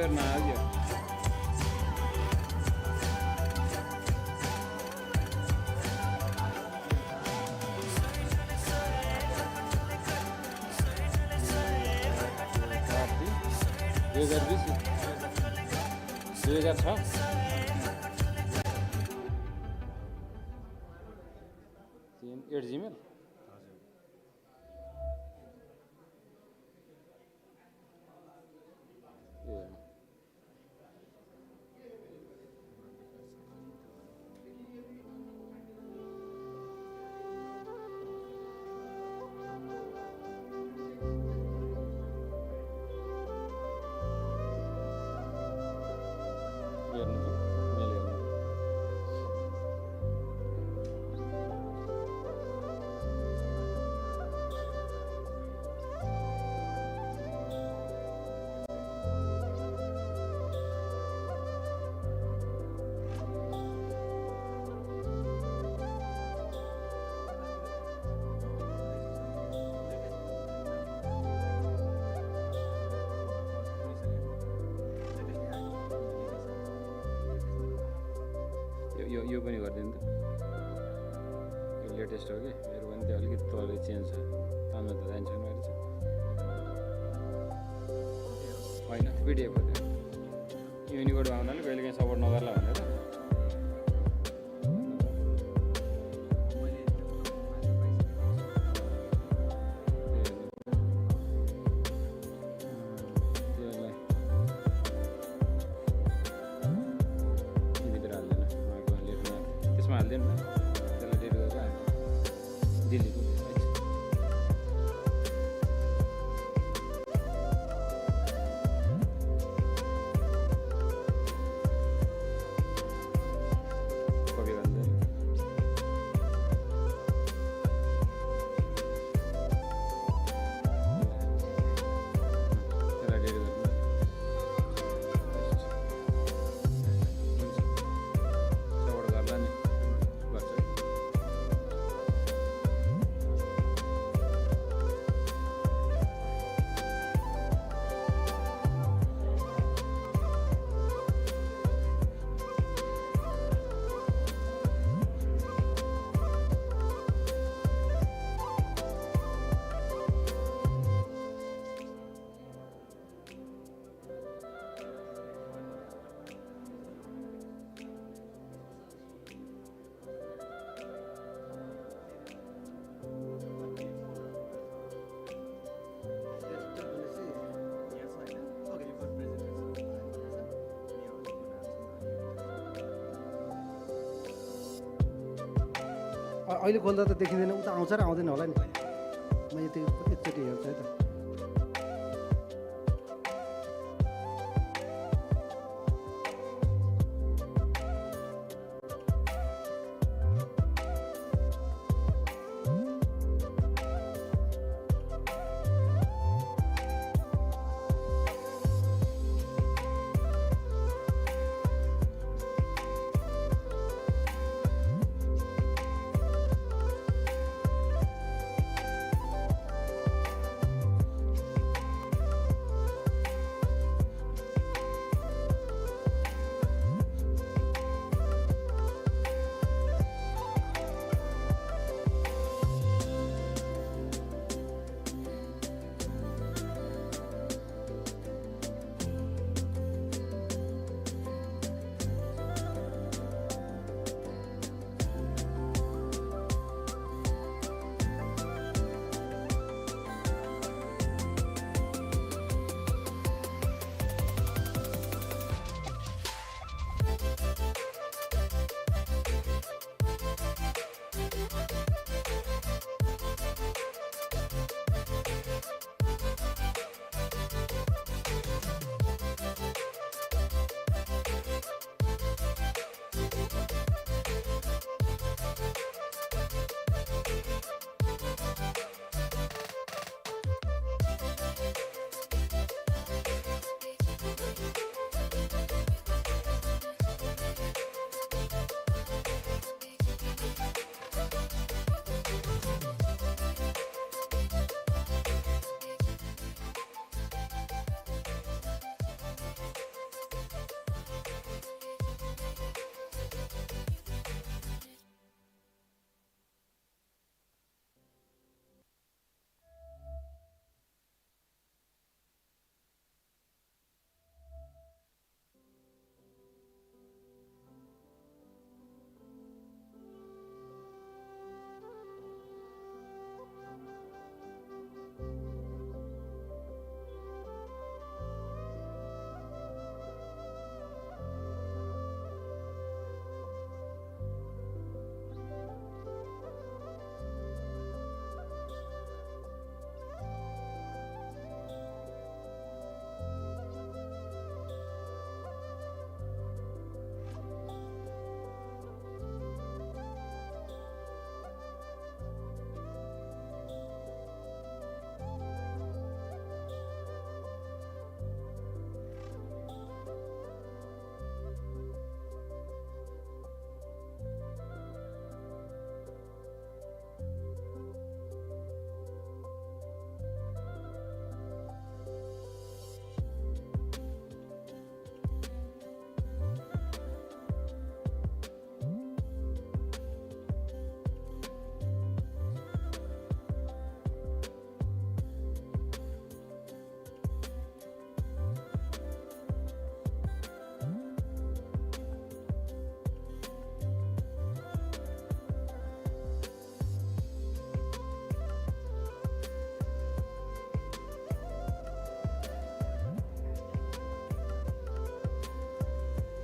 करना आ गया दुई हजार 2006 8 Gmail यो पनि गरिदिनु त यो लेटेस्ट हो कि मेरो पनि त्यो अलिकति तल चेन्ज छ तान्नु त जान्छ मैले होइन पिडिएफ हो त्यो युनिकोड आउनाले कहिले काहीँ सपोर्ट नगर्ला भनेर हाल्दैन त्यसलाई डेट गरेर दिल्लीको कपी गर्दैन त्यसलाई डेट गर्नु सपोर्ट गर्ला नि अहिले खोल्दा त देखिँदैन उता आउँछ र आउँदैन होला नि म यति एकचोटि हेर्छु है त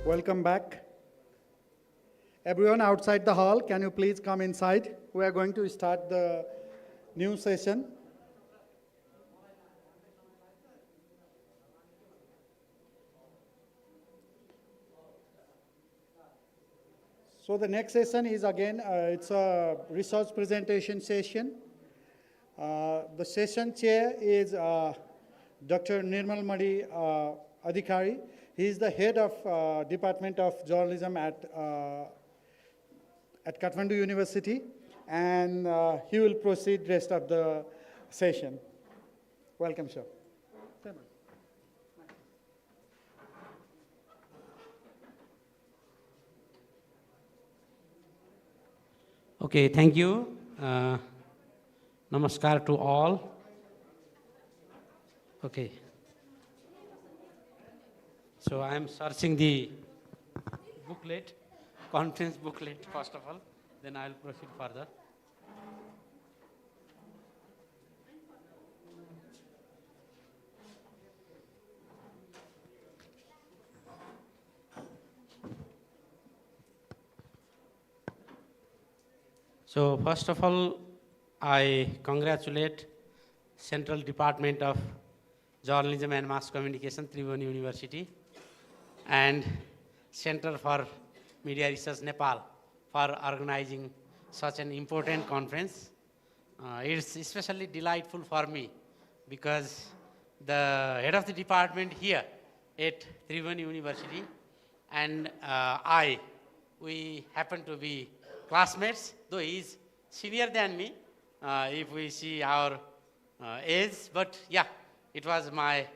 Welcome back. Everyone outside the hall, can you please come inside? We are going to start the new session. So the next session is again, it's a research presentation session. The session chair is Dr. Nirmal Madi Adhikari. He is the head of Department of Journalism at Kathmandu University, and he will proceed rest of the session. Welcome, sir. Okay, thank you. Namaskar to all. Okay. So I am searching the booklet, conference booklet first of all, then I will proceed further. So first of all, I congratulate Central Department of Journalism and Mass Communication, Tribhuvan University, and Center for Media Research, Nepal, for organizing such an important conference. It's especially delightful for me because the head of the department here at Tribhuvan University and we happen to be classmates, though he is senior than me, if we see our age. But yeah, it was my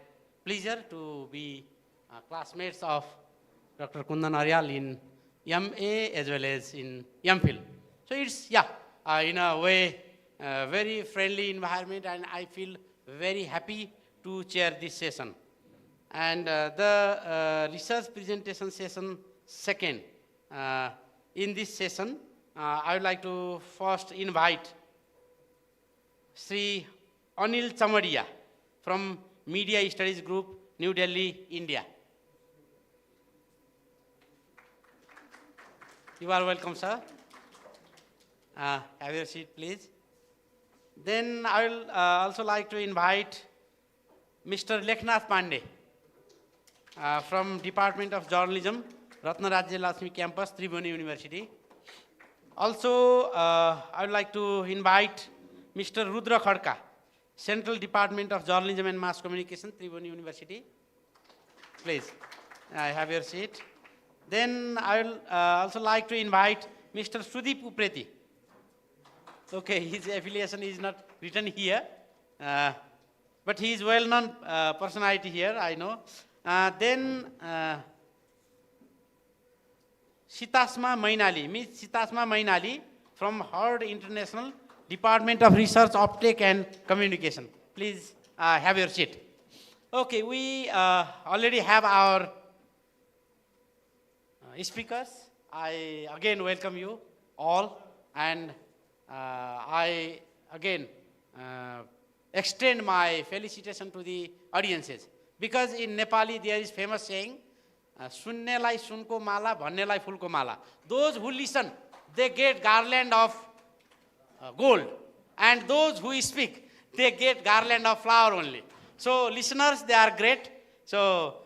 pleasure to be classmates of Dr. Kundan Aryal in MA as well as in MPhil. So it's, yeah, in a way, very friendly environment, and I feel very happy to chair this session. And the research presentation session second, in this session, I would like to first invite Sri Anil Chamadia from Media Studies Group, New Delhi, India. You are welcome, sir. Have your seat, please. Then I will also like to invite Mr. Lekhnath Pandey from Department of Journalism, Ratnarajya Lakshmi Campus, Tribhuvan University. Also, I would like to invite Mr. Rudra Khadka, Central Department of Journalism and Mass Communication, Tribhuvan University. Please, have your seat. Then I will also like to invite Mr. Sudeep Upreti. Okay, his affiliation is not written here, but he is well-known personality here, I know. Then Sitasma Mainali, Ms. Sitasma Mainali from Hard International Department of Research, Optic and Communication. Please have your seat. Okay, we already have our speakers. I again welcome you all, and I again extend my felicitation to the audiences, because in Nepali there is famous saying, सुन्नेलाई सुनको माला, भन्नेलाई फुलको माला. Those who listen, they get garland of gold, and those who speak, they get garland of flower only. So listeners, they are great. So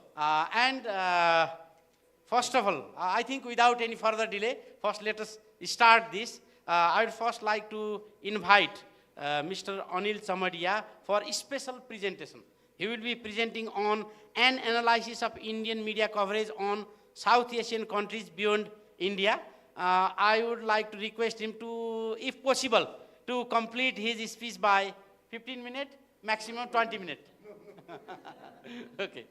first of all, I think without any further delay, first let us start this. I would first like to invite Mr. Anil Chamadia for a special presentation. He will be presenting on an analysis of Indian media coverage on South Asian countries beyond India. I would like to request him to, if possible, to complete his speech by 15 minutes, maximum 20 minutes. Okay.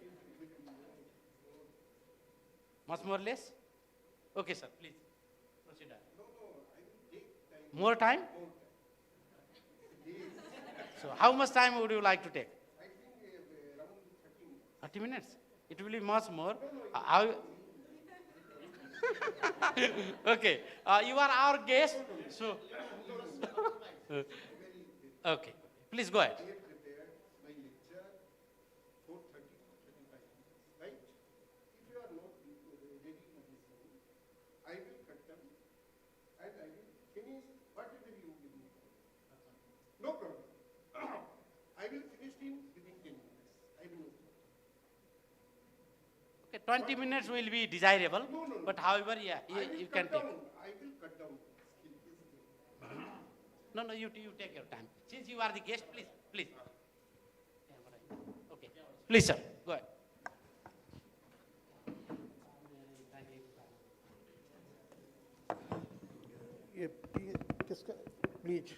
Much more less? Okay, sir, please. Proceed. More time? So how much time would you like to take? 30 minutes? It will be much more. Okay. You are our guest. So, okay. Please go ahead. 20 minutes will be desirable, but however, yeah, you can take. I will cut down. No, you take your time. Since you are the guest, please. Okay. Please, sir, go ahead. Yeah, please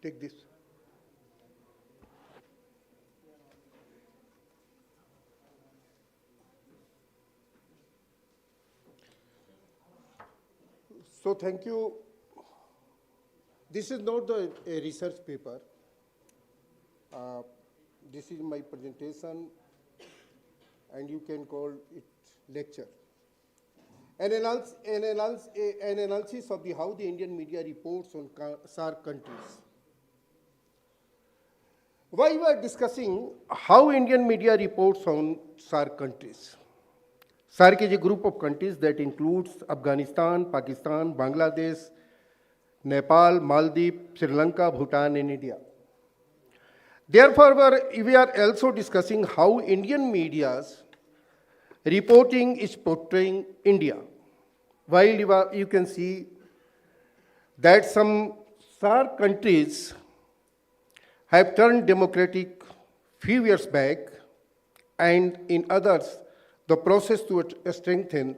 take this. So thank you. This is not a research paper. This is my presentation, and you can call it lecture. An analysis of how the Indian media reports on SAARC countries. Why we are discussing how Indian media reports on SAARC countries? SAARC is a group of countries that includes Afghanistan, Pakistan, Bangladesh, Nepal, Maldives, Sri Lanka, Bhutan, and India. Therefore, we are also discussing how Indian media's reporting is portraying India. While you can see that some SAARC countries have turned democratic few years back, and in others, the process to strengthen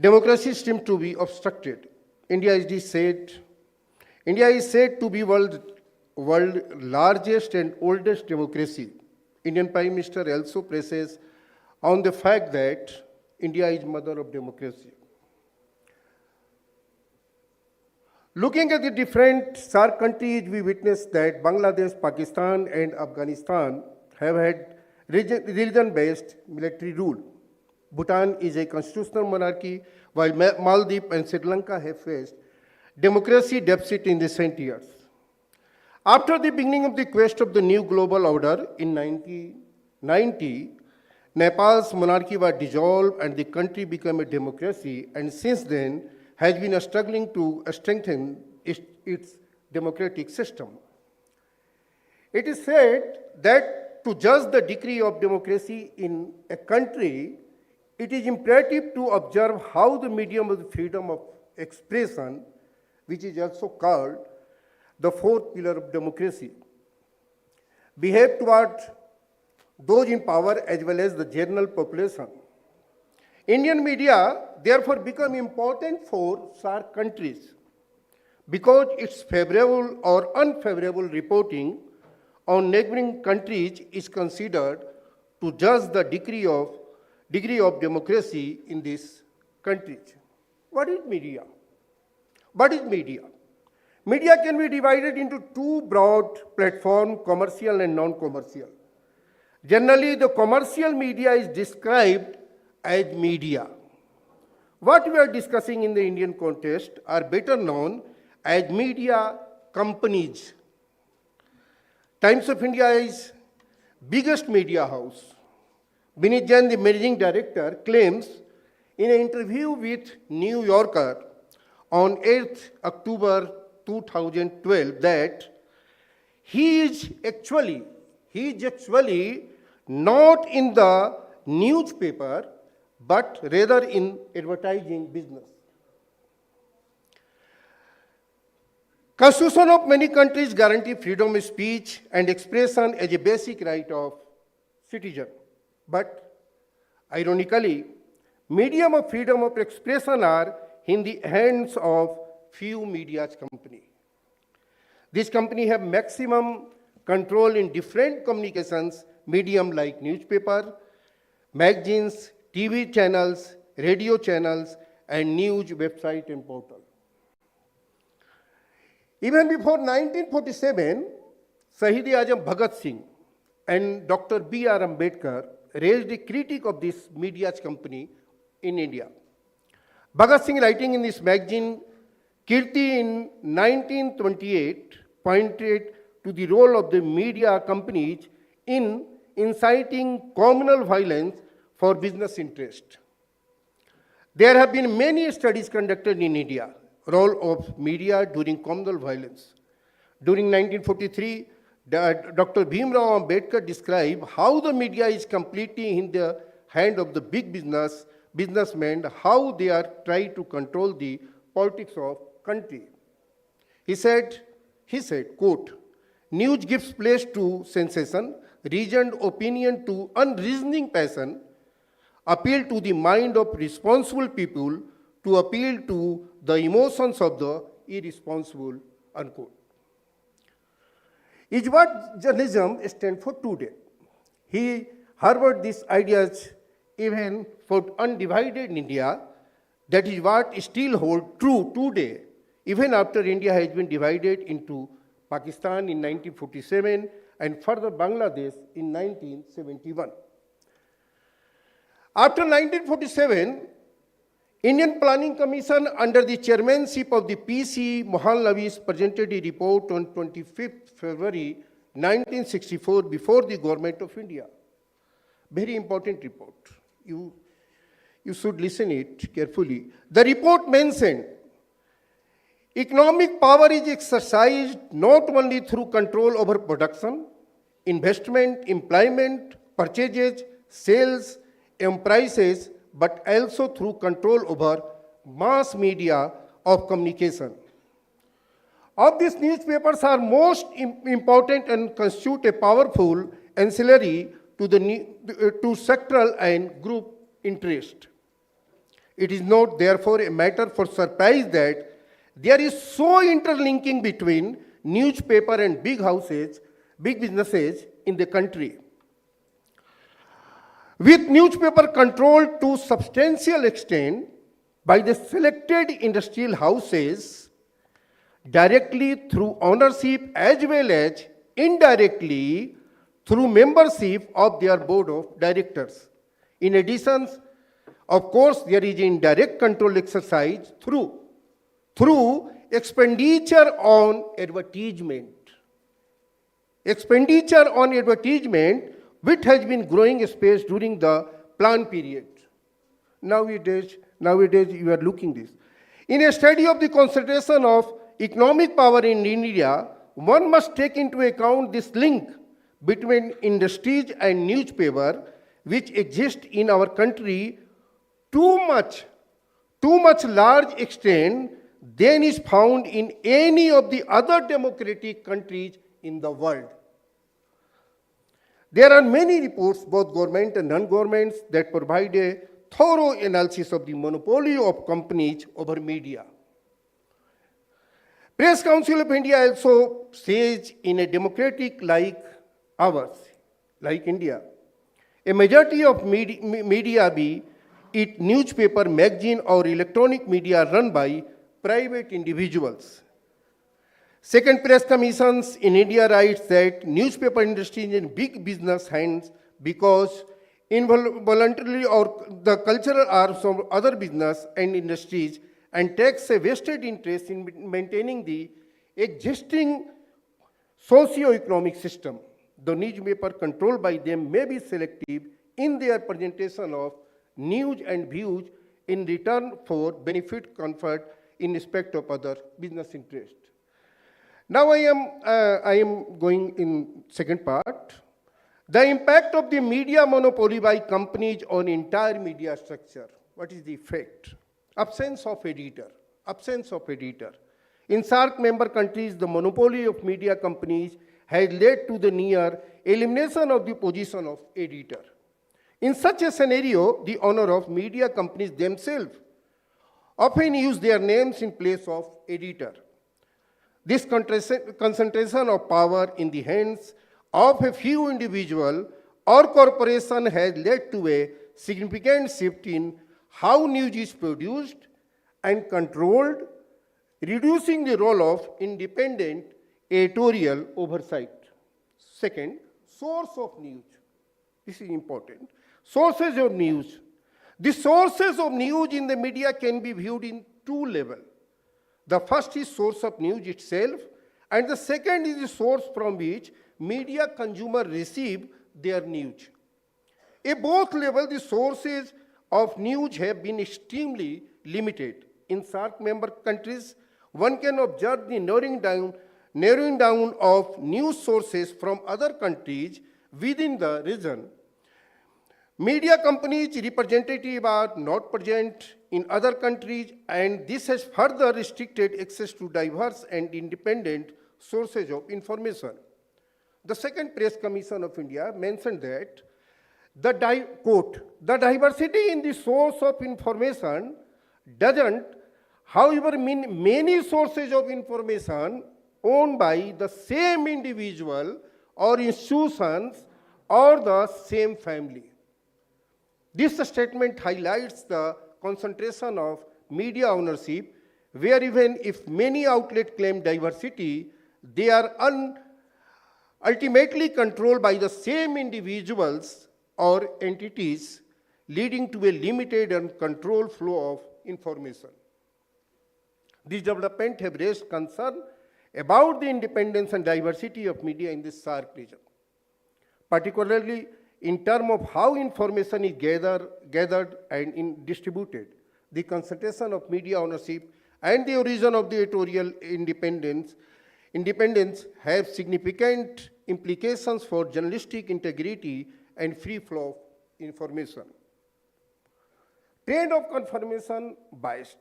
democracy seems to be obstructed. India is said to be world largest and oldest democracy. Indian Prime Minister also presses on the fact that India is mother of democracy. Looking at the different SAARC countries, we witness that Bangladesh, Pakistan, and Afghanistan have had religion-based military rule. Bhutan is a constitutional monarchy, while Maldives and Sri Lanka have faced democracy deficit in recent years. After the beginning of the quest of the new global order in 1990, Nepal's monarchy was dissolved and the country became a democracy, and since then has been struggling to strengthen its democratic system. It is said that to judge the degree of democracy in a country, it is imperative to observe how the medium of the freedom of expression, which is also called the fourth pillar of democracy, behave toward those in power as well as the general population. Indian media therefore become important for SAARC countries because its favorable or unfavorable reporting on neighboring countries is considered to judge the degree of democracy in these countries. What is media? What is media? Media can be divided into two broad platforms, commercial and non-commercial. Generally, the commercial media is described as media. What we are discussing in the Indian context are better known as media companies. Times of India is biggest media house. Vineet Jain, the managing director, claims in an interview with New Yorker on 8th October 2012 that he is actually not in the newspaper, but rather in advertising business. Constitution of many countries guarantee freedom of speech and expression as a basic right of citizen. But ironically, medium of freedom of expression are in the hands of few media companies. These companies have maximum control in different communications medium like newspaper, magazines, TV channels, radio channels, and news website and portal. Even before 1947, Shahid-e-Azam Bhagat Singh and Dr. B.R. Ambedkar raised a critique of this media company in India. Bhagat Singh, writing in this magazine, Kirti in 1928, pointed to the role of the media companies in inciting communal violence for business interest. There have been many studies conducted in India, role of media during communal violence. During 1943, Dr. Bhimrao Ambedkar described how the media is completely in the hand of the businessmen, how they are trying to control the politics of country. He said, quote, news gives place to sensation, reasoned opinion to unreasoning passion, appeal to the mind of responsible people, to appeal to the emotions of the irresponsible, unquote. Is what journalism stands for today. He harbored these ideas even for undivided India. That is what still holds true today, even after India has been divided into Pakistan in 1947 and further Bangladesh in 1971. After 1947, Indian Planning Commission under the chairmanship of the PC Mohan Lawis presented a report on 25th February 1964 before the government of India. Very important report. You should listen it carefully. The report mentioned economic power is exercised not only through control over production, investment, employment, purchases, sales, and prices, but also through control over mass media of communication. Of these, newspapers are most important and constitute a powerful ancillary to sectoral and group interest. It is not therefore a matter for surprise that there is so interlinking between newspaper and big businesses in the country. With newspaper controlled to substantial extent by the selected industrial houses directly through ownership as well as indirectly through membership of their board of directors. In addition, of course, there is indirect control exercise through expenditure on advertisement. Expenditure on advertisement, which has been growing space during the plan period. Nowadays you are looking this. In a study of the concentration of economic power in India, one must take into account this link between industries and newspaper, which exist in our country too much large extent than is found in any of the other democratic countries in the world. There are many reports, both government and non-governments, that provide a thorough analysis of the monopoly of companies over media. Press Council of India also says in a democratic like ours, like India, a majority of media, be it newspaper, magazine or electronic media, run by private individuals. Second Press Commissions in India writes that newspaper industry is in big business hands because involuntarily or the cultural arms of other business and industries and takes a vested interest in maintaining the existing socio-economic system. The newspaper controlled by them may be selective in their presentation of news and views in return for benefit conferred in respect of other business interests. Now I am going in second part. The impact of the media monopoly by companies on entire media structure. What is the effect? Absence of editor. In SAARC member countries, the monopoly of media companies has led to the near elimination of the position of editor. In such a scenario, the owner of media companies themselves often use their names in place of editor. This concentration of power in the hands of a few individuals or corporation has led to a significant shift in how news is produced and controlled, reducing the role of independent editorial oversight. Second, source of news. This is important. Sources of news. The sources of news in the media can be viewed in two levels. The first is source of news itself, and the second is the source from which media consumers receive their news. At both levels, the sources of news have been extremely limited. In SAARC member countries, one can observe the narrowing down of news sources from other countries within the region. Media companies representative are not present in other countries, and this has further restricted access to diverse and independent sources of information. The second Press Commission of India mentioned that quote, the diversity in the source of information doesn't, however, mean many sources of information owned by the same individual or institutions or the same family. This statement highlights the concentration of media ownership, where even if many outlets claim diversity, they are ultimately controlled by the same individuals or entities, leading to a limited and controlled flow of information. These developments have raised concern about the independence and diversity of media in this SAARC region, particularly in terms of how information is gathered and distributed. The concentration of media ownership and the origin of the editorial independence have significant implications for journalistic integrity and free flow of information. Trend of confirmation biased.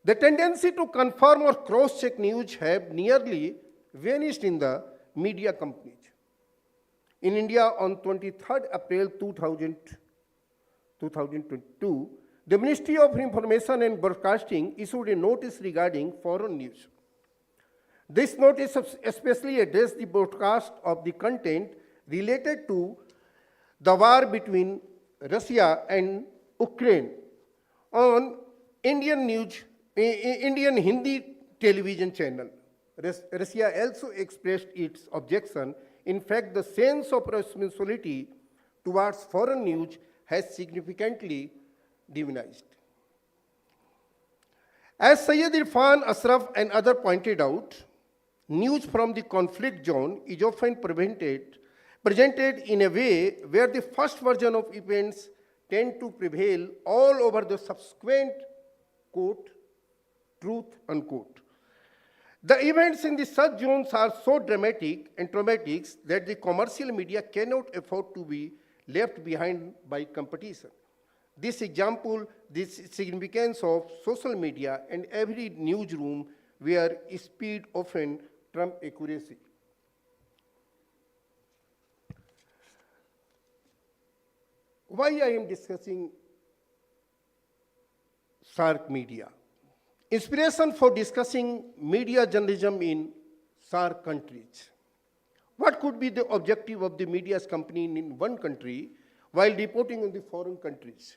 The tendency to confirm or cross-check news have nearly vanished in the media companies. In India, on 23rd April 2022, the Ministry of Information and Broadcasting issued a notice regarding foreign news. This notice especially addressed the broadcast of the content related to the war between Russia and Ukraine on Indian Hindi television channel. Russia also expressed its objection. In fact, the sense of responsibility towards foreign news has significantly diminished. As Syed Irfan Ashraf and others pointed out, news from the conflict zone is often presented in a way where the first version of events tend to prevail all over the subsequent, quote, truth, unquote. The events in the such zones are so dramatic and traumatic that the commercial media cannot afford to be left behind by competition. This example, the significance of social media and every newsroom where speed often trumps accuracy. Why I am discussing SAARC media? Inspiration for discussing media journalism in SAARC countries. What could be the objective of the media's company in one country while reporting on the foreign countries?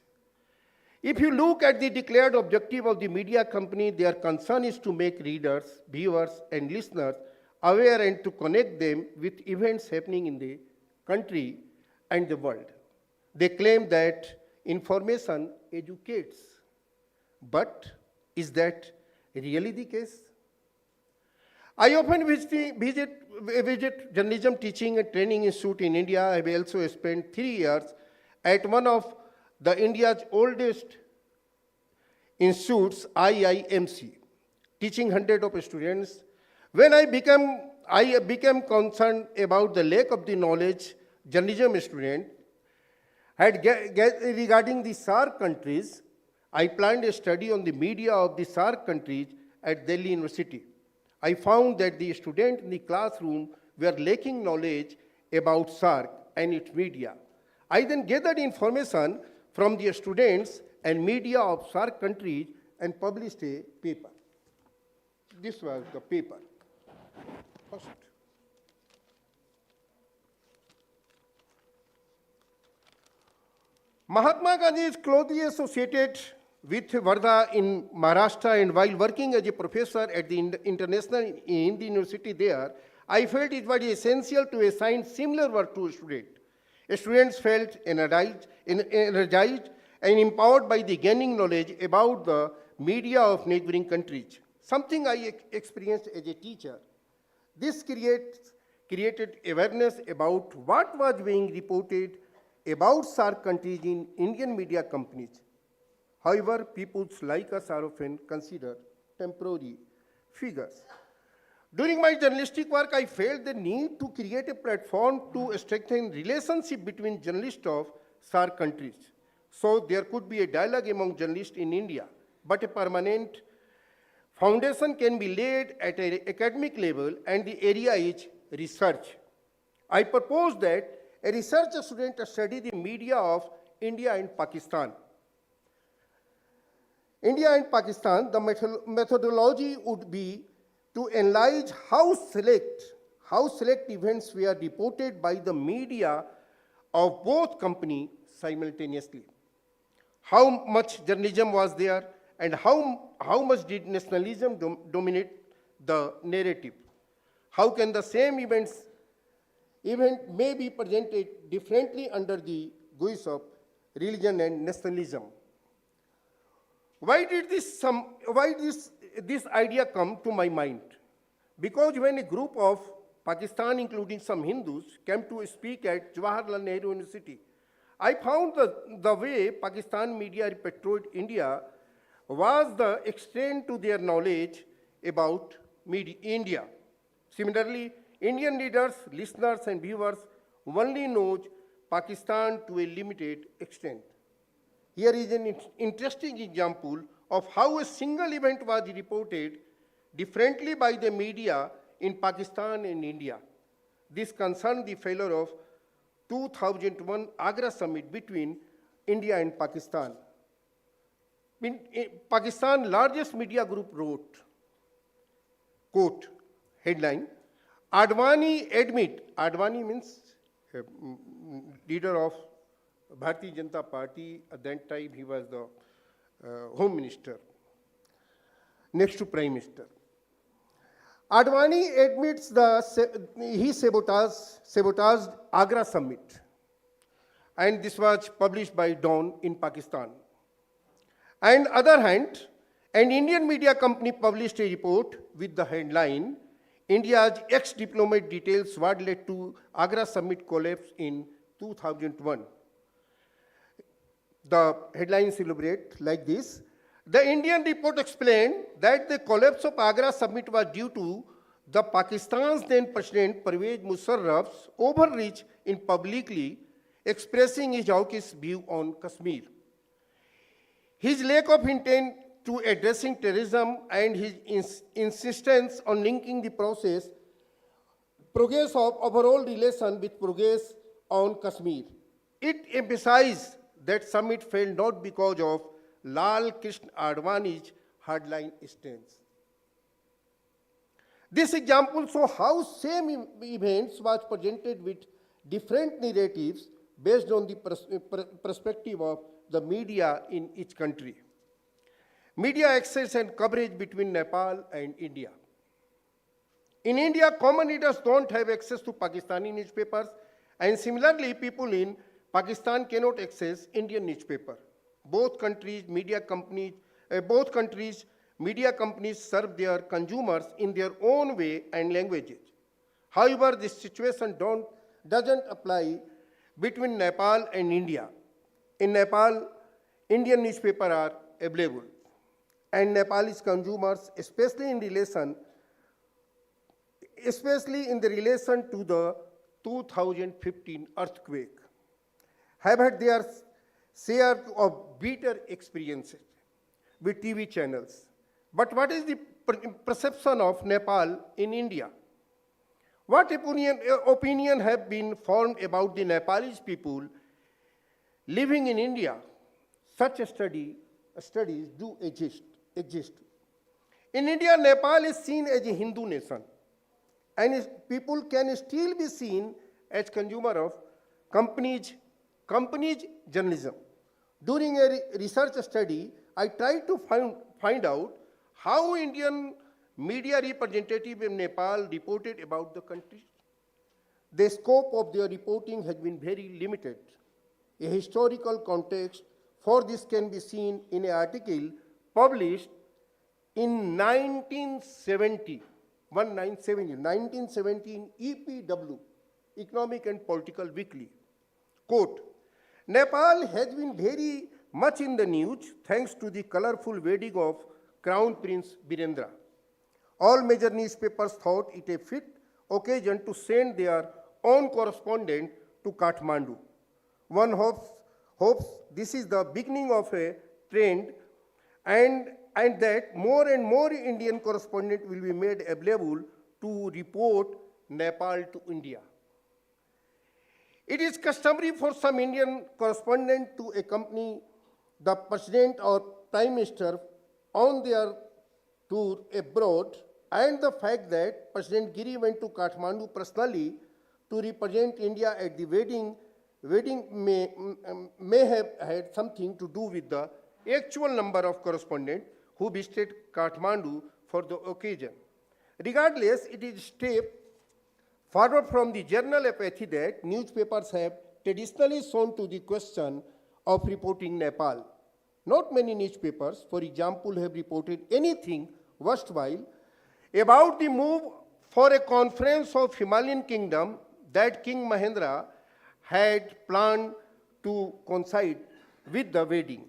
If you look at the declared objective of the media company, their concern is to make readers, viewers, and listeners aware and to connect them with events happening in the country and the world. They claim that information educates, but is that really the case? I often visit journalism teaching and training institute in India. I have also spent 3 years at one of the India's oldest institutes, IIMC, teaching hundreds of students. When I became concerned about the lack of the knowledge journalism students had regarding the SAARC countries, I planned a study on the media of the SAARC countries at Delhi University. I found that the students in the classroom were lacking knowledge about SAARC and its media. I then gathered information from the students and media of SAARC countries and published a paper. This was the paper. First. Mahatma Gandhi is closely associated with Wardha in Maharashtra, and while working as a professor at the International Hindi University there, I felt it was essential to assign similar work to a student. Students felt energized and empowered by the gaining knowledge about the media of neighboring countries, something I experienced as a teacher. This created awareness about what was being reported about SAARC countries in Indian media companies. However, people like us are often considered temporary figures. During my journalistic work, I felt the need to create a platform to strengthen relationship between journalists of SAARC countries. So there could be a dialogue among journalists in India, but a permanent foundation can be laid at an academic level, and the area is research. I propose that a research student study the media of India and Pakistan. India and Pakistan, the methodology would be to analyze how select events were reported by the media of both companies simultaneously. How much journalism was there, and how much did nationalism dominate the narrative? How can the same event may be presented differently under the guise of religion and nationalism? Why did this idea come to my mind? Because when a group of Pakistan, including some Hindus, came to speak at Jawaharlal Nehru University, I found the way Pakistan media portrayed India was the extent to their knowledge about India. Similarly, Indian readers, listeners, and viewers only know Pakistan to a limited extent. Here is an interesting example of how a single event was reported differently by the media in Pakistan and India. This concerned the failure of 2001 Agra summit between India and Pakistan. In Pakistan, largest media group wrote, quote, headline, Advani means leader of Bharatiya Janata Party. At that time, he was the Home Minister, next to Prime Minister. Advani admits he sabotaged Agra summit, and this was published by Dawn in Pakistan. On the other hand, an Indian media company published a report with the headline, India's ex-diplomat details what led to Agra summit collapse in 2001. The headlines elaborate like this. The Indian report explained that the collapse of Agra summit was due to the Pakistan's then President Pervez Musharraf's overreach in publicly expressing his hawkish view on Kashmir. His lack of intent to addressing terrorism and his insistence on linking the progress of overall relation with progress on Kashmir. It emphasized that summit failed not because of Lal Krishna Advani's hardline stance. This example shows how same events was presented with different narratives based on the perspective of the media in each country. Media access and coverage between Nepal and India. In India, common readers don't have access to Pakistani newspapers, and similarly, people in Pakistan cannot access Indian newspaper. Both countries' media companies serve their consumers in their own way and languages. However, this situation doesn't apply between Nepal and India. In Nepal, Indian newspapers are available, and Nepalese consumers, especially in the relation to the 2015 earthquake, have had their share of bitter experiences with TV channels. But what is the perception of Nepal in India? What opinion have been formed about the Nepalese people living in India? Such studies do exist. In India, Nepal is seen as a Hindu nation, and people can still be seen as consumer of companies' journalism. During a research study, I tried to find out how Indian media representatives in Nepal reported about the country. The scope of their reporting has been very limited. A historical context for this can be seen in an article published in 1970 in EPW, Economic and Political Weekly. Quote, Nepal has been very much in the news thanks to the colorful wedding of Crown Prince Birendra. All major newspapers thought it a fit occasion to send their own correspondent to Kathmandu. One hopes hopes this is the beginning of a trend and that more and more Indian correspondents will be made available to report Nepal to India. It is customary for some Indian correspondent to accompany the President or Prime Minister on their tour abroad, and the fact that President Giri went to Kathmandu personally to represent India at the wedding may have had something to do with the actual number of correspondents who visited Kathmandu for the occasion. Regardless, it is a step forward from the general apathy that newspapers have traditionally shown to the question of reporting Nepal. Not many newspapers, for example, have reported anything worthwhile about the move for a conference of Himalayan kingdom that King Mahendra had planned to coincide with the wedding.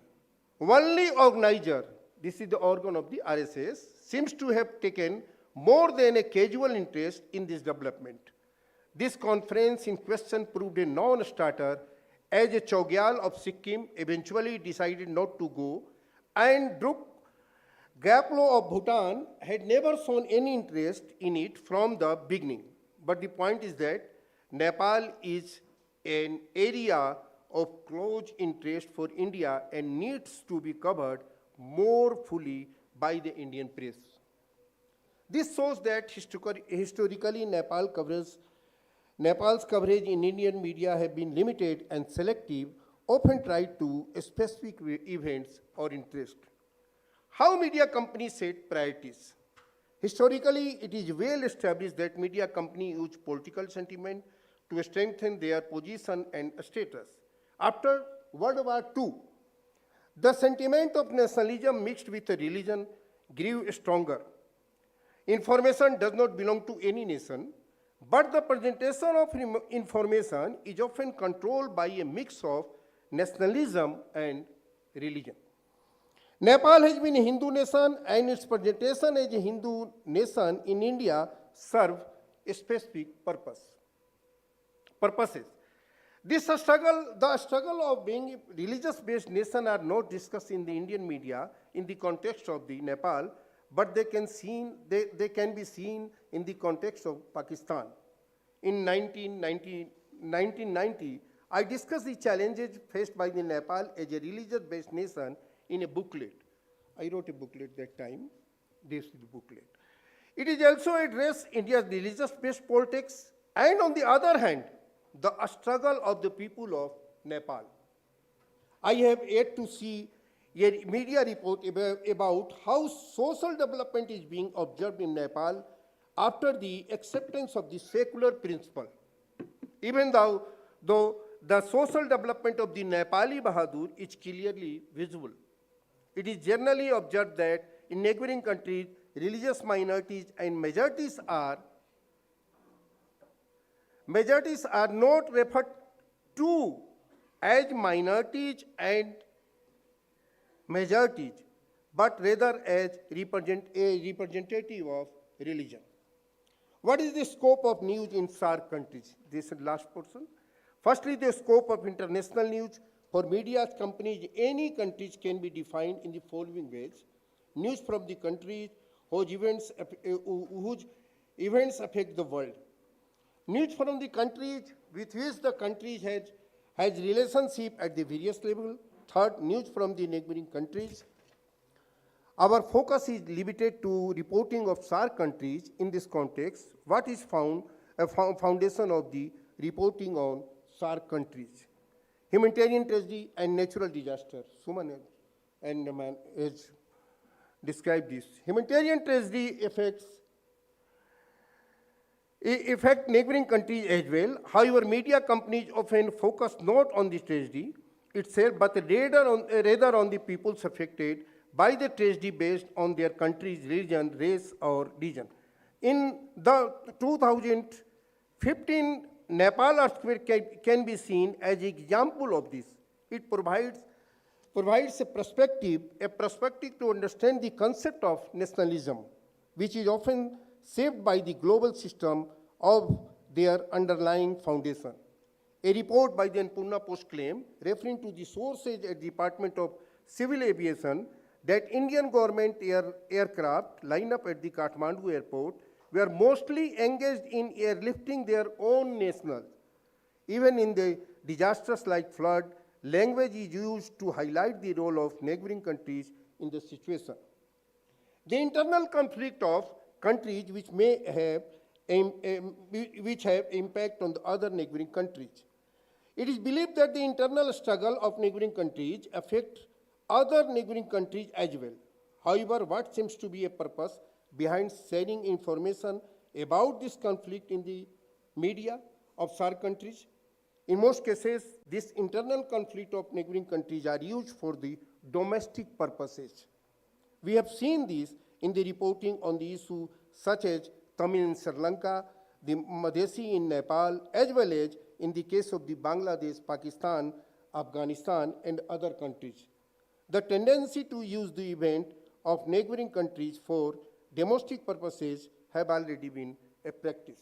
Only organizer, this is the organ of the RSS, seems to have taken more than a casual interest in this development. This conference in question proved a non-starter as a Chogyal of Sikkim eventually decided not to go, and Druk Gyalpo of Bhutan had never shown any interest in it from the beginning. But the point is that Nepal is an area of close interest for India and needs to be covered more fully by the Indian press. This shows that historically Nepal's coverage in Indian media have been limited and selective, often tied to specific events or interests. How media companies set priorities? Historically, it is well established that media companies use political sentiment to strengthen their position and status. After World War II, the sentiment of nationalism mixed with religion grew stronger. Information does not belong to any nation, but the presentation of information is often controlled by a mix of nationalism and religion. Nepal has been a Hindu nation, and its presentation as a Hindu nation in India serve a specific purposes. The struggle of being a religious-based nation are not discussed in the Indian media in the context of the Nepal, but they can be seen in the context of Pakistan. In 1990, I discussed the challenges faced by the Nepal as a religious-based nation in a booklet. I wrote a booklet that time. This is the booklet. It is also addressed India's religious-based politics, and on the other hand, the struggle of the people of Nepal. I have yet to see a media report about how social development is being observed in Nepal after the acceptance of the secular principle. Even though the social development of the Nepali Bahadur is clearly visible, it is generally observed that in neighboring countries, religious minorities and majorities are not referred to as minorities and majorities, but rather as representative of religion. What is the scope of news in SAARC countries? This is the last portion. Firstly, the scope of international news. For media companies, any countries can be defined in the following ways. News from the countries whose events affect the world. News from the countries with which the country has relationship at the various levels. Third, news from the neighboring countries. Our focus is limited to reporting of SAARC countries in this context. What is found a foundation of the reporting on SAARC countries? Humanitarian tragedy and natural disaster. Suman and man has described this. Humanitarian tragedy affect neighboring countries as well. However, media companies often focus not on the tragedy itself, but rather on the peoples affected by the tragedy based on their country's religion, race, or region. In the 2015 Nepal earthquake can be seen as an example of this. It provides a perspective to understand the concept of nationalism, which is often shaped by the global system of their underlying foundation. A report by the Annapurna Post claim, referring to the sources at the Department of Civil Aviation, that Indian government aircraft line up at the Kathmandu airport were mostly engaged in airlifting their own nationals. Even in the disasters like flood, language is used to highlight the role of neighboring countries in the situation. The internal conflict of countries which have impact on the other neighboring countries. It is believed that the internal struggle of neighboring countries affect other neighboring countries as well. However, what seems to be a purpose behind sharing information about this conflict in the media of SAARC countries? In most cases, this internal conflict of neighboring countries are used for the domestic purposes. We have seen this in the reporting on the issue such as Tamil in Sri Lanka, the Madhesi in Nepal, as well as in the case of the Bangladesh, Pakistan, Afghanistan, and other countries. The tendency to use the event of neighboring countries for domestic purposes have already been a practice.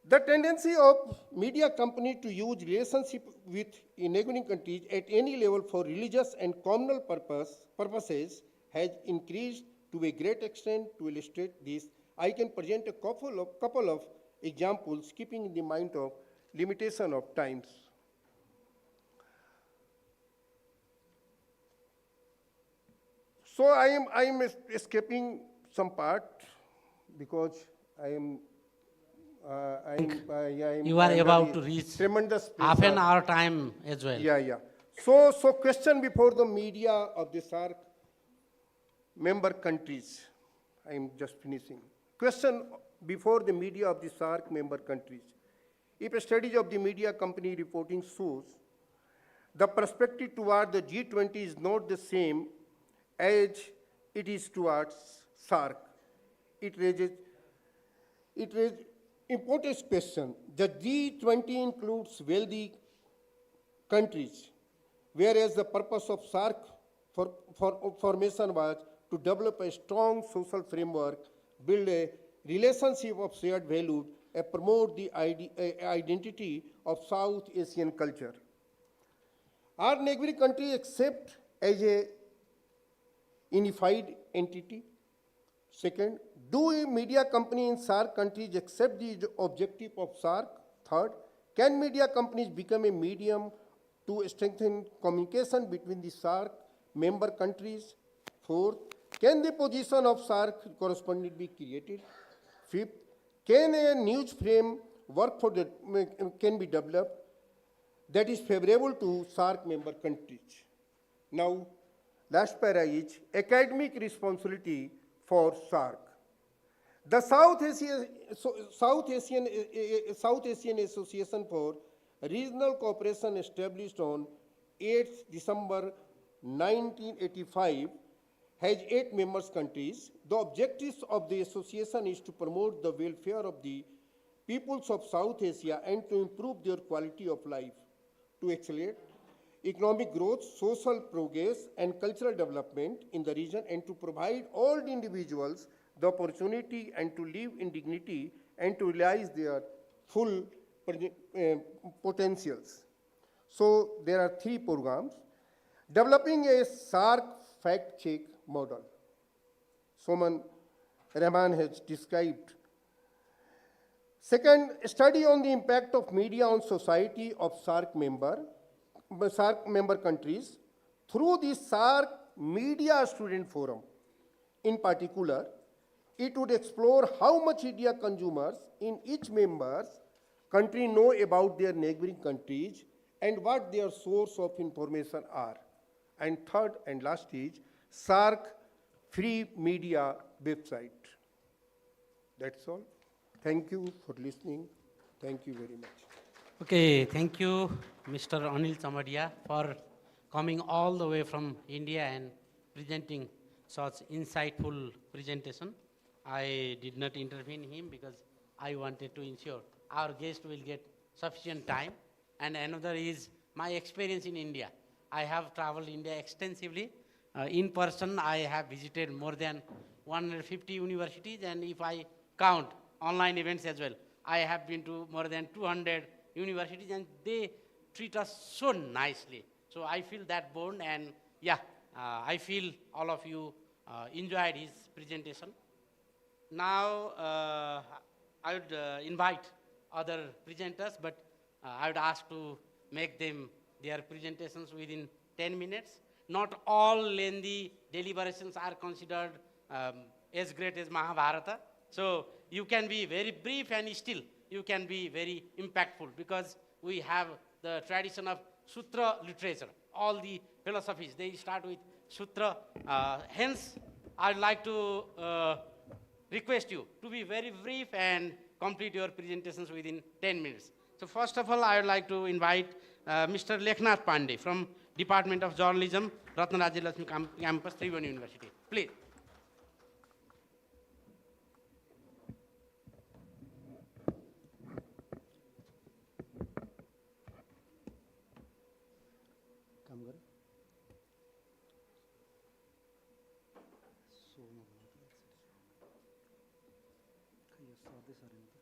The tendency of media companies to use relationship with neighboring countries at any level for religious and communal purposes has increased to a great extent. To illustrate this, I can present a couple of examples, keeping in the mind of limitation of times. So I am escaping some part because You are about to reach tremendous half an pressure. hour time as well. Yeah. So question before the media of the SAARC member countries. I am just finishing. Question before the media of the SAARC member countries. If a study of the media company reporting shows the perspective toward the G20 is not the same as it is towards SAARC, it raises important question. The G20 includes wealthy countries, whereas the purpose of SAARC formation was to develop a strong social framework, build a relationship of shared values, and promote the identity of South Asian culture. Are neighboring countries accept as a unified entity? Second, do media companies in SAARC countries accept the objective of SAARC? Third, can media companies become a medium to strengthen communication between the SAARC member countries? Fourth, can the position of SAARC correspondingly be created? Fifth, can a news frame work can be developed that is favorable to SAARC member countries? Now, last para is academic responsibility for SAARC. The South Asian Association for Regional Cooperation, established on 8th December 1985, has 8 member countries. The objectives of the association is to promote the welfare of the peoples of South Asia and to improve their quality of life, to accelerate economic growth, social progress, and cultural development in the region, and to provide all the individuals the opportunity and to live in dignity and to realize their full potentials. So there are 3 programs. Developing a SAARC fact-check model. Soman Rahman has described. Second, study on the impact of media on society of SAARC member countries through the SAARC Media Student Forum. In particular, it would explore how much media consumers in each member's country know about their neighboring countries and what their source of information are. And third and last is SAARC free media website. That's all. Thank you for listening. Thank you very much. Okay, thank you, Mr. Anil Chamadia, for coming all the way from India and presenting such insightful presentation. I did not intervene him because I wanted to ensure our guest will get sufficient time. And another is my experience in India. I have traveled India extensively. In person, I have visited more than 150 universities, and if I count online events as well, I have been to more than 200 universities, and they treat us so nicely. So I feel that bond, and yeah, I feel all of you enjoyed his presentation. Now, I would invite other presenters, but I would ask to make them their presentations within 10 minutes. Not all lengthy deliberations are considered as great as Mahabharata. So you can be very brief and still you can be very impactful, because we have the tradition of Sutra literature. All the philosophies, they start with Sutra. Hence, I'd like to request you to be very brief and complete your presentations within 10 minutes. So first of all, I would like to invite Mr. Leknath Pandey from Department of Journalism, Ratnarajya Lakshmi Campus, Tribhuvan University. Please. काम गरे यो सर्दै सरेन त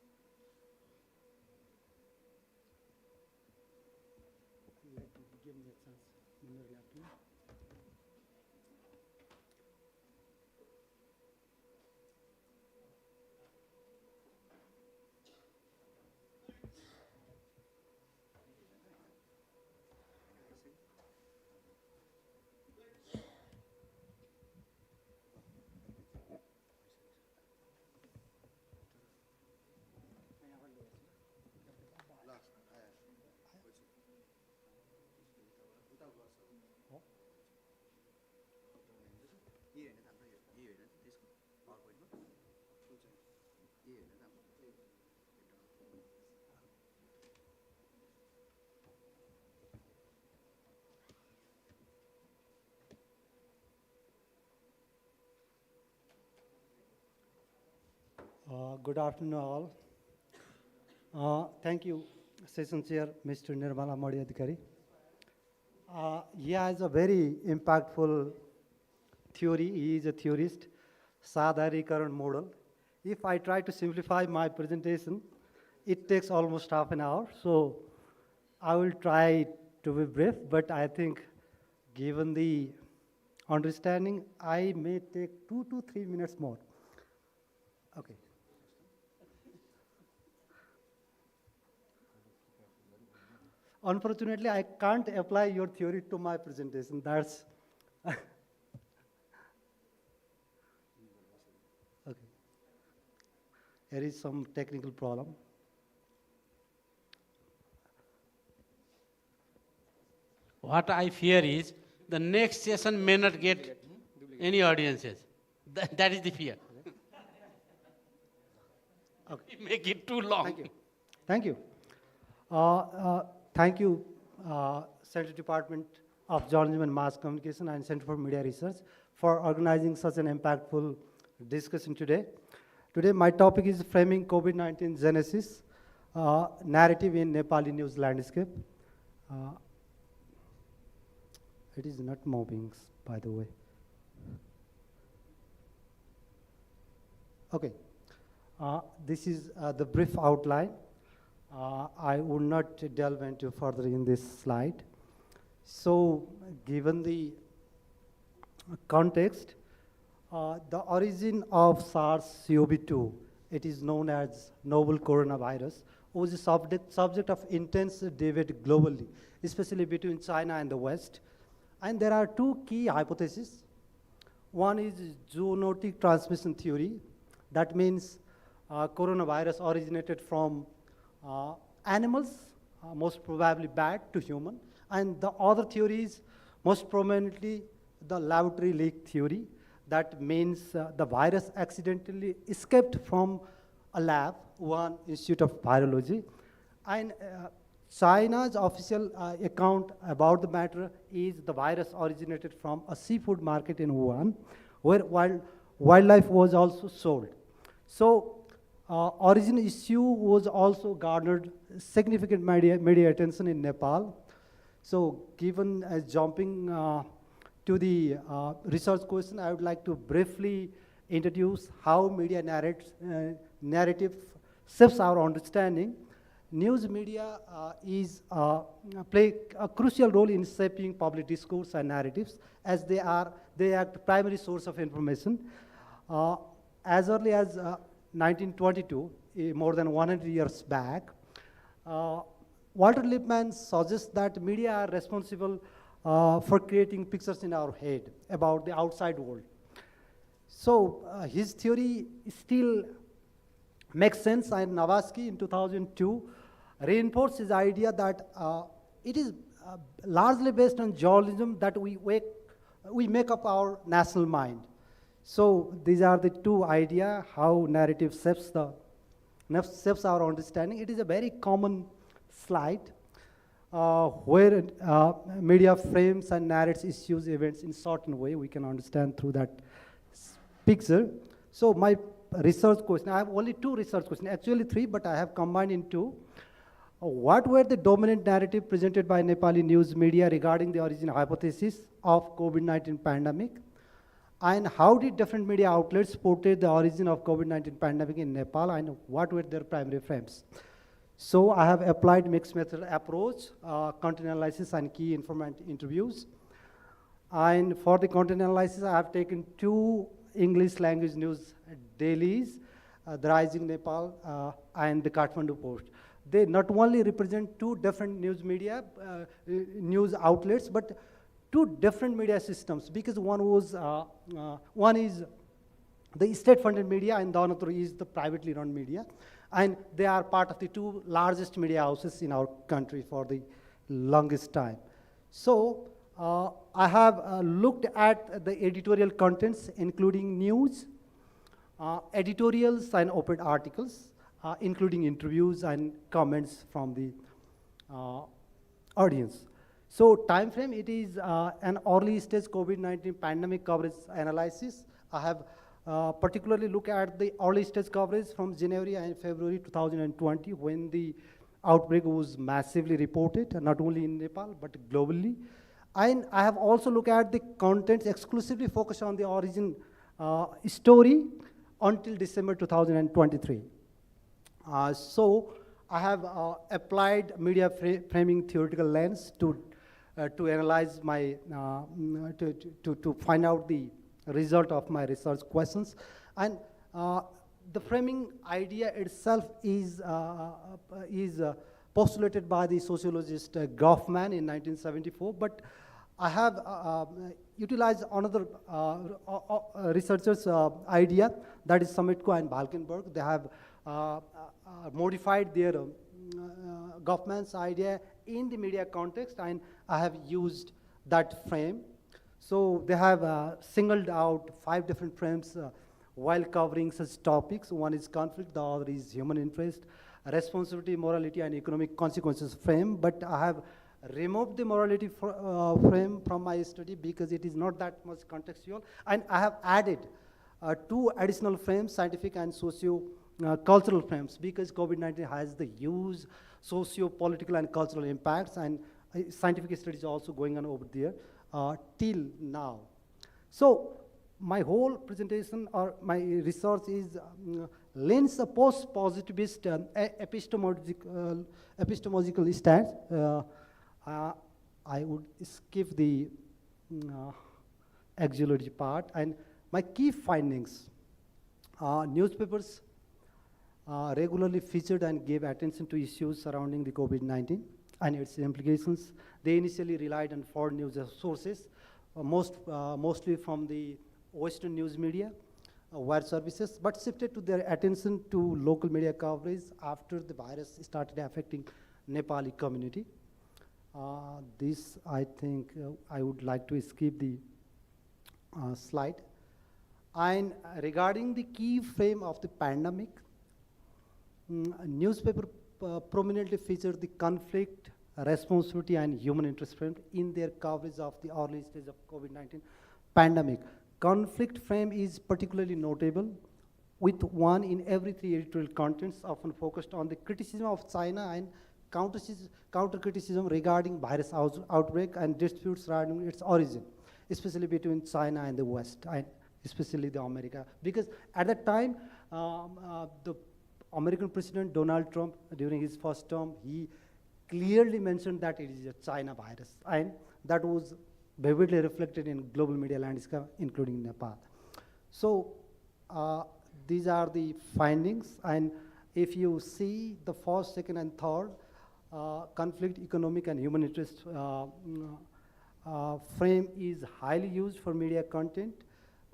give me a chance in your laptop. Good afternoon, all. Thank you, Session Chair, Mr. Nirmala Madi Adhikari. He has a very impactful theory. He is a theorist, Sadharikaran model. If I try to simplify my presentation, it takes almost half an hour. So I will try to be brief, but I think given the understanding, I may take 2 to 3 minutes more. Okay. Unfortunately, I can't apply your theory to my presentation. That's okay. There is some technical problem. What I fear is the next session may not get any audiences. That is the fear. Okay. Make it too long. Thank you. Thank you. Thank you, Central Department of Journalism and Mass Communication and Center for Media Research for organizing such an impactful discussion today. Today, my topic is framing COVID-19 genesis, narrative in Nepali news landscape. It is not moving, by the way. Okay. This is the brief outline. I would not delve into further in this slide. So, given the context, the origin of SARS-CoV-2, it is known as novel coronavirus, was a subject of intense debate globally, especially between China and the West. And there are two key hypotheses. One is zoonotic transmission theory. That means coronavirus originated from animals, most probably bat to human. And the other theory is most prominently the laboratory leak theory. That means the virus accidentally escaped from a lab, Wuhan Institute of Virology. And China's official account about the matter is the virus originated from a seafood market in Wuhan, where wildlife was also sold. So, origin issue was also garnered significant media attention in Nepal. So, given jumping to the research question, I would like to briefly introduce how media narrative shapes our understanding. News media play a crucial role in shaping public discourse and narratives, as they act primary source of information. As early as 1922, more than 100 years back, Walter Lippmann suggests that media are responsible for creating pictures in our head about the outside world. So his theory still makes sense, and Navaski in 2002 reinforced his idea that it is largely based on journalism that we make up our national mind. So these are the two ideas how narrative shapes our understanding. It is a very common slide where media frames and narrates issues, events in certain way. We can understand through that picture. So my research question, I have only two research questions, actually three, but I have combined in two. What were the dominant narrative presented by Nepali news media regarding the origin hypothesis of COVID-19 pandemic? And how did different media outlets portray the origin of COVID-19 pandemic in Nepal, and what were their primary frames? So I have applied mixed method approach, content analysis and key informant interviews. And for the content analysis, I have taken two English language news dailies, The Rising Nepal and the Kathmandu Post. They not only represent two different news media, news outlets, but two different media systems, because one is the state-funded media and the other is the privately run media. And they are part of the two largest media houses in our country for the longest time. So I have looked at the editorial contents, including news, editorials and op-ed articles, including interviews and comments from the audience. So time frame, it is an early stage COVID-19 pandemic coverage analysis. I have particularly looked at the early stage coverage from January and February 2020, when the outbreak was massively reported, not only in Nepal, but globally. And I have also looked at the contents exclusively focused on the origin story until December 2023. So I have applied media framing theoretical lens to analyze my, to find out the result of my research questions. And the framing idea itself is postulated by the sociologist Goffman in 1974, but I have utilized another researcher's idea, that is Samitko and Valkenburg. They have modified their Goffman's idea in the media context, and I have used that frame. So they have singled out 5 different frames while covering such topics. One is conflict, the other is human interest, responsibility, morality, and economic consequences frame. But I have removed the morality frame from my study because it is not that much contextual. And I have added 2 additional frames, scientific and socio-cultural frames, because COVID-19 has the huge socio-political and cultural impacts, and scientific studies are also going on over there till now. So my whole presentation or my research is lends a post-positivist epistemological stance. I would skip the auxiliary part. And my key findings: newspapers regularly featured and gave attention to issues surrounding the COVID-19 and its implications. They initially relied on foreign news sources, mostly from the Western news media, wire services, but shifted to their attention to local media coverage after the virus started affecting Nepali community. This, I think, I would like to skip the slide. And regarding the key frame of the pandemic, newspaper prominently featured the conflict, responsibility, and human interest frame in their coverage of the early stage of COVID-19 pandemic. Conflict frame is particularly notable, with 1 in every 3 editorial contents often focused on the criticism of China and counter-criticism regarding virus outbreak and disputes surrounding its origin, especially between China and the West, and especially the America. Because at that time, the American President Donald Trump, during his first term, he clearly mentioned that it is a China virus, and that was vividly reflected in global media landscape, including Nepal. So these are the findings, and if you see the first, second, and third, conflict, economic, and human interest frame is highly used for media content,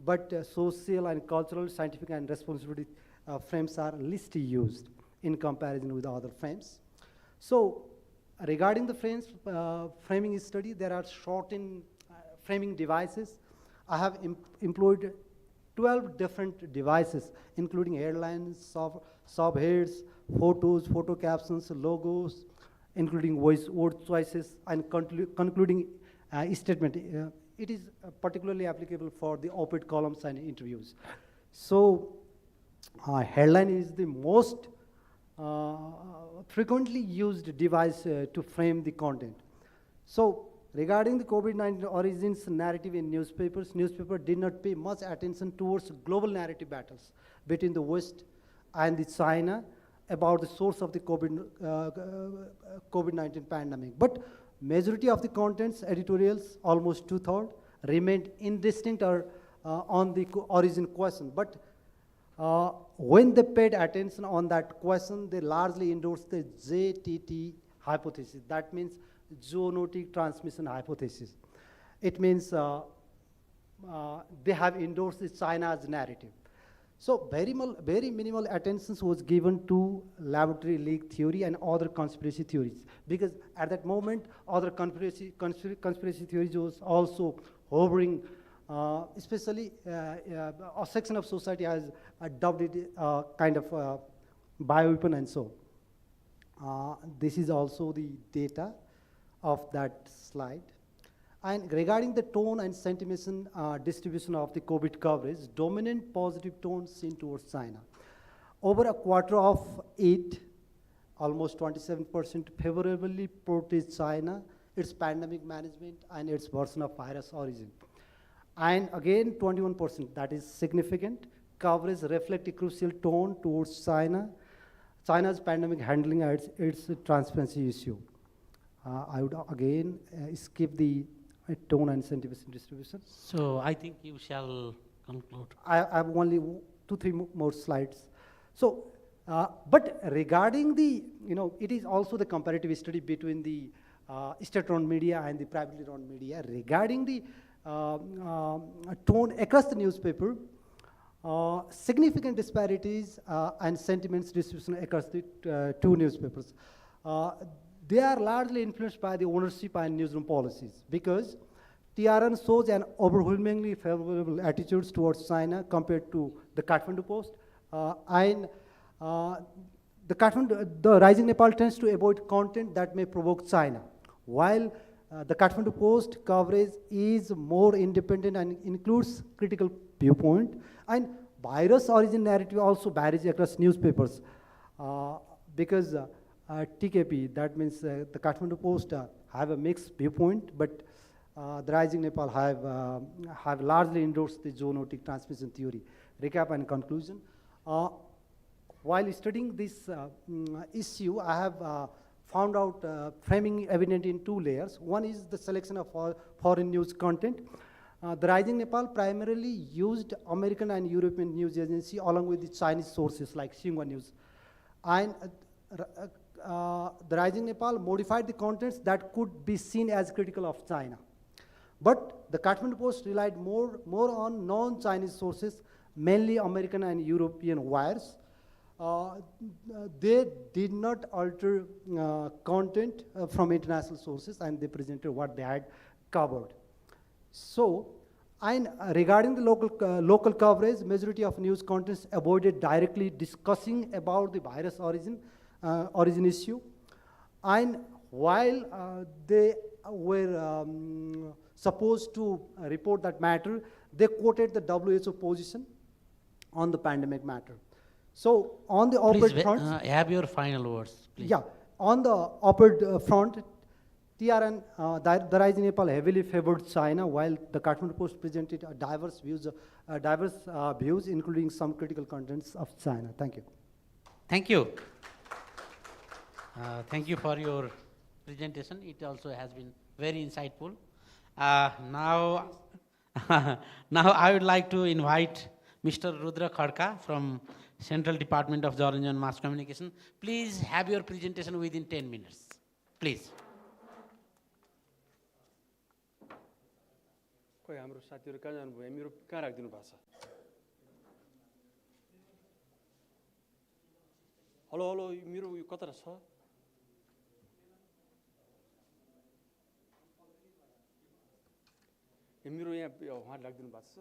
but social and cultural, scientific, and responsibility frames are least used in comparison with other frames. So regarding the framing study, there are shortened framing devices. I have employed 12 different devices, including headlines, subheads, photos, photo captions, logos, including word choices, and concluding statement. It is particularly applicable for the op-ed columns and interviews. So headline is the most frequently used device to frame the content. So regarding the COVID-19 origins narrative in newspapers, newspaper did not pay much attention towards global narrative battles between the West and the China about the source of the COVID-19 pandemic. But majority of the contents, editorials, almost 2/3, remained indistinct or on the origin question. But when they paid attention on that question, they largely endorsed the JTT hypothesis. That means zoonotic transmission hypothesis. It means they have endorsed the China's narrative. So very minimal attention was given to laboratory leak theory and other conspiracy theories, because at that moment, other conspiracy theories was also hovering, especially a section of society has dubbed it kind of bioweapon and so. This is also the data of that slide. And regarding the tone and sentiment distribution of the COVID coverage, dominant positive tone seen towards China. Over a quarter of it, almost 27% favorably portrays China, its pandemic management, and its version of virus origin. And again, 21%, that is significant. Coverage reflect a crucial tone towards China, China's pandemic handling and its transparency issue. I would again skip the tone and sentiment distribution. So I think you shall conclude. I have only 2-3 more slides. So, but regarding the, it is also the comparative study between the state-run media and the privately run media. Regarding the tone across the newspaper, significant disparities and sentiments distribution across the two newspapers. They are largely influenced by the ownership and newsroom policies, because TRN shows an overwhelmingly favorable attitudes towards China compared to the Kathmandu Post. And the Rising Nepal tends to avoid content that may provoke China, while the Kathmandu Post coverage is more independent and includes critical viewpoint. And virus origin narrative also varies across newspapers, because TKP, that means the Kathmandu Post have a mixed viewpoint, but the Rising Nepal have largely endorsed the zoonotic transmission theory. Recap and conclusion. While studying this issue, I have found out framing evident in 2 layers. One is the selection of foreign news content. The Rising Nepal primarily used American and European news agency along with the Chinese sources like Xinhua News. And the Rising Nepal modified the contents that could be seen as critical of China. But the Kathmandu Post relied more on non-Chinese sources, mainly American and European wires. They did not alter content from international sources, and they presented what they had covered. So, and regarding the local coverage, majority of news contents avoided directly discussing about the virus origin issue. And while they were supposed to report that matter, they quoted the WHO position on the pandemic matter. So on the op-ed front, have your final words, please. Yeah, on the op-ed front, TRN, the Rising Nepal heavily favored China, while the Kathmandu Post presented diverse views, including some critical contents of China. Thank you. Thank you. Thank you for your presentation. It also has been very insightful. Now, now I would like to invite Mr. Rudra Khadka from Central Department of Journalism and Mass Communication. Please have your presentation within 10 minutes. Please. खोइ हाम्रो साथीहरू कहाँ जानुभयो मेरो कहाँ राखिदिनु भएको छ हेलो हेलो मेरो यो कता छ मेरो यहाँ उहाँ राखिदिनु भएको छ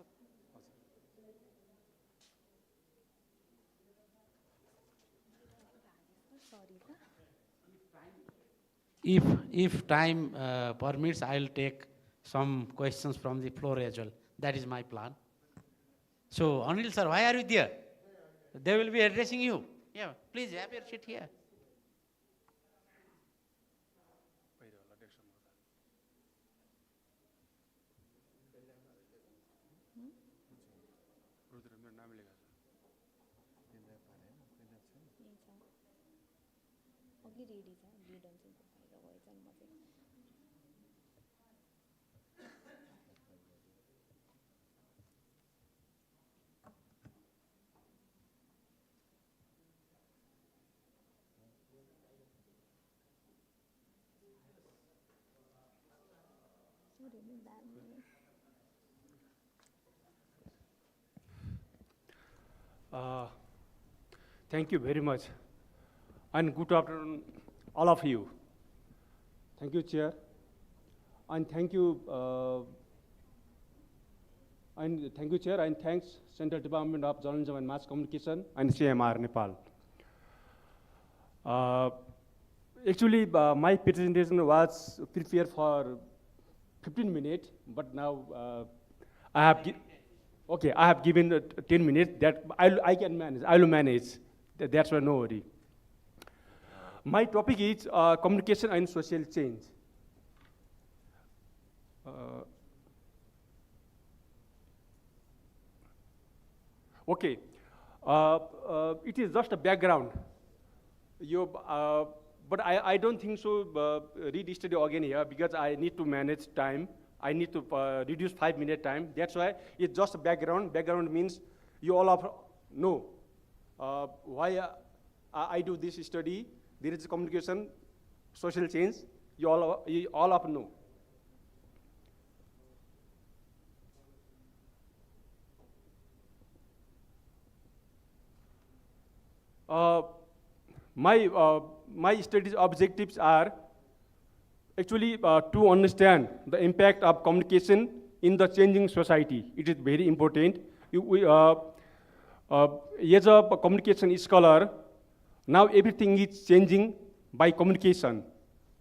If time permits, I'll take some questions from the floor as well. That is my plan. So, Anil sir, why are you there? They will be addressing you. Yeah, please have your seat here. Thank you very much, and good afternoon, all of you. Thank you, Chair, and thank you, Chair, and thanks Central Department of Journalism and Mass Communication and CMR Nepal. Actually, my presentation was prepared for 15 minutes, but now I have given 10 minutes. That I can manage. I will manage. That's why no worry. My topic is communication and social change. Okay, it is just a background. But I don't think so. Read study again here because I need to manage time. I need to reduce 5 minute time. That's why it's just a background. Background means you all know why I do this study. There is communication, social change. You all know. My studies objectives are actually to understand the impact of communication in the changing society. It is very important. As a communication scholar, now everything is changing by communication.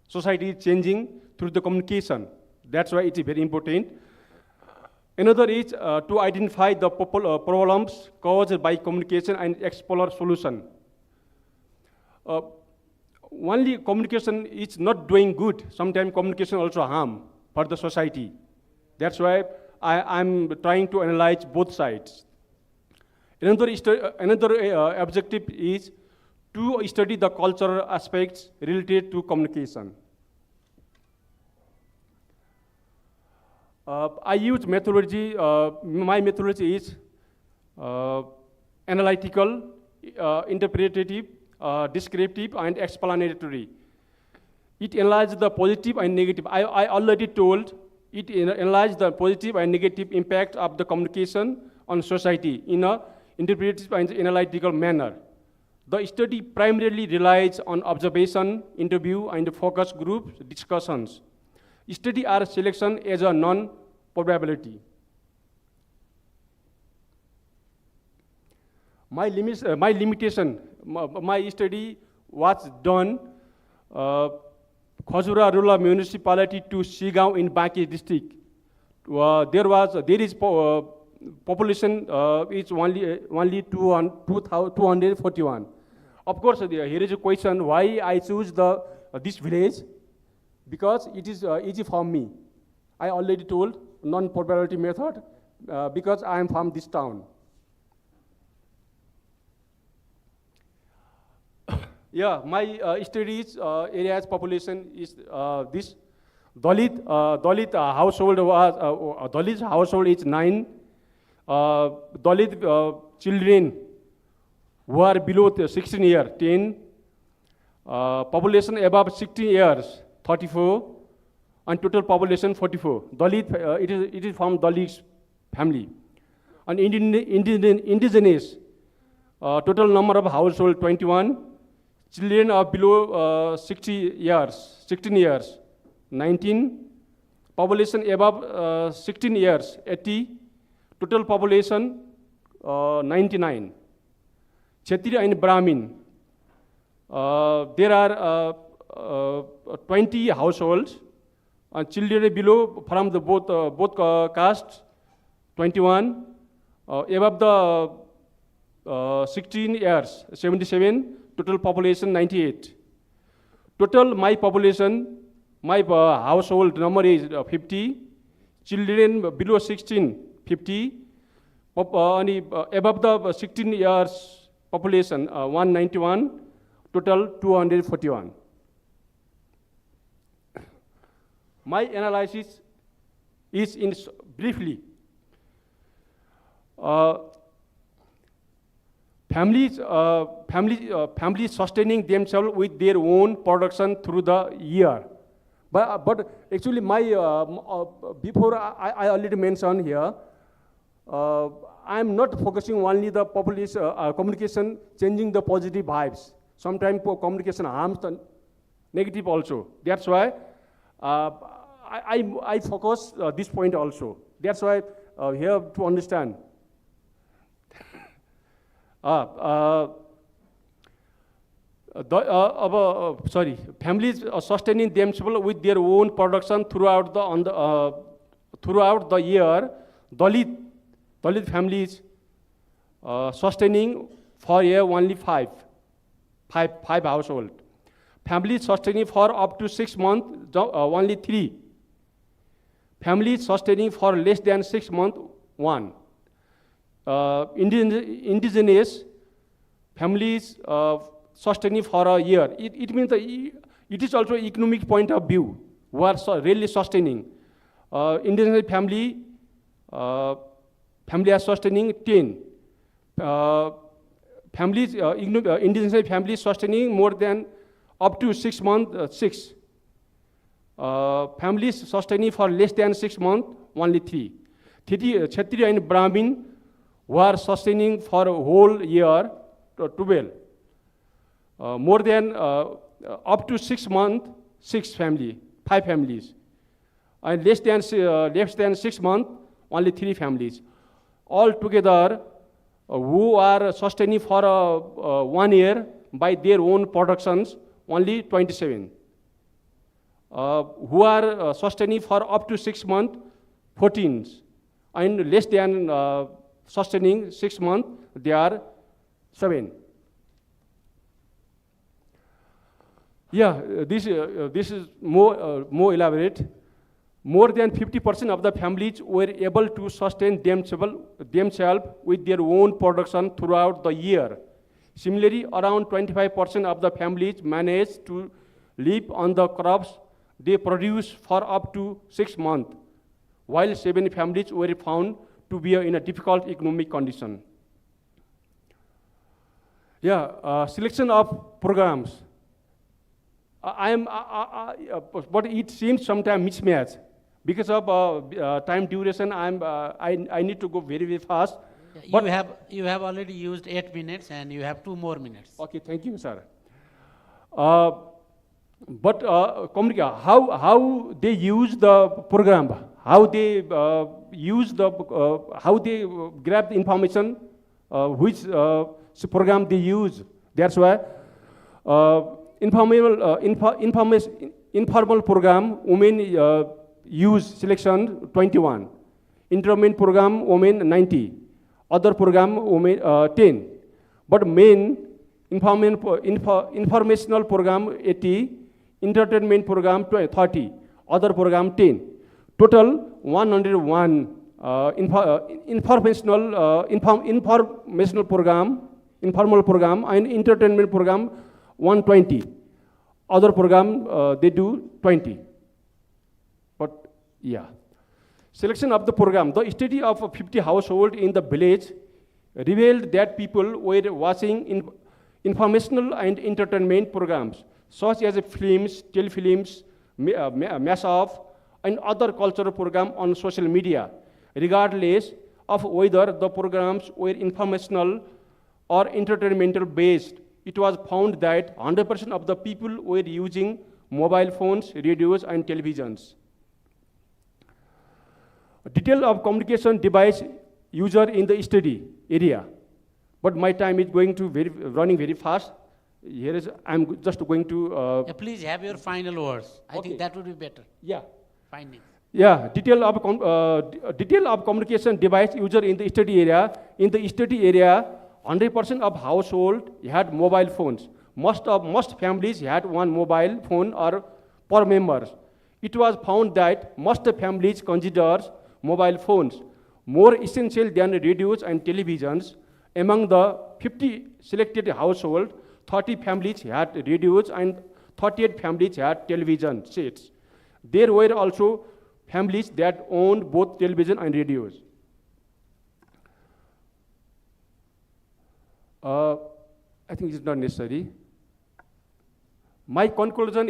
Society is changing through the communication. That's why it is very important. Another is to identify the problems caused by communication and explore solution. Only communication is not doing good. Sometimes communication also harm for the society. That's why I'm trying to analyze both sides. Another objective is to study the cultural aspects related to communication. I use methodology. My methodology is analytical, interpretative, descriptive, and explanatory. It analyzes the positive and negative. I already told it analyzes the positive and negative impact of the communication on society in an interpretative and analytical manner. The study primarily relies on observation, interview, and focus group discussions. Study or selection as a non-probability. My limitation, my study was done Khajura Rural Municipality to Shigaon in Baki district. There is population is only 241. Of course, here is a question why I choose this village, because it is easy for me. I already told non-probability method because I am from this town. Yeah, my studies areas population is this. Dalit household was Dalit household is 9. Dalit children who are below 16 years 10. Population above 16 years 34, and total population 44. Dalit it is from Dalit family. And indigenous total number of household 21. Children are below 16 years, 19. Population above 16 years, 80. Total population 99. Kshatriya and Brahmin. There are 20 households, and children below from the both castes 21. Above the 16 years, 77. Total population 98. Total my population, my household number is 50. Children below 16, 50. Above the 16 years population 191. Total 241. My analysis is in briefly. Families sustaining themselves with their own production through the year. But actually, my before I already mentioned here, I am not focusing only the population communication changing the positive vibes. Sometimes communication harms the negative also. That's why I focus this point also. That's why here to understand. Families are sustaining themselves with their own production throughout the year. Dalit families sustaining for year only five household. Families sustaining for up to 6 months only 3. Families sustaining for less than 6 months 1. Indigenous families sustaining for a year. It means it is also economic point of view. We are really sustaining. Indigenous family are sustaining 10. Indigenous families sustaining more than up to 6 months 6. Families sustaining for less than 6 months only 3. Kshatriya and Brahmin who are sustaining for a whole year 12. More than up to 6 months 5 families. And less than 6 months only 3 families. All together who are sustaining for 1 year by their own productions only 27. Who are sustaining for up to 6 months 14. And less than sustaining 6 months they are 7. Yeah, this is more elaborate. More than 50% of the families were able to sustain themselves with their own production throughout the year. Similarly, around 25% of the families managed to live on the crops they produce for up to 6 months, while 7 families were found to be in a difficult economic condition. Yeah, selection of programs. But it seems sometimes mismatch. Because of time duration, I need to go very, very fast. But you have already used 8 minutes, and you have 2 more minutes. Okay, thank you, sir. But how they use the program, how they how they grab the information, which program they use. That's why informal program women use selection 21, interment program women 90, other program women 10, but main informational program 80, entertainment program 30, other program 10. Total 101 informational program, informal program, and entertainment program 120. Other program, they do 20. But yeah. Selection of the program. The study of 50 households in the village revealed that people were watching informational and entertainment programs, such as films, telefilms, mass-off, and other cultural programs on social media, regardless of whether the programs were informational or entertainmental based. It was found that 100% of the people were using mobile phones, radios, and televisions. Detail of communication device user in the study area. But my time is going to running very fast. Here is, I'm just going to. Yeah, please have your final words. I Okay. think that would be better. Yeah. Findings. Yeah, detail of communication device user in the study area. In the study area, 100% of household had mobile phones. Most families had one mobile phone or per member. It was found that most families consider mobile phones more essential than radios and televisions. Among the 50 selected households, 30 families had radios and 38 families had television sets. There were also families that owned both television and radios. I think it's not necessary. My conclusion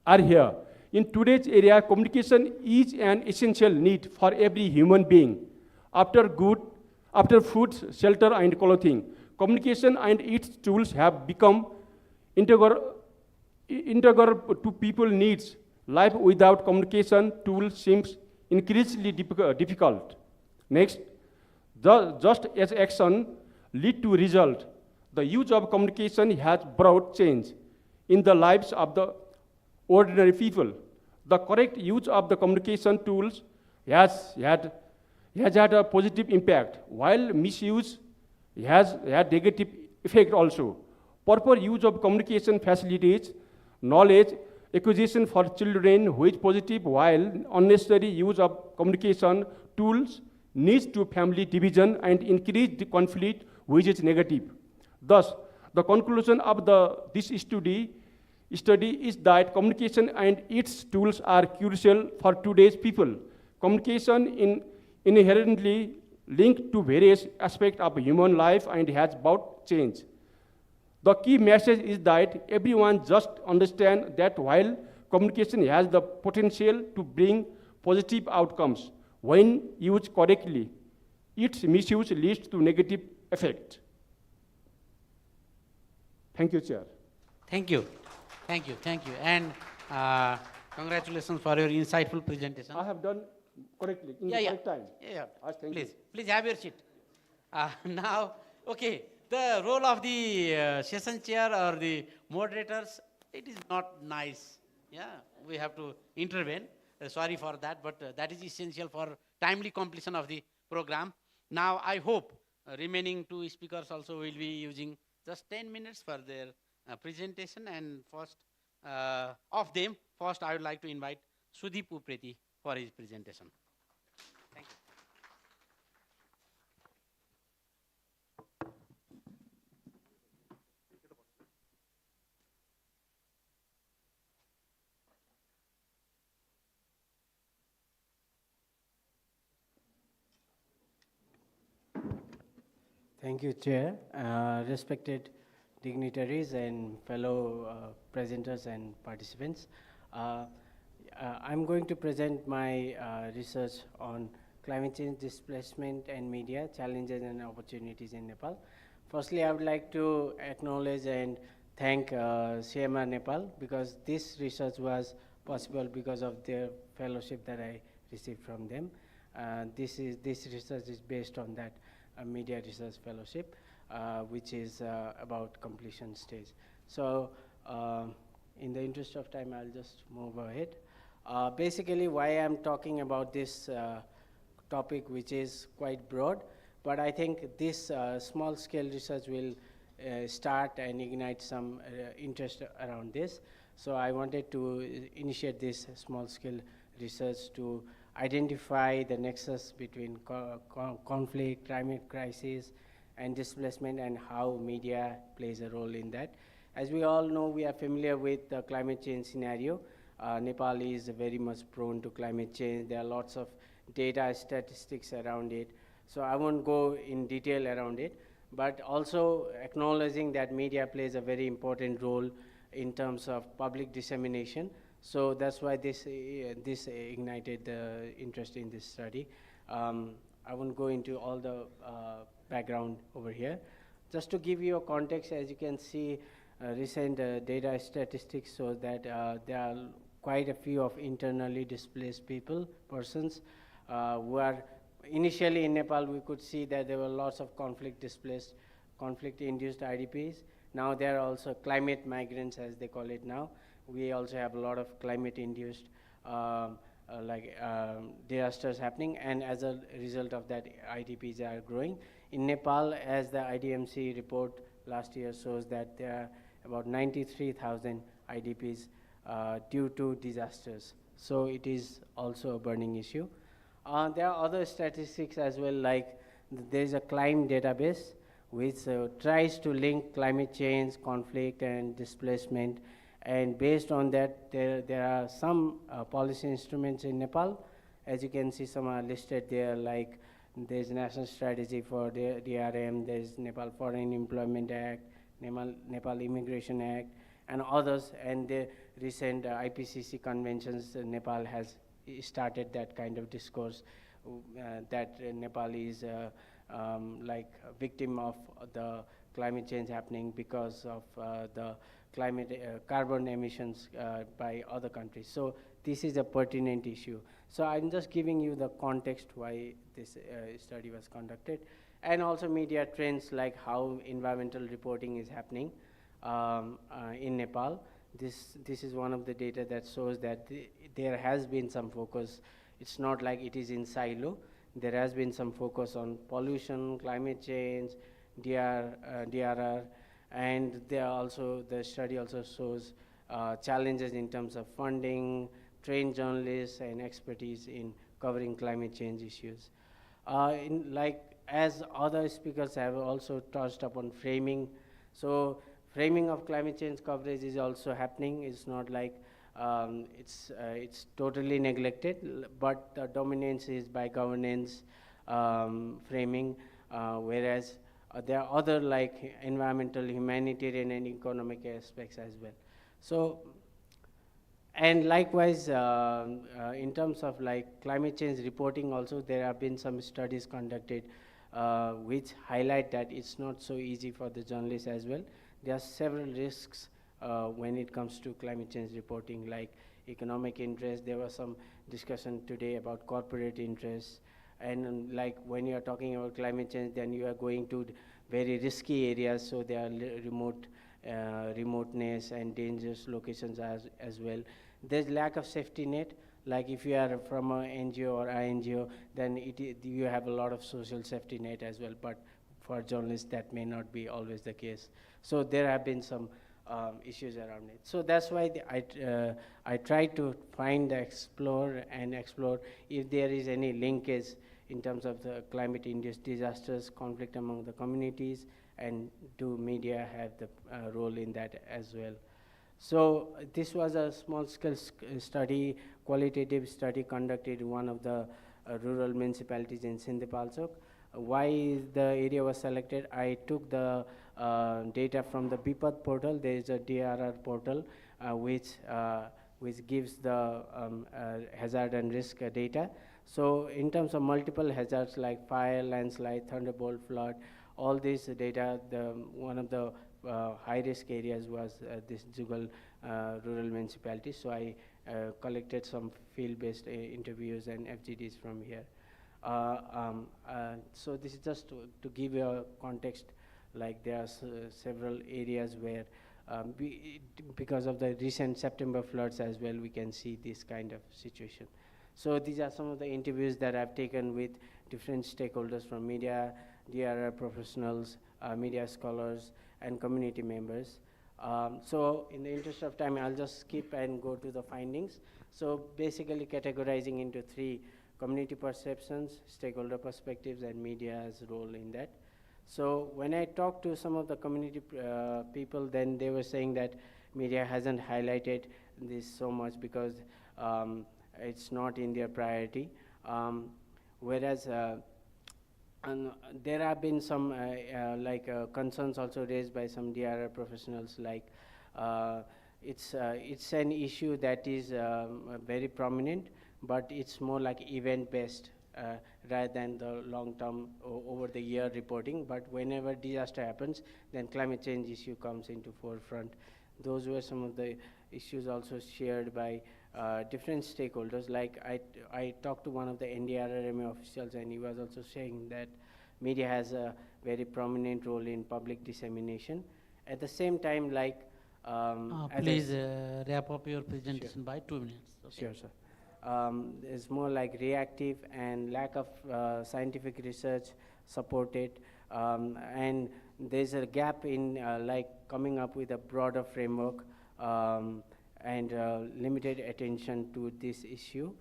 are here. In today's area, communication is an essential need for every human being. After food, shelter, and clothing, communication and its tools have become integral to people's needs. Life without communication tools seems increasingly difficult. Next, just as action lead to result, the use of communication has brought change in the lives of the ordinary people. The correct use of the communication tools has had a positive impact, while misuse has had negative effect also. Proper use of communication facilitates knowledge acquisition for children, which is positive, while unnecessary use of communication tools leads to family division and increased conflict, which is negative. Thus, the conclusion of this study is that communication and its tools are crucial for today's people. Communication inherently linked to various aspects of human life and has brought change. The key message is that everyone just understand that while communication has the potential to bring positive outcomes, when used correctly, its misuse leads to negative effect. Thank you, Chair. Thank you. Thank you. Thank you. And congratulations for your insightful presentation. I have done correctly in the correct time. Yeah. Thank Please, you. please have your seat. Now, okay, the role of the session chair or the moderators, it is not nice. Yeah, we have to intervene. Sorry for that, but that is essential for timely completion of the program. Now, I hope remaining two speakers also will be using just 10 minutes for their presentation. And first of them, first I would like to invite Sudeep Upreti for his presentation. Thank you. Thank you, Chair. Respected dignitaries and fellow presenters and participants. I'm going to present my research on climate change, displacement and media, challenges and opportunities in Nepal. Firstly, I would like to acknowledge and thank CMR Nepal, because this research was possible because of their fellowship that I received from them. This research is based on that media research fellowship, which is about completion stage. So in the interest of time, I'll just move ahead. Basically, why I'm talking about this topic, which is quite broad, but I think this small scale research will start and ignite some interest around this. So I wanted to initiate this small scale research to identify the nexus between conflict, climate crisis, and displacement and how media plays a role in that. As we all know, we are familiar with the climate change scenario. Nepal is very much prone to climate change. There are lots of data, statistics around it. So I won't go in detail around it, but also acknowledging that media plays a very important role in terms of public dissemination. So that's why this ignited the interest in this study. I won't go into all the background over here. Just to give you a context, as you can see, recent data statistics show that there are quite a few of internally displaced persons who are initially in Nepal. We could see that there were lots of conflict-induced IDPs. Now there are also climate migrants, as they call it now. We also have a lot of climate-induced disasters happening, and as a result of that, IDPs are growing. In Nepal, as the IDMC report last year shows that there are about 93,000 IDPs due to disasters. So it is also a burning issue. There are other statistics as well, like there is a climate database which tries to link climate change, conflict, and displacement. And based on that, there are some policy instruments in Nepal. As you can see, some are listed there, like there's National Strategy for the DRM, there's Nepal Foreign Employment Act, Nepal Immigration Act, and others. And the recent IPCC conventions, Nepal has started that kind of discourse that Nepal is like a victim of the climate change happening because of the carbon emissions by other countries. So this is a pertinent issue. So I'm just giving you the context why this study was conducted, and also media trends, like how environmental reporting is happening in Nepal. This is one of the data that shows that there has been some focus. It's not like it is in silo. There has been some focus on pollution, climate change, DRR, and the study also shows challenges in terms of funding, trained journalists, and expertise in covering climate change issues. As other speakers have also touched upon framing, so framing of climate change coverage is also happening. It's not like it's totally neglected, but the dominance is by governance framing, whereas there are other like environmental, humanitarian, and economic aspects as well. So, and likewise, in terms of like climate change reporting also, there have been some studies conducted which highlight that it's not so easy for the journalists as well. There are several risks when it comes to climate change reporting, like economic interest. There was some discussion today about corporate interests. And like when you are talking about climate change, then you are going to very risky areas, so there are remoteness and dangerous locations as well. There's lack of safety net. Like if you are from an NGO or INGO, then you have a lot of social safety net as well, but for journalists that may not be always the case. So there have been some issues around it. So that's why I try to explore if there is any linkage in terms of the climate-induced disasters, conflict among the communities, and do media have the role in that as well. So this was a small-scale study, qualitative study conducted in one of the rural municipalities in Sindhipalchok. Why the area was selected? I took the data from the BIPAD portal. There is a DRR portal which gives the hazard and risk data. So in terms of multiple hazards like fire, landslide, thunderbolt, flood, all this data, one of the high-risk areas was this Jugal rural municipality. So I collected some field-based interviews and FGDs from here. So this is just to give you a context, like there are several areas where because of the recent September floods as well, we can see this kind of situation. So these are some of the interviews that I've taken with different stakeholders from media, DRR professionals, media scholars, and community members. So in the interest of time, I'll just skip and go to the findings. So basically categorizing into three: community perceptions, stakeholder perspectives, and media's role in that. So when I talked to some of the community people, then they were saying that media hasn't highlighted this so much because it's not in their priority. Whereas and there have been some concerns also raised by some DRR professionals, like it's an issue that is very prominent, but it's more like event-based rather than the long-term over the year reporting. But whenever disaster happens, then climate change issue comes into forefront. Those were some of the issues also shared by different stakeholders. Like I talked to one of the NDRRMA officials, and he was also saying that media has a very prominent role in public dissemination. At the same time, like please wrap up your presentation by 2 minutes. Okay. Sure, sir. It's more like reactive and lack of scientific research supported, and there's a gap in like coming up with a broader framework and limited attention to this issue.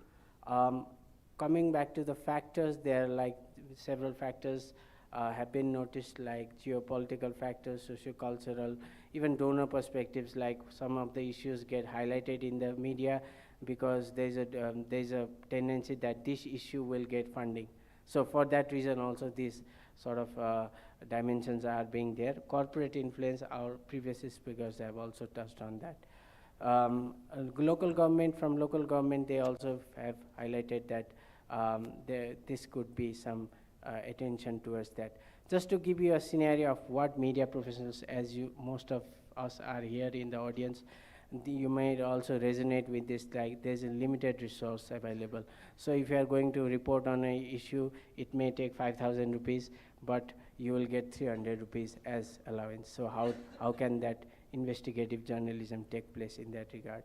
Coming back to the factors, there are like several factors have been noticed, like geopolitical factors, sociocultural, even donor perspectives. Like some of the issues get highlighted in the media because there's a tendency that this issue will get funding. So for that reason also these sort of dimensions are being there. Corporate influence, our previous speakers have also touched on that. Local government, from local government, they also have highlighted that this could be some attention towards that. Just to give you a scenario of what media professionals, as you, most of us are here in the audience, you might also resonate with this, like there's a limited resource available. So if you are going to report on an issue, it may take 5,000 rupees, but you will get 300 rupees as allowance. So how can that investigative journalism take place in that regard?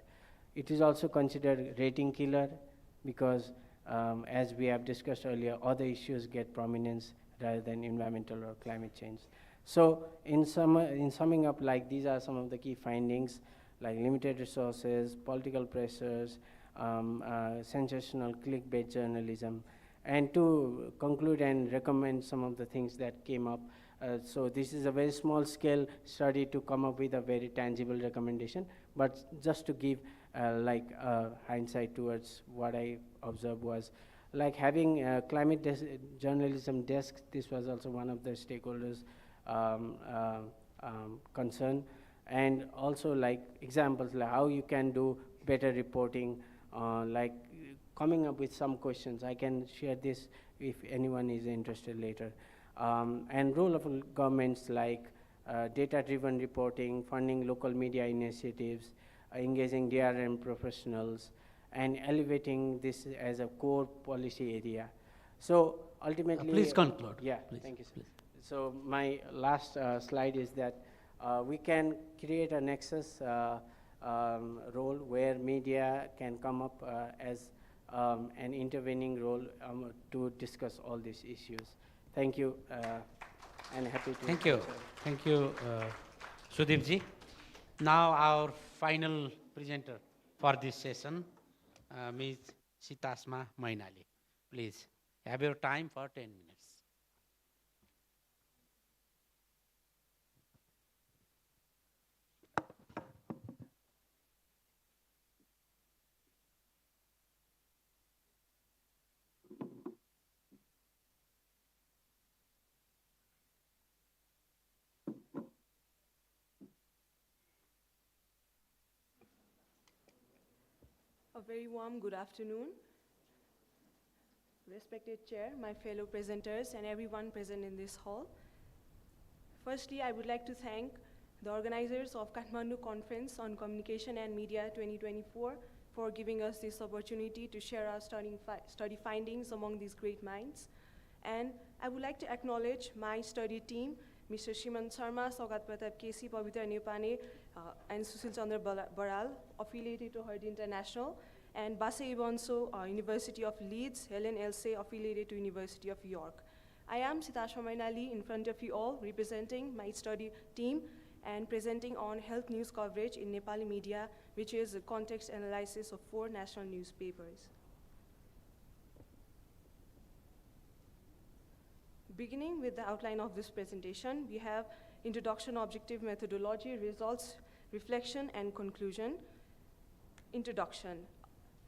It is also considered rating killer because as we have discussed earlier, other issues get prominence rather than environmental or climate change. So in summing up, like these are some of the key findings, like limited resources, political pressures, sensational clickbait journalism. And to conclude and recommend some of the things that came up, so this is a very small scale study to come up with a very tangible recommendation, but just to give hindsight towards what I observed was like having climate journalism desks. This was also one of the stakeholders' concern, and also like examples like how you can do better reporting, like coming up with some questions. I can share this if anyone is interested later. And role of governments, like data-driven reporting, funding local media initiatives, engaging DRM professionals, and elevating this as a core policy area. So ultimately— please conclude. Yeah, please, thank you, sir. please. So my last slide is that we can create a nexus role where media can come up as an intervening role to discuss all these issues. Thank you, and happy to— Thank you. Thank you, Sudeep ji. Now our final presenter for this session, Ms. Sitasma Mainali. Please have your time for 10 minutes. A very warm good afternoon. Respected Chair, my fellow presenters, and everyone present in this hall. Firstly, I would like to thank the organizers of Kathmandu Conference on Communication and Media 2024 for giving us this opportunity to share our study findings among these great minds. And I would like to acknowledge my study team, Mr. Shiman Sharma, Sagat Pratap Kesi, Pavitra Nepane, and Susil Chandra Baral, affiliated to Herd International, and Base Ibonso, University of Leeds, Helen Else, affiliated to University of York. I am Sitasma Mainali in front of you all, representing my study team and presenting on health news coverage in Nepali media, which is a context analysis of 4 national newspapers. Beginning with the outline of this presentation, we have introduction, objective methodology, results, reflection, and conclusion. Introduction.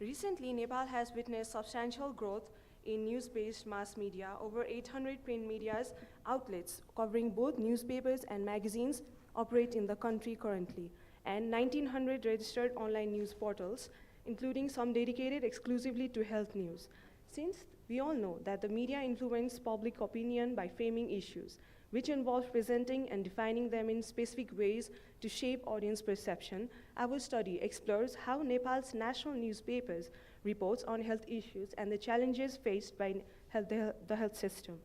Recently, Nepal has witnessed substantial growth in news-based mass media. Over 800 print media outlets covering both newspapers and magazines operate in the country currently, and 1,900 registered online news portals, including some dedicated exclusively to health news. Since we all know that the media influence public opinion by framing issues, which involve presenting and defining them in specific ways to shape audience perception, our study explores how Nepal's national newspapers reports on health issues and the challenges faced by the health system,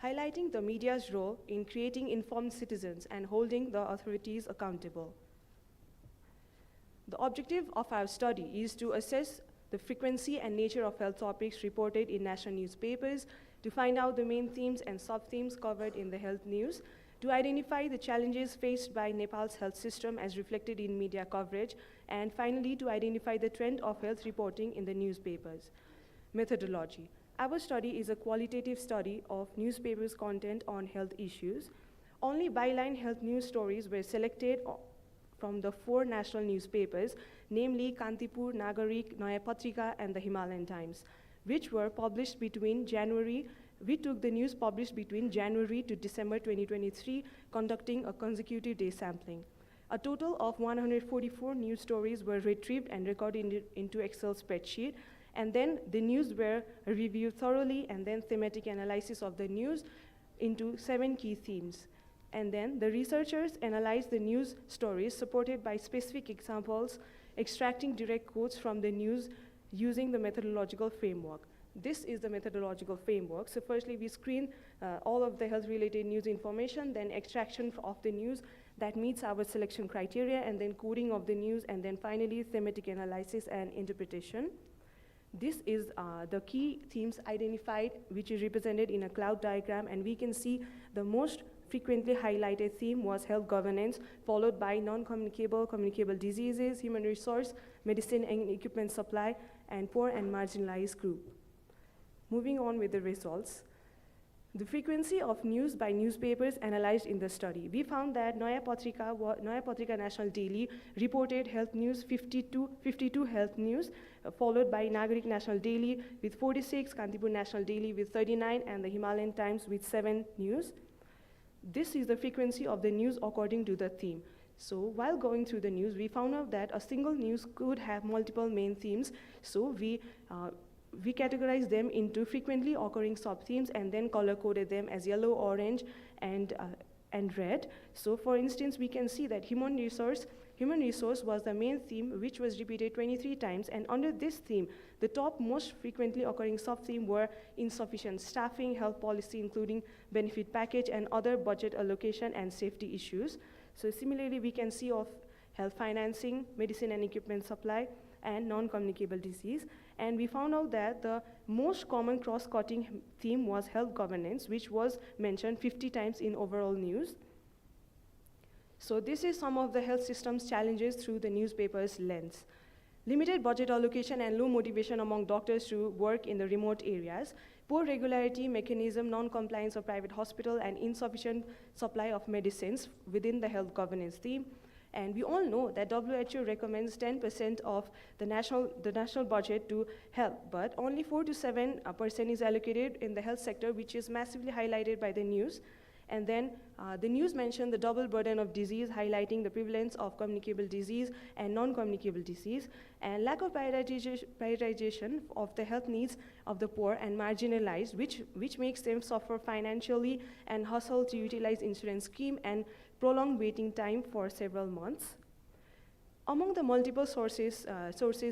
highlighting the media's role in creating informed citizens and holding the authorities accountable. The objective of our study is to assess the frequency and nature of health topics reported in national newspapers, to find out the main themes and sub-themes covered in the health news, to identify the challenges faced by Nepal's health system as reflected in media coverage, and finally to identify the trend of health reporting in the newspapers. Methodology. Our study is a qualitative study of newspapers' content on health issues. Only byline health news stories were selected from the 4 national newspapers, namely Kantipur, Nagarik, Naya Patrika, and the Himalayan Times, which were published between January. We took the news published between January to December 2023, conducting a consecutive day sampling. A total of 144 news stories were retrieved and recorded into Excel spreadsheet, and then the news were reviewed thoroughly, and then thematic analysis of the news into 7 key themes. And then the researchers analyzed the news stories supported by specific examples, extracting direct quotes from the news using the methodological framework. This is the methodological framework. So firstly, we screen all of the health-related news information, then extraction of the news that meets our selection criteria, and then coding of the news, and then finally thematic analysis and interpretation. This is the key themes identified, which is represented in a cloud diagram, and we can see the most frequently highlighted theme was health governance, followed by non-communicable, communicable diseases, human resource, medicine and equipment supply, and poor and marginalized group. Moving on with the results. The frequency of news by newspapers analyzed in the study. We found that Naya Patrika National Daily reported health news 52 health news, followed by Nagarik National Daily with 46, Kantipur National Daily with 39, and the Himalayan Times with 7 news. This is the frequency of the news according to the theme. So while going through the news, we found out that a single news could have multiple main themes. So we categorized them into frequently occurring sub-themes and then color-coded them as yellow, orange, and red. So for instance, we can see that human resource was the main theme, which was repeated 23 times, and under this theme, the top most frequently occurring sub-theme were insufficient staffing, health policy, including benefit package, and other budget allocation and safety issues. So similarly, we can see of health financing, medicine and equipment supply, and non-communicable disease. And we found out that the most common cross-cutting theme was health governance, which was mentioned 50 times in overall news. So this is some of the health system's challenges through the newspaper's lens. Limited budget allocation and low motivation among doctors to work in the remote areas, poor regularity mechanism, non-compliance of private hospital, and insufficient supply of medicines within the health governance theme. And we all know that WHO recommends 10% of the national budget to health, but only 4 to 7% is allocated in the health sector, which is massively highlighted by the news. And then the news mentioned the double burden of disease, highlighting the prevalence of communicable disease and non-communicable disease, and lack of prioritization of the health needs of the poor and marginalized, which makes them suffer financially and hustle to utilize insurance scheme and prolonged waiting time for several months. Among the multiple sources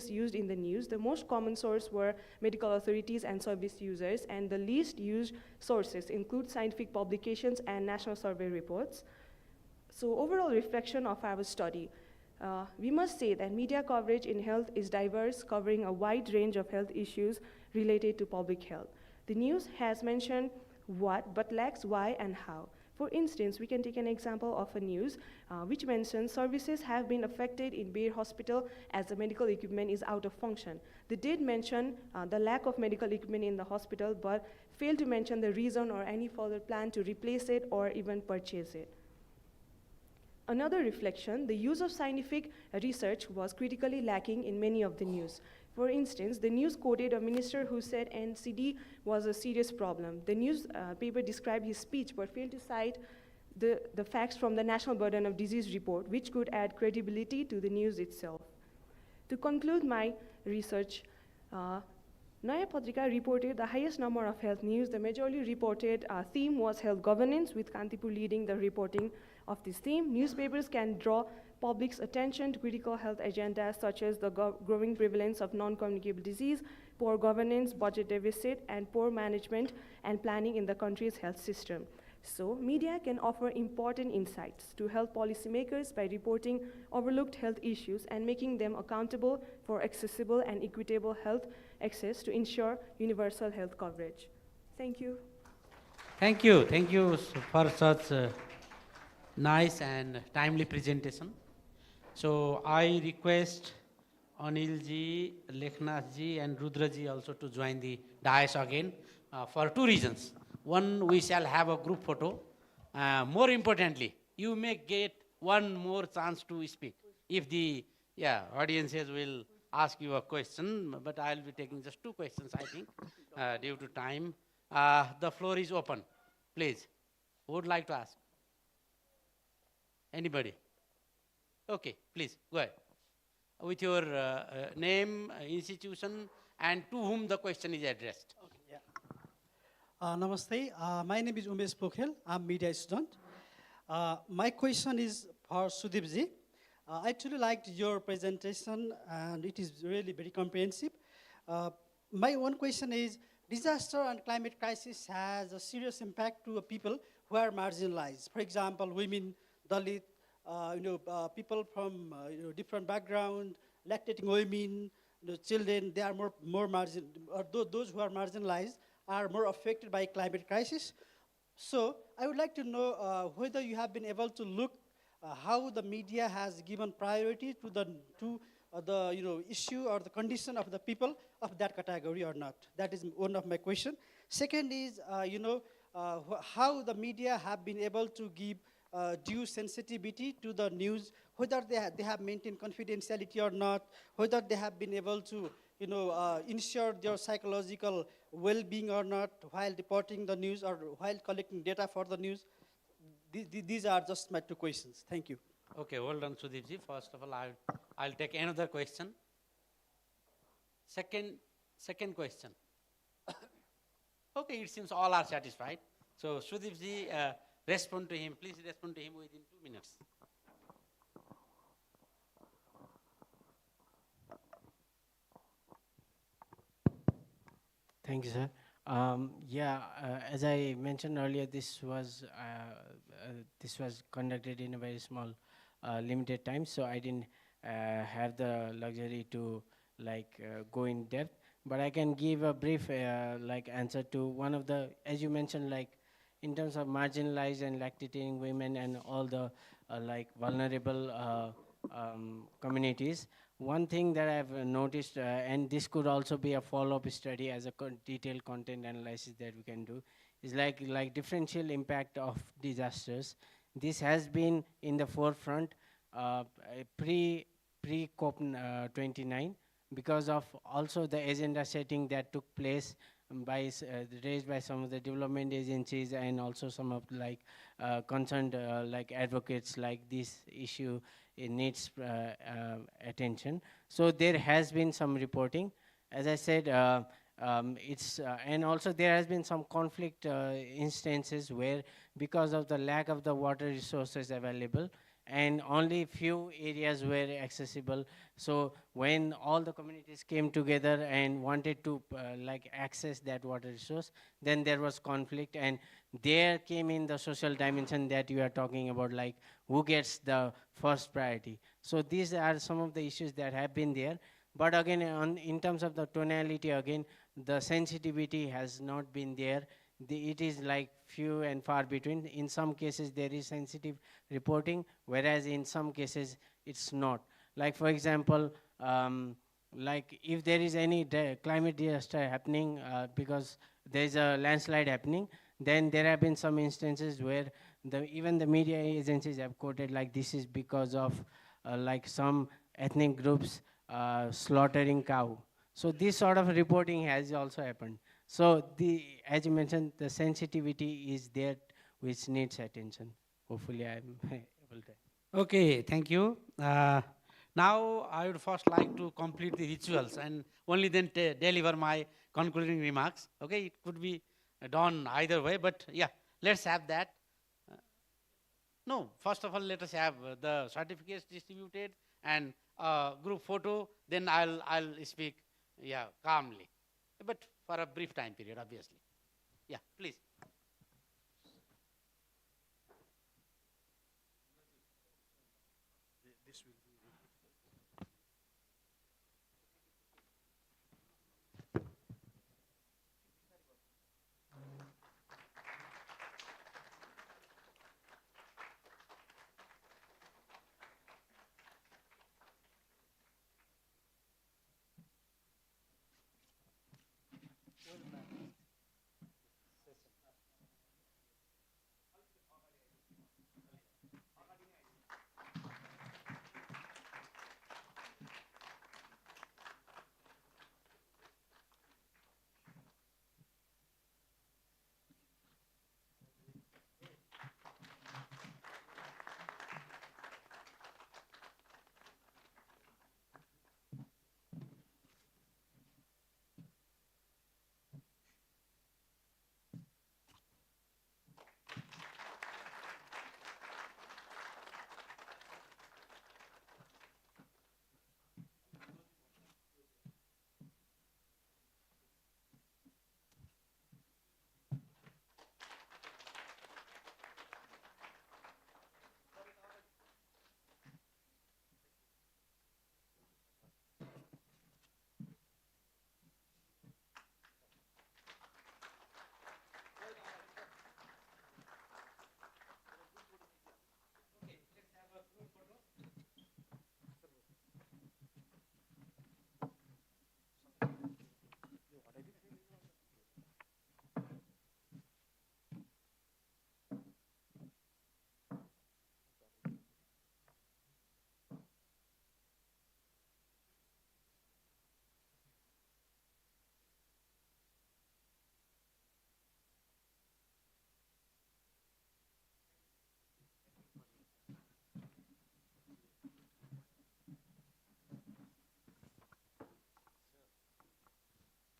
used in the news, the most common source were medical authorities and service users, and the least used sources include scientific publications and national survey reports. So overall reflection of our study, we must say that media coverage in health is diverse, covering a wide range of health issues related to public health. The news has mentioned what, but lacks why and how. For instance, we can take an example of a news which mentions services have been affected in Bayer Hospital as the medical equipment is out of function. They did mention the lack of medical equipment in the hospital, but failed to mention the reason or any further plan to replace it or even purchase it. Another reflection, the use of scientific research was critically lacking in many of the news. For instance, the news quoted a minister who said NCD was a serious problem. The newspaper described his speech but failed to cite the facts from the National Burden of Disease report, which could add credibility to the news itself. To conclude my research, Naya Patrika reported the highest number of health news. The majorly reported theme was health governance, with Kantipur leading the reporting of this theme. Newspapers can draw public's attention to critical health agendas such as the growing prevalence of non-communicable disease, poor governance, budget deficit, and poor management and planning in the country's health system. So, media can offer important insights to health policymakers by reporting overlooked health issues and making them accountable for accessible and equitable health access to ensure universal health coverage. Thank you. Thank you. Thank you for such nice and timely presentation. So I request Anil ji, Lekhnath ji, and Rudra ji also to join the dais again for two reasons. One, we shall have a group photo. More importantly, you may get one more chance to speak. If the audiences will ask you a question, but I'll be taking just two questions, I think, due to time. The floor is open. Please, who would like to ask? Anybody? Okay, please, go ahead. With your name, institution, and to whom the question is addressed. Okay, yeah. Namaste. My name is Umesh Pokhel. I'm media student. My question is for Sudipji. I truly liked your presentation, and it is really very comprehensive. My one question is, disaster and climate crisis has a serious impact to people who are marginalized. For example, women, Dalit, people from different background, lactating women, children, they are more margin, or those who are marginalized are more affected by climate crisis. So I would like to know whether you have been able to look how the media has given priority to the issue or the condition of the people of that category or not. That is one of my questions. Second is, how the media have been able to give due sensitivity to the news, whether they have maintained confidentiality or not, whether they have been able to ensure their psychological well-being or not while reporting the news or while collecting data for the news. These are just my two questions. Thank you. Okay, hold on, Sudipji. First of all, I'll take another question. Second question. Okay, it seems all are satisfied. So, Sudipji, respond to him. Please respond to him within 2 minutes. Thank you, sir. As I mentioned earlier, this was conducted in a very small, limited time, so I didn't have the luxury to go in depth. But I can give a brief answer to one of the, as you mentioned, in terms of marginalized and lactating women and all the vulnerable communities. One thing that I've noticed, and this could also be a follow-up study as a detailed content analysis that we can do, is like differential impact of disasters. This has been in the forefront pre-COP29 because of also the agenda setting that took place raised by some of the development agencies and also some of concerned advocates, this issue, it needs attention. So there has been some reporting. As I said, and also there has been some conflict instances where because of the lack of the water resources available and only few areas were accessible. So when all the communities came together and wanted to access that water resource, then there was conflict, and there came in the social dimension that you are talking about, who gets the first priority. So these are some of the issues that have been there. But again, in terms of the tonality, again, the sensitivity has not been there it is like few and far between. In some cases, there is sensitive reporting, whereas in some cases, it's not. Like, for example, like if there is any climate disaster happening because there is a landslide happening, then there have been some instances where even the media agencies have quoted like this is because of like some ethnic groups slaughtering cow. So this sort of reporting has also happened. So as you mentioned, the sensitivity is there which needs attention. Hopefully I'm able to. Okay, thank you. Now I would first like to complete the rituals and only then deliver my concluding remarks. Okay, it could be done either way, but yeah, let's have that. No, first of all, let us have the certificates distributed and group photo. Then I'll speak, yeah, calmly, but for a brief time period, obviously. Yeah, please.